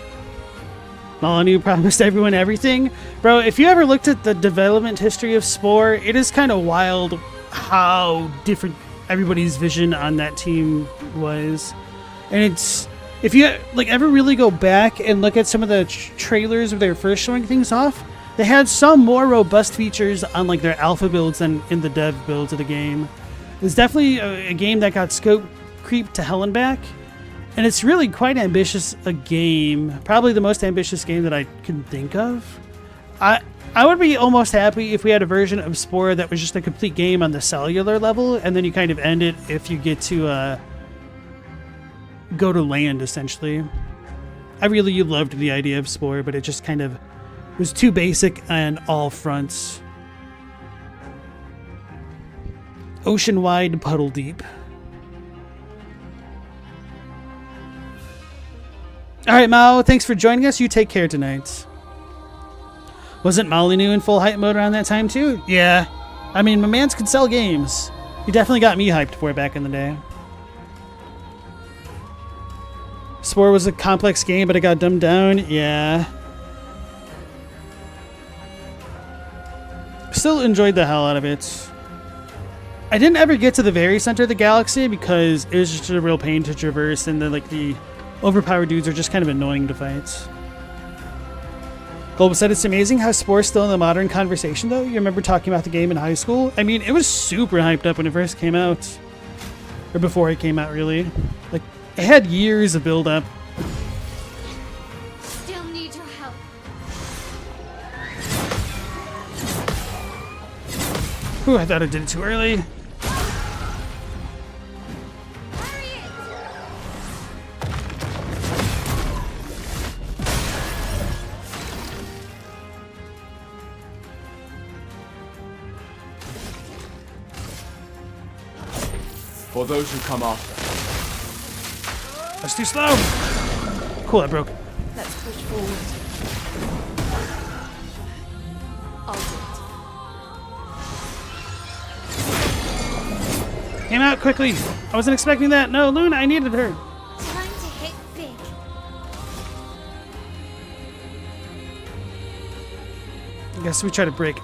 Molyneux promised everyone everything. Bro, if you ever looked at the development history of Spore, it is kind of wild how different everybody's vision on that team was. And it's, if you like ever really go back and look at some of the trailers where they were first showing things off, they had some more robust features on like their alpha builds than in the dev builds of the game. It's definitely a game that got scope creep to hell and back. And it's really quite ambitious a game. Probably the most ambitious game that I can think of. I would be almost happy if we had a version of Spore that was just a complete game on the cellular level, and then you kind of end it if you get to go to land, essentially. I really loved the idea of Spore, but it just kind of was too basic on all fronts. Ocean-wide, puddle deep. Alright, Mao, thanks for joining us. You take care tonight. Wasn't Molyneux in full hype mode around that time, too? Yeah. I mean, my mans could sell games. He definitely got me hyped for it back in the day. Spore was a complex game, but it got dumbed down. Yeah. Still enjoyed the hell out of it. I didn't ever get to the very center of the galaxy because it was just a real pain to traverse, and the overpowered dudes are just kind of annoying to fight. Global said it's amazing how Spore's still in the modern conversation, though. You remember talking about the game in high school? I mean, it was super hyped up when it first came out. Or before it came out, really. Like, it had years of build-up. Still need your help. Whew, I thought I did it too early. For those who come after. That's too slow. Cool, I broke it. Let's push forward. I'll do it. Came out quickly. I wasn't expecting that. No, Luna, I needed her. Time to hit big. I guess we try to break.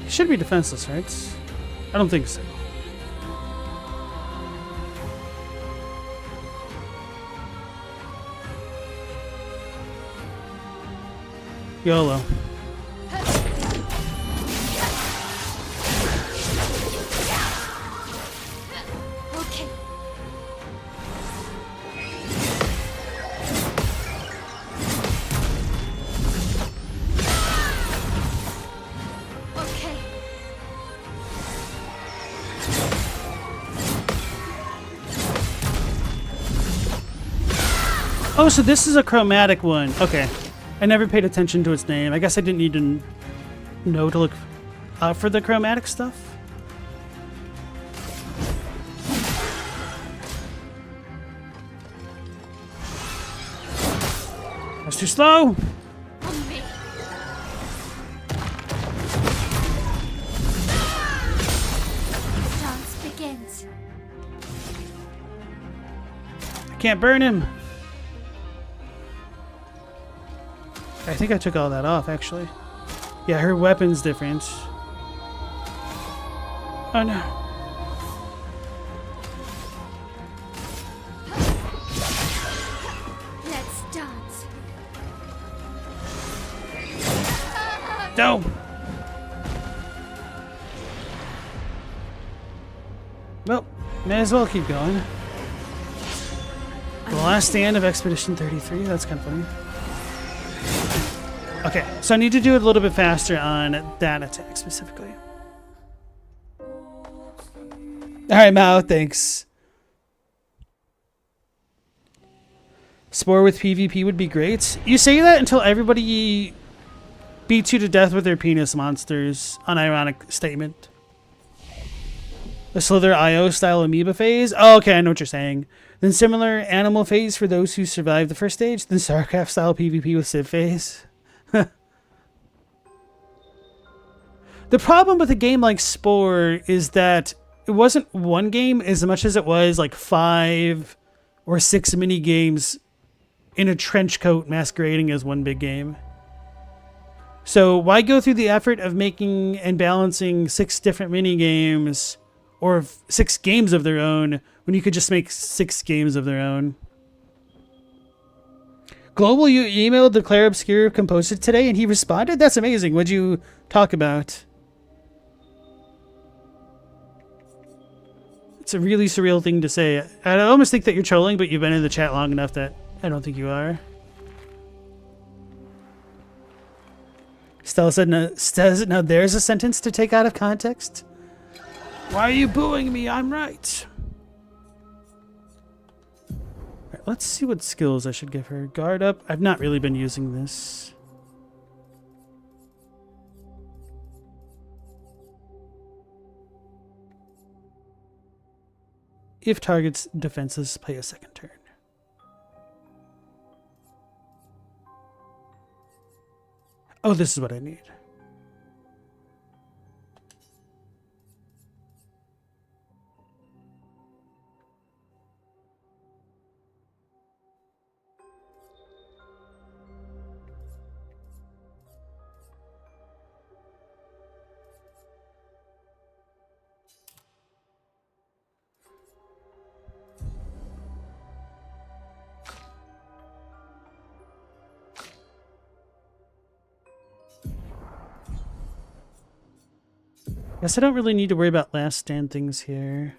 He should be defenseless, right? I don't think so. YOLO. Okay. Okay. Oh, so this is a chromatic one. Okay. I never paid attention to its name. I guess I didn't need to know to look out for the chromatic stuff. That's too slow. On me. The dance begins. can't burn him. I think I took all that off, actually. Yeah, her weapon's different. Oh no. Let's dance. No! Well, may as well keep going. The last stand of Expedition 33. That's kind of funny. Okay, so I need to do it a little bit faster on that attack specifically. Alright, Mao, thanks. Spore with PvP would be great. You say that until everybody beats you to death with their penis monsters. Unironic statement. The Slither IO style amoeba phase? Oh, okay, I know what you're saying. Then similar animal phase for those who survived the first stage. Then StarCraft style PvP with Civ phase. The problem with a game like Spore is that it wasn't one game as much as it was like 5 or 6 mini games in a trench coat masquerading as one big game. So why go through the effort of making and balancing 6 different mini games or 6 games of their own when you could just make 6 games of their own? Global, you emailed the Clair Obscur composer today and he responded? That's amazing. What'd you talk about? It's a really surreal thing to say. I almost think that you're trolling, but you've been in the chat long enough that I don't think you are. Stella said, now there's a sentence to take out of context. Why are you booing me? I'm right. Alright, let's see what skills I should give her. Guard up. I've not really been using this. If target's defenses play a second turn. Oh, this is what I need. Guess I don't really need to worry about last stand things here.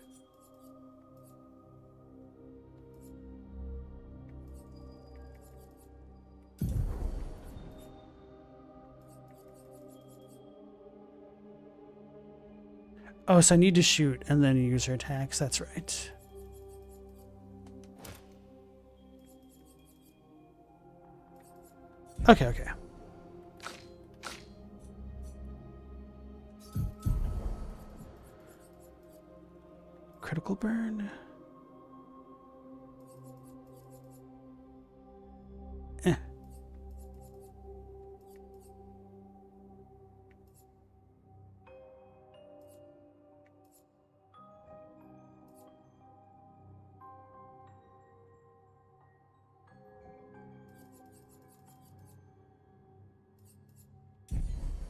Oh, so I need to shoot and then use her attacks. That's right. Okay. Critical burn.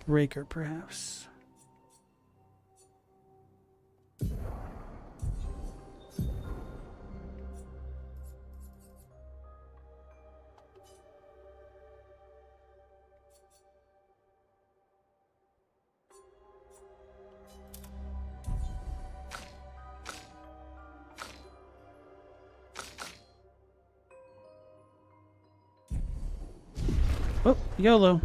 Raker, perhaps. Oh, YOLO.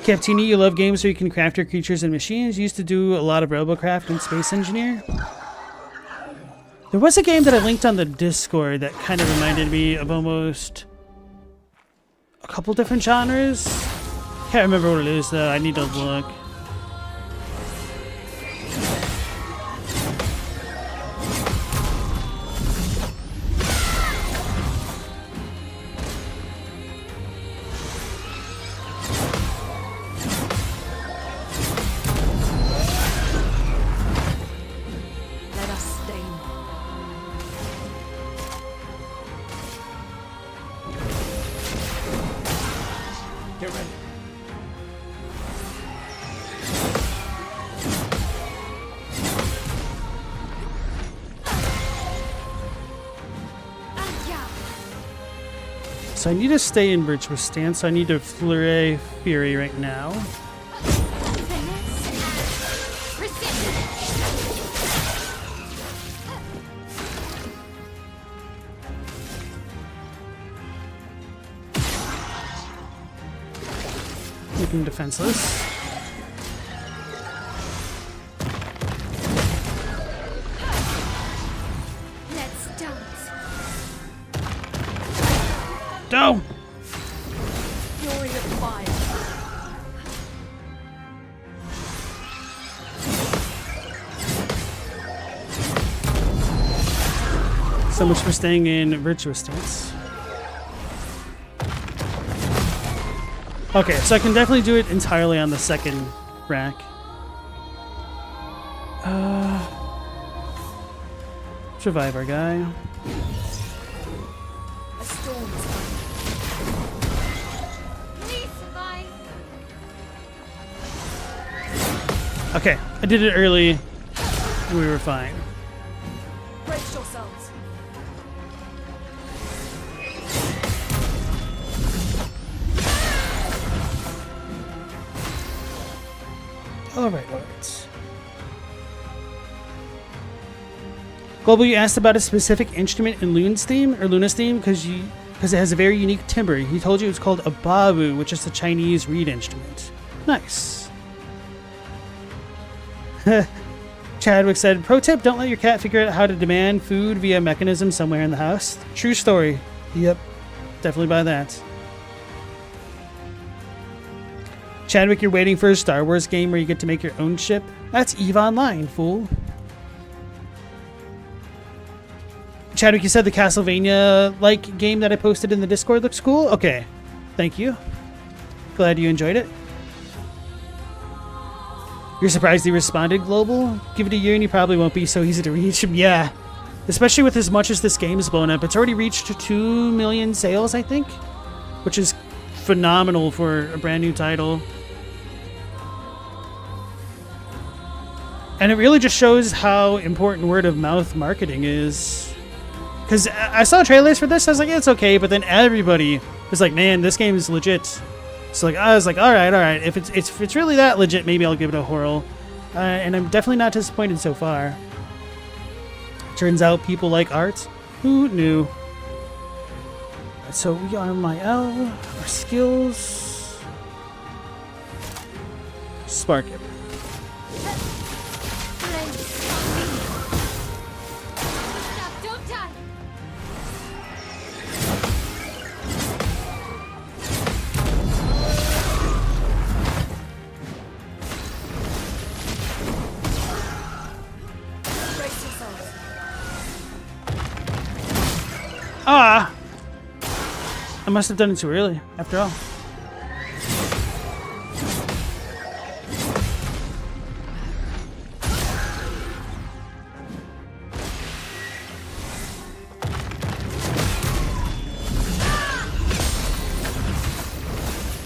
Captini, you love games where you can craft your creatures and machines. You used to do a lot of Robocraft and Space Engineer. There was a game that I linked on the Discord that kind of reminded me of almost a couple different genres. Can't remember what it is though. I need to look. So I need to stay in virtuous stance. So I need to flurry fury right now. Make him defenseless. Let's dance. No! Fury of fire. So much for staying in virtuous stance. Okay, so I can definitely do it entirely on the second rack. Survive our guy. A storm is Please survive. Okay, I did it early. We were fine. brace yourselves. Alright. Global, you asked about a specific instrument in Luna's theme because it has a very unique timbre. He told you it's called a babu, which is a Chinese reed instrument. Nice. Chadwick said, pro tip, don't let your cat figure out how to demand food via a mechanism somewhere in the house. True story. Yep. Definitely buy that. Chadwick, you're waiting for a Star Wars game where you get to make your own ship? That's EVE Online, fool. Chadwick, you said the Castlevania-like game that I posted in the Discord looks cool? Okay. Thank you. Glad you enjoyed it. You're surprised he responded, Global? Give it a year and he probably won't be so easy to reach. Yeah. Especially with as much as this game is blown up. It's already reached 2 million sales, I think. Which is phenomenal for a brand new title. And it really just shows how important word of mouth marketing is. Because I saw trailers for this, I was like, it's okay, but then everybody was like, man, this game is legit. So like, I was like, all right, if it's really that legit, maybe I'll give it a whirl. And I'm definitely not disappointed so far. Turns out people like art. Who knew? So we are my L, our skills. Spark it. Don't die. Brace yourselves. Ah! I must have done it too early, after all.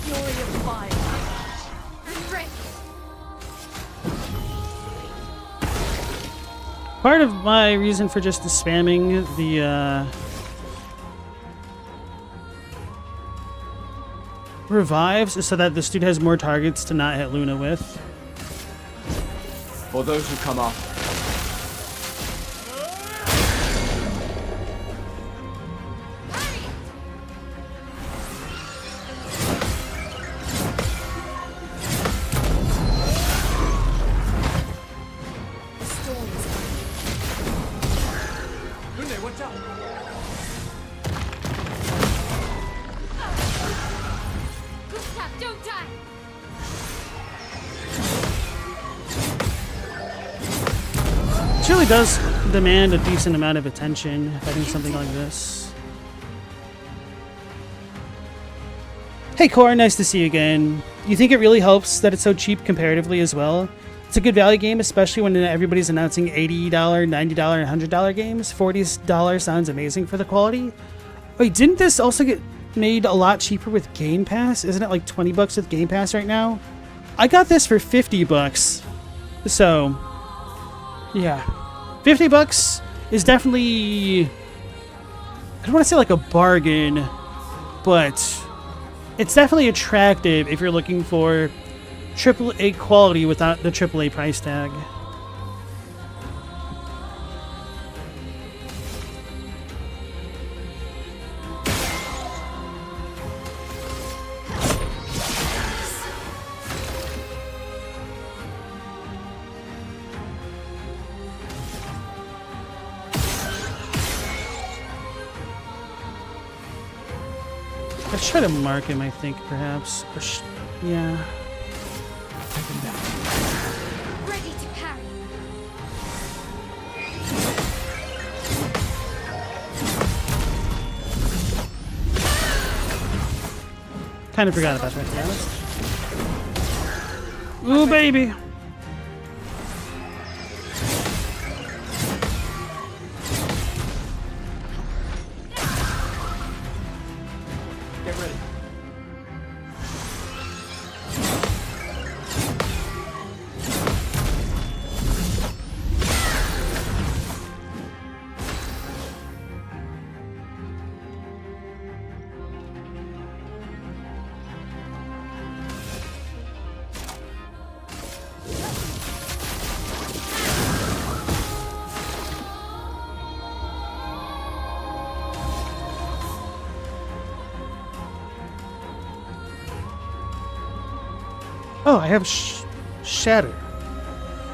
Fury of fire. Part of my reason for just spamming the revives is so that the student has more targets to not hit Luna with. For those who come up. A storm is Lune, watch out! Gustav, don't die. It really does demand a decent amount of attention fighting something like this. Hey Core, nice to see you again. You think it really helps that it's so cheap comparatively as well? It's a good value game, especially when everybody's announcing $80, $90, and $100 games. $40 sounds amazing for the quality. Wait, didn't this also get made a lot cheaper with Game Pass? Isn't it like 20 bucks with Game Pass right now? I got this for 50 bucks. So, yeah. 50 bucks is definitely, I don't want to say like a bargain, but it's definitely attractive if you're looking for AAA quality without the AAA price tag. Let's try to mark him, I think, perhaps. Or yeah. Take him down. Ready to parry. Kind of forgot about that, to be honest. Ooh, baby. Get ready. Oh, I have Shatter.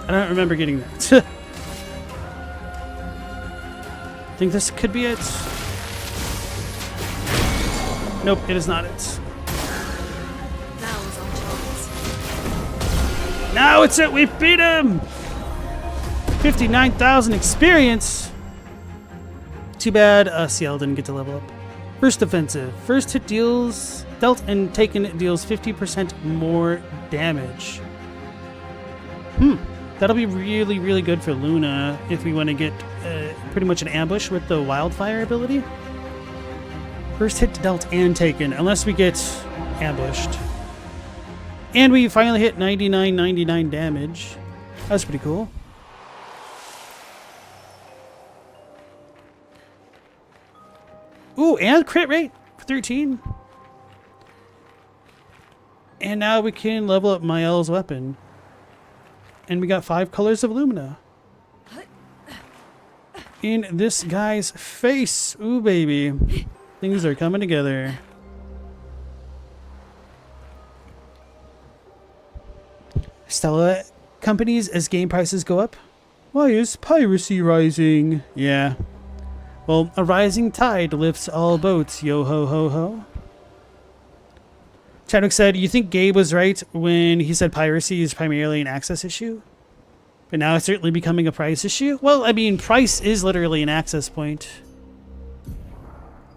I don't remember getting that. I think this could be it. Nope, it is not it. Now is our chance. Now it's it. We beat him. 59,000 experience. Too bad CL didn't get to level up. First offensive. First hit dealt and taken deals 50% more damage. That'll be really, really good for Luna if we want to get pretty much an ambush with the wildfire ability. First hit dealt and taken, unless we get ambushed. And we finally hit 99 damage. That's pretty cool. Ooh, and crit rate for 13. And now we can level up Mael's weapon. And we got 5 colors of Lumina. In this guy's face. Ooh, baby. Things are coming together. Stella companies as game prices go up. Why is piracy rising? Yeah. Well, a rising tide lifts all boats. Yo ho ho ho. Chadwick said, you think Gabe was right when he said piracy is primarily an access issue? But now it's certainly becoming a price issue? Well, I mean, price is literally an access point.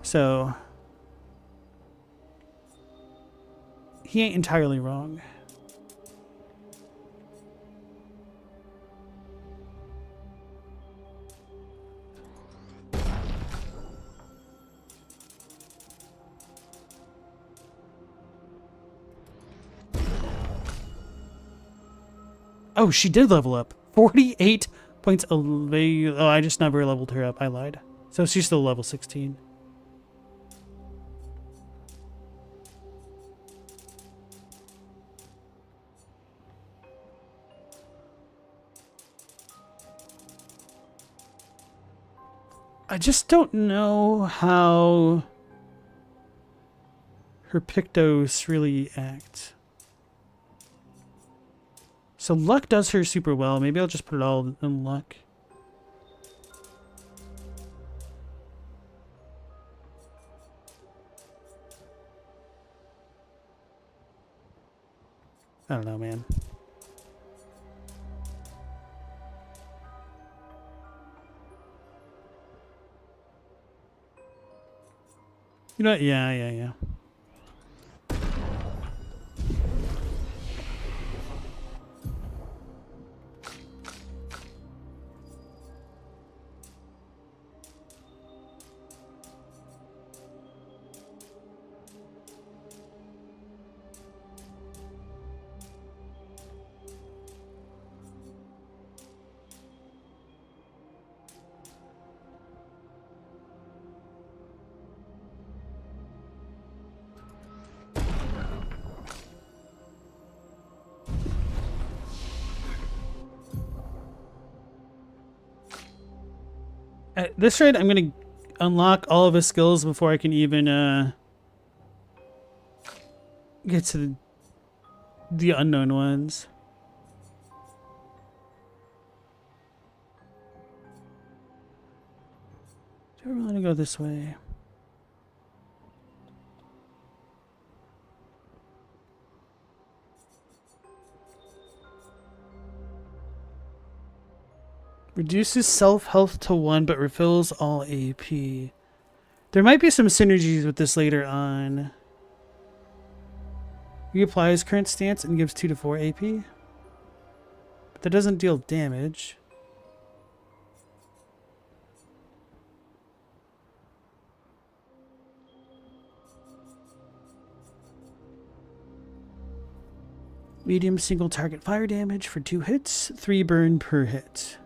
So, he ain't entirely wrong. Oh, she did level up. 48 points. Oh, I just never leveled her up. I lied. So she's still level 16. I just don't know how her Pictos really act. So luck does her super well. Maybe I'll just put it all in luck. I don't know, man. You know what? Yeah. At this rate, I'm going to unlock all of his skills before I can even get to the unknown ones. Do I want to go this way? Reduces self-health to 1, but refills all AP. There might be some synergies with this later on. Reapplies current stance and gives 2 to 4 AP. But that doesn't deal damage. Medium single target fire damage for 2 hits, 3 burn per hit.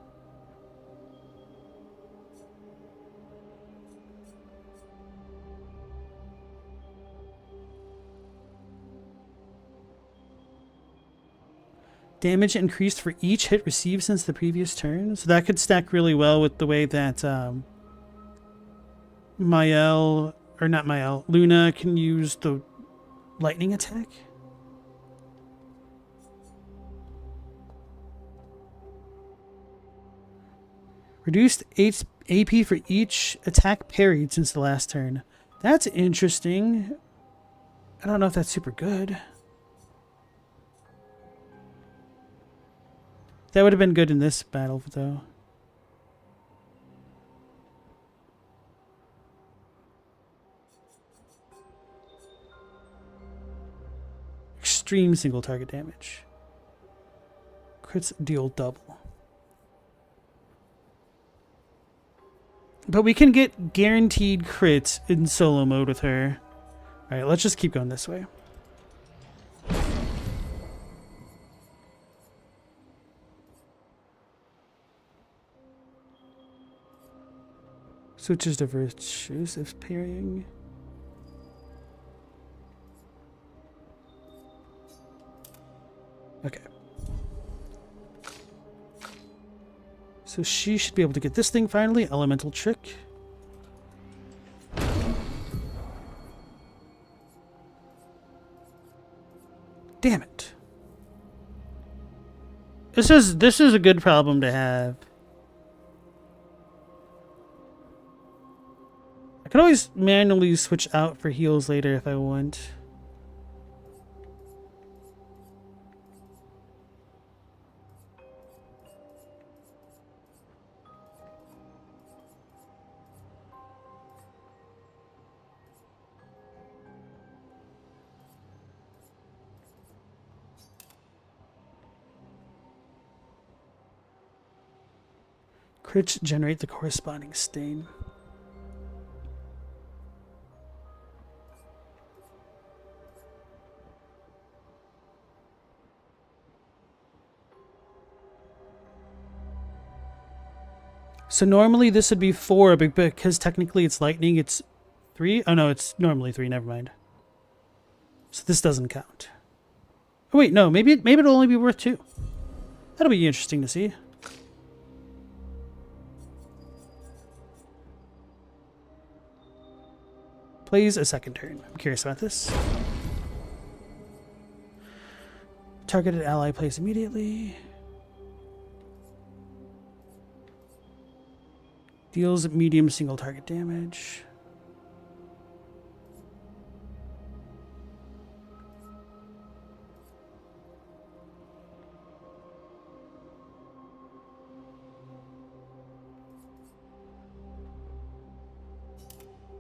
Damage increased for each hit received since the previous turn. So that could stack really well with the way that Luna can use the lightning attack. Reduced AP for each attack parried since the last turn. That's interesting. I don't know if that's super good. That would have been good in this battle, though. Extreme single target damage. Crits deal double. But we can get guaranteed crits in solo mode with her. Alright, let's just keep going this way. Switches to virtues if parrying. Okay. So she should be able to get this thing finally. Elemental trick. Damn it. This is a good problem to have. I could always manually switch out for heals later if I want. Crits generate the corresponding stain. So normally this would be 4, but because technically it's lightning, it's 3. Oh no, it's normally 3. Never mind. So this doesn't count. Oh wait, no, maybe it'll only be worth 2. That'll be interesting to see. Plays a second turn. I'm curious about this. Targeted ally plays immediately. Deals medium single target damage.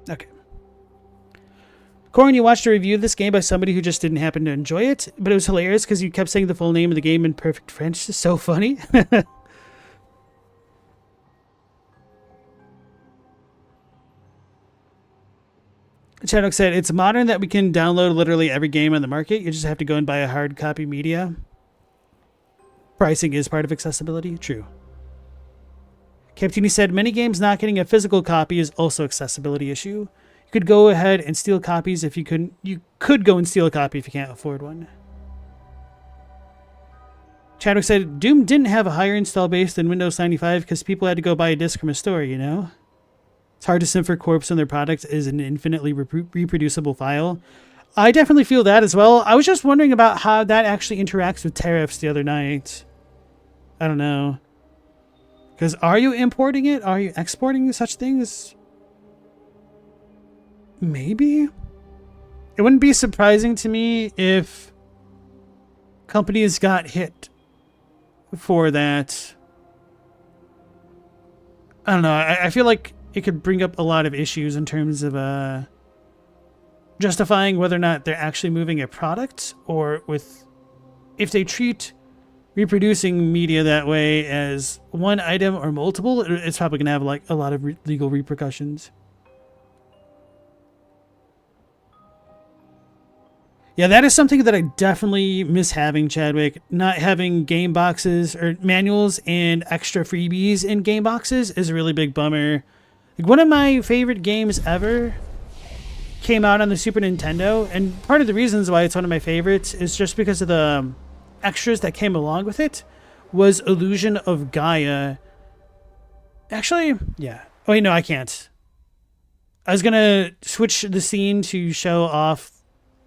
Okay. Corin, you watched a review of this game by somebody who just didn't happen to enjoy it, but it was hilarious because you kept saying the full name of the game in perfect French. It's so funny. Chadwick said, it's modern that we can download literally every game on the market. You just have to go and buy a hard copy media. Pricing is part of accessibility. True. Captini said, many games not getting a physical copy is also accessibility issue. You could go ahead and steal copies if you couldn't. You could go and steal a copy if you can't afford one. Chadwick said, Doom didn't have a higher install base than Windows 95 because people had to go buy a disc from a store, you know? It's hard to sift for corpse when their product is an infinitely reproducible file. I definitely feel that as well. I was just wondering about how that actually interacts with tariffs the other night. I don't know. Because are you importing it? Are you exporting such things? Maybe? It wouldn't be surprising to me if companies got hit for that. I don't know. I feel like it could bring up a lot of issues in terms of justifying whether or not they're actually moving a product, or with if they treat reproducing media that way as one item or multiple, it's probably going to have like a lot of legal repercussions. Yeah, that is something that I definitely miss having, Chadwick. Not having game boxes or manuals and extra freebies in game boxes is a really big bummer. Like, one of my favorite games ever came out on the Super Nintendo, and part of the reasons why it's one of my favorites is just because of the extras that came along with it, was Illusion of Gaia. Actually, yeah. Oh, wait, no, I can't. I was going to switch the scene to show off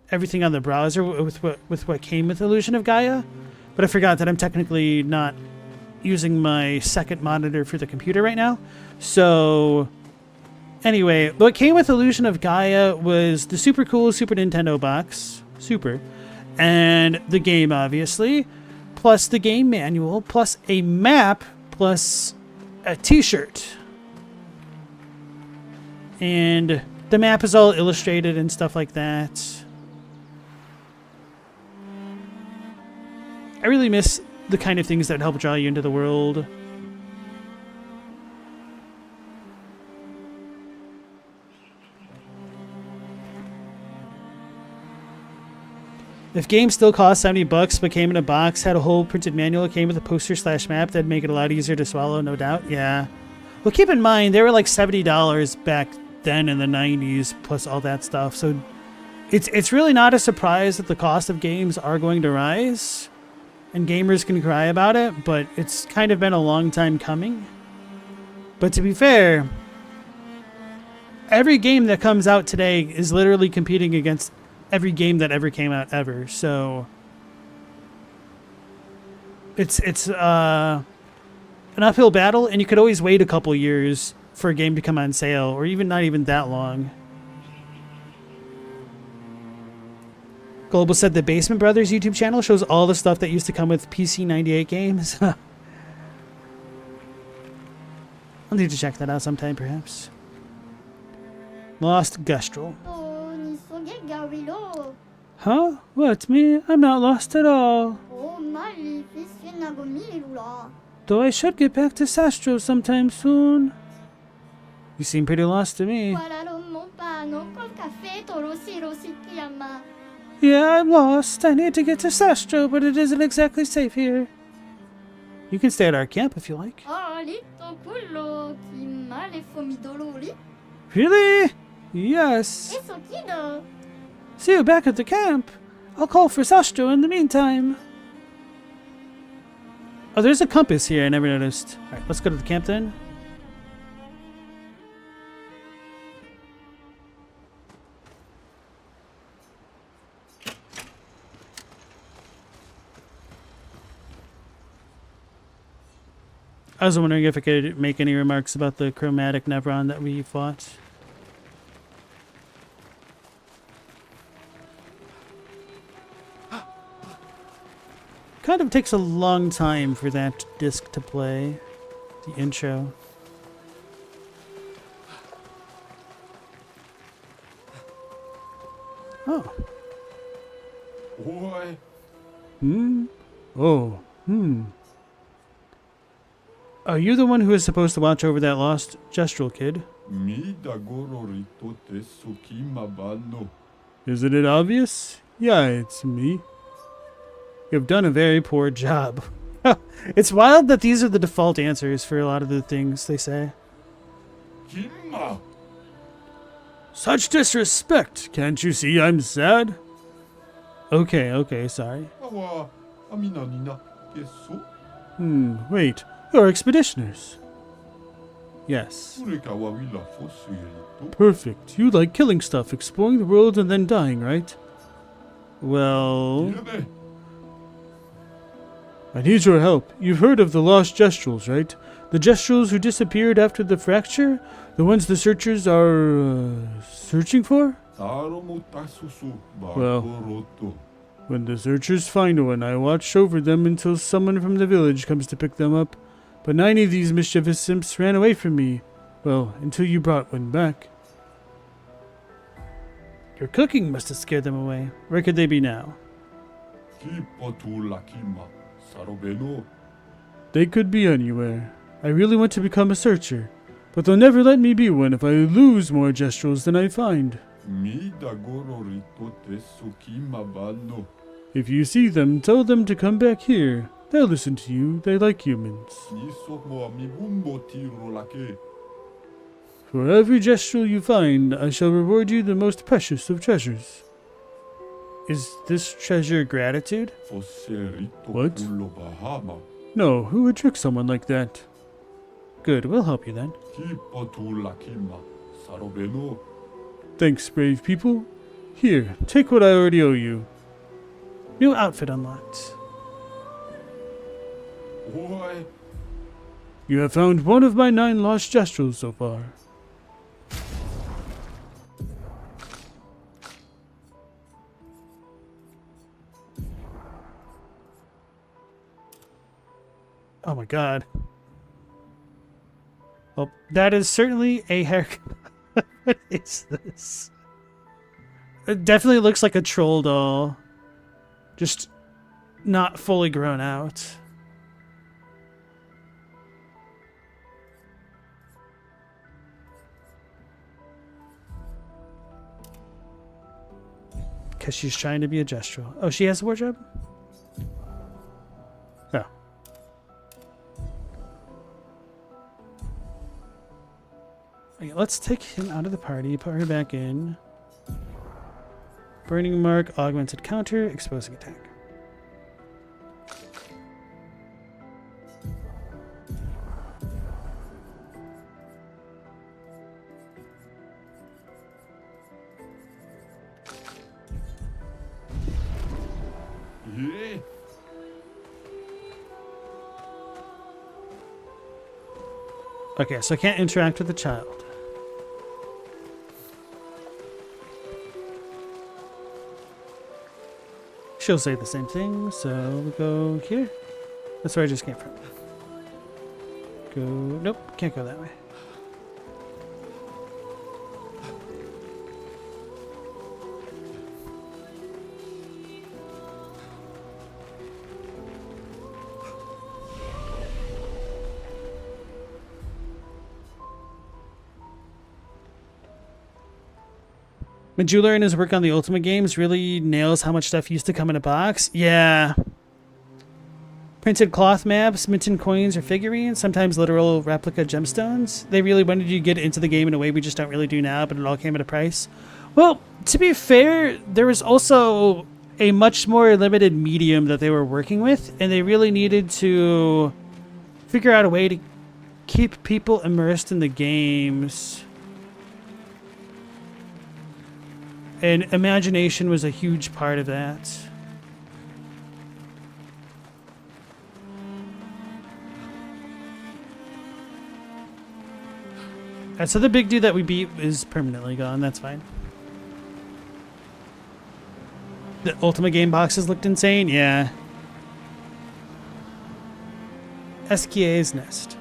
everything on the browser with what came with Illusion of Gaia, but I forgot that I'm technically not using my second monitor for the computer right now. So anyway, what came with Illusion of Gaia was the super cool Super Nintendo box, and the game, obviously, plus the game manual, plus a map, plus a t-shirt. And the map is all illustrated and stuff like that. I really miss the kind of things that help draw you into the world. If games still cost $70 but came in a box, had a whole printed manual, came with a poster/map, that'd make it a lot easier to swallow, no doubt. Yeah. Well, keep in mind, they were like $70 back then in the 90s, plus all that stuff. So it's really not a surprise that the cost of games are going to rise. And gamers can cry about it, but it's kind of been a long time coming. But to be fair, every game that comes out today is literally competing against every game that ever came out ever. So it's an uphill battle, and you could always wait a couple years for a game to come on sale, or even not even that long. Global said the Basement Brothers YouTube channel shows all the stuff that used to come with PC 98 games. I'll need to check that out sometime, perhaps. Lost Gustral. Huh? What, me? I'm not lost at all. Though I should get back to Sastro sometime soon. You seem pretty lost to me. Yeah, I'm lost. I need to get to Sastro, but it isn't exactly safe here. You can stay at our camp if you like. Really? Yes. See you back at the camp. I'll call for Sastro in the meantime. Oh, there's a compass here. I never noticed. Alright, let's go to the camp then. I was wondering if I could make any remarks about the chromatic Nevron that we fought. Kind of takes a long time for that disc to play, the intro. Oh. Oi. Oh. Are you the one who is supposed to watch over that lost gestural kid? Isn't it obvious? Yeah, it's me. You've done a very poor job. It's wild that these are the default answers for a lot of the things they say. Such disrespect! Can't you see I'm sad? Okay, sorry. Wait. You're expeditioners. Yes. それかわびらフォスエリと Perfect. You like killing stuff, exploring the world, and then dying, right? Well, いるね I need your help. You've heard of the lost Gestrels, right? The Gestrels who disappeared after the fracture? The ones the searchers are searching for? サロモタソソバコ Well. ロト When the searchers find one, I watch over them until someone from the village comes to pick them up. But 90 of these mischievous simps ran away from me. Well, until you brought one back. Your cooking must have scared them away. Where could they be now? キポトゥラキマサロベノ They could be anywhere. I really want to become a searcher, but they'll never let me be one if I lose more Gestrels than I find. ミダゴロリトテソキマバノ If you see them, tell them to come back here. They'll listen to you. They like humans. ニソモアミブンボティロラケ For every Gestrel you find, I shall reward you the most precious of treasures. Is this treasure gratitude? フォセリト What? クロバハマ No, who would trick someone like that? Good, we'll help you then. キポトゥラキマサロベノ Thanks, brave people. Here, take what I already owe you. New outfit unlocked. おい You have found one of my 9 lost Gestrels so far. Oh my god. Well, that is certainly a haircut. What is this? It definitely looks like a troll doll. Just not fully grown out. Because she's trying to be a Gestrel. Oh, she has a wardrobe? Oh. Okay, let's take him out of the party, put her back in. Burning Mark, augmented counter, exposing attack. Yeah. Okay, so I can't interact with the child. She'll say the same thing, so we'll go here. That's where I just came from. Go... Nope, can't go that way. Majuler in his work on the Ultimate games really nails how much stuff used to come in a box. Yeah. Printed cloth maps, minted coins or figurines, sometimes literal replica gemstones. They really wanted you to get into the game in a way we just don't really do now, but it all came at a price. Well, to be fair, there was also a much more limited medium that they were working with, and they really needed to figure out a way to keep people immersed in the games. And imagination was a huge part of that. So the big dude that we beat is permanently gone. That's fine. The Ultimate game boxes looked insane. Yeah. SKA's Nest.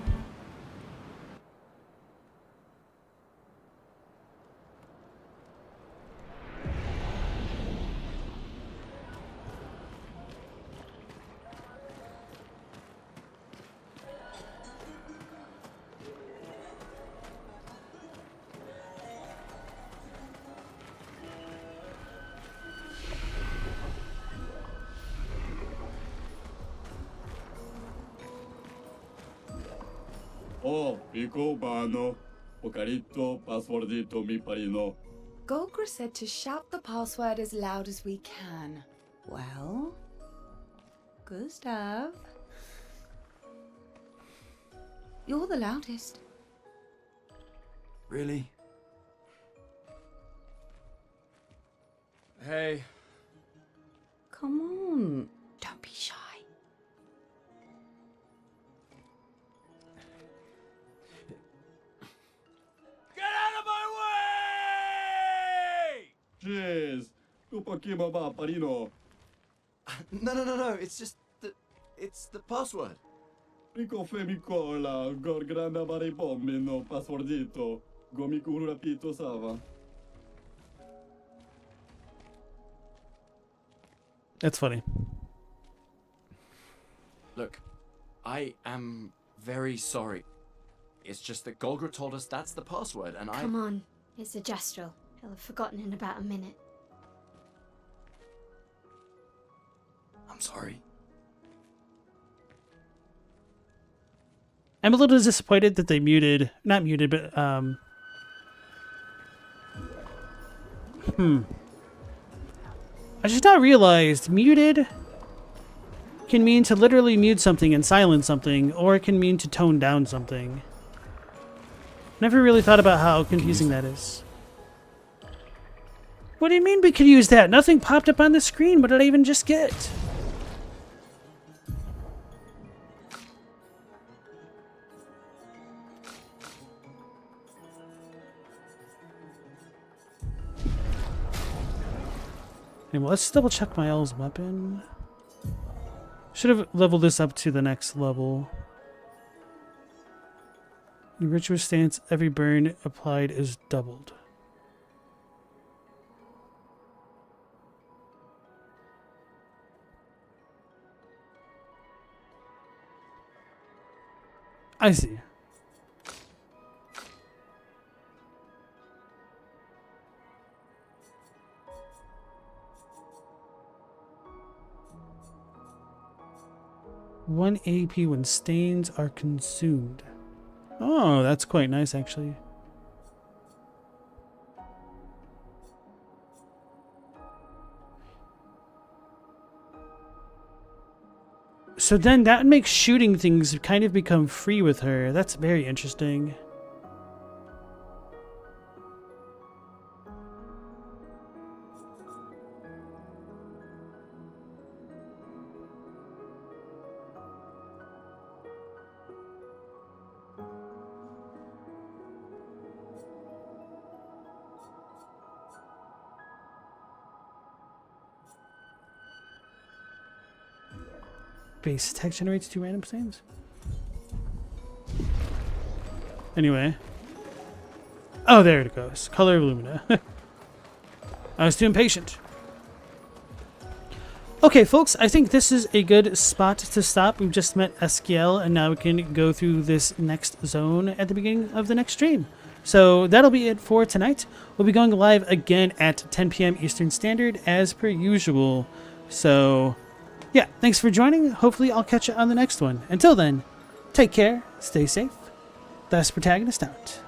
Oh, Pico Bano, Ocarito, Passwordito, mi parino. Golgra said to shout the password as loud as we can. Well, Gustav, you're the loudest. Really? Hey. Come on. Don't be shy. Get out of my way! Jeez. Upakima ba parino. No. It's the password. Pico femicola, gor granda vari bombino, passwordito. Gomiku rapito sava. That's funny. Look, I am very sorry. It's just that Golgra told us that's the password, and Come on, it's a gestural. He'll have forgotten in about a minute. I'm sorry. I'm a little disappointed that they not muted, but I just now realized muted can mean to literally mute something and silence something, or it can mean to tone down something. Never really thought about how confusing that is. What do you mean we could use that? Nothing popped up on the screen. What did I even just get? Anyway, let's double check my L's weapon. Should have leveled this up to the next level. In Virtuous Stance, every burn applied is doubled. I see. One AP when stains are consumed. Oh, that's quite nice, actually. So then that makes shooting things kind of become free with her. That's very interesting. Base attack generates 2 random stains. Anyway. Oh, there it goes. Color of Lumina. I was too impatient. Okay, folks, I think this is a good spot to stop. We've just met Eskiel, and now we can go through this next zone at the beginning of the next stream. So that'll be it for tonight. We'll be going live again at 10 p.m. Eastern Standard, as per usual. So yeah, thanks for joining. Hopefully I'll catch you on the next one. Until then, take care, stay safe. LastProtagonist out.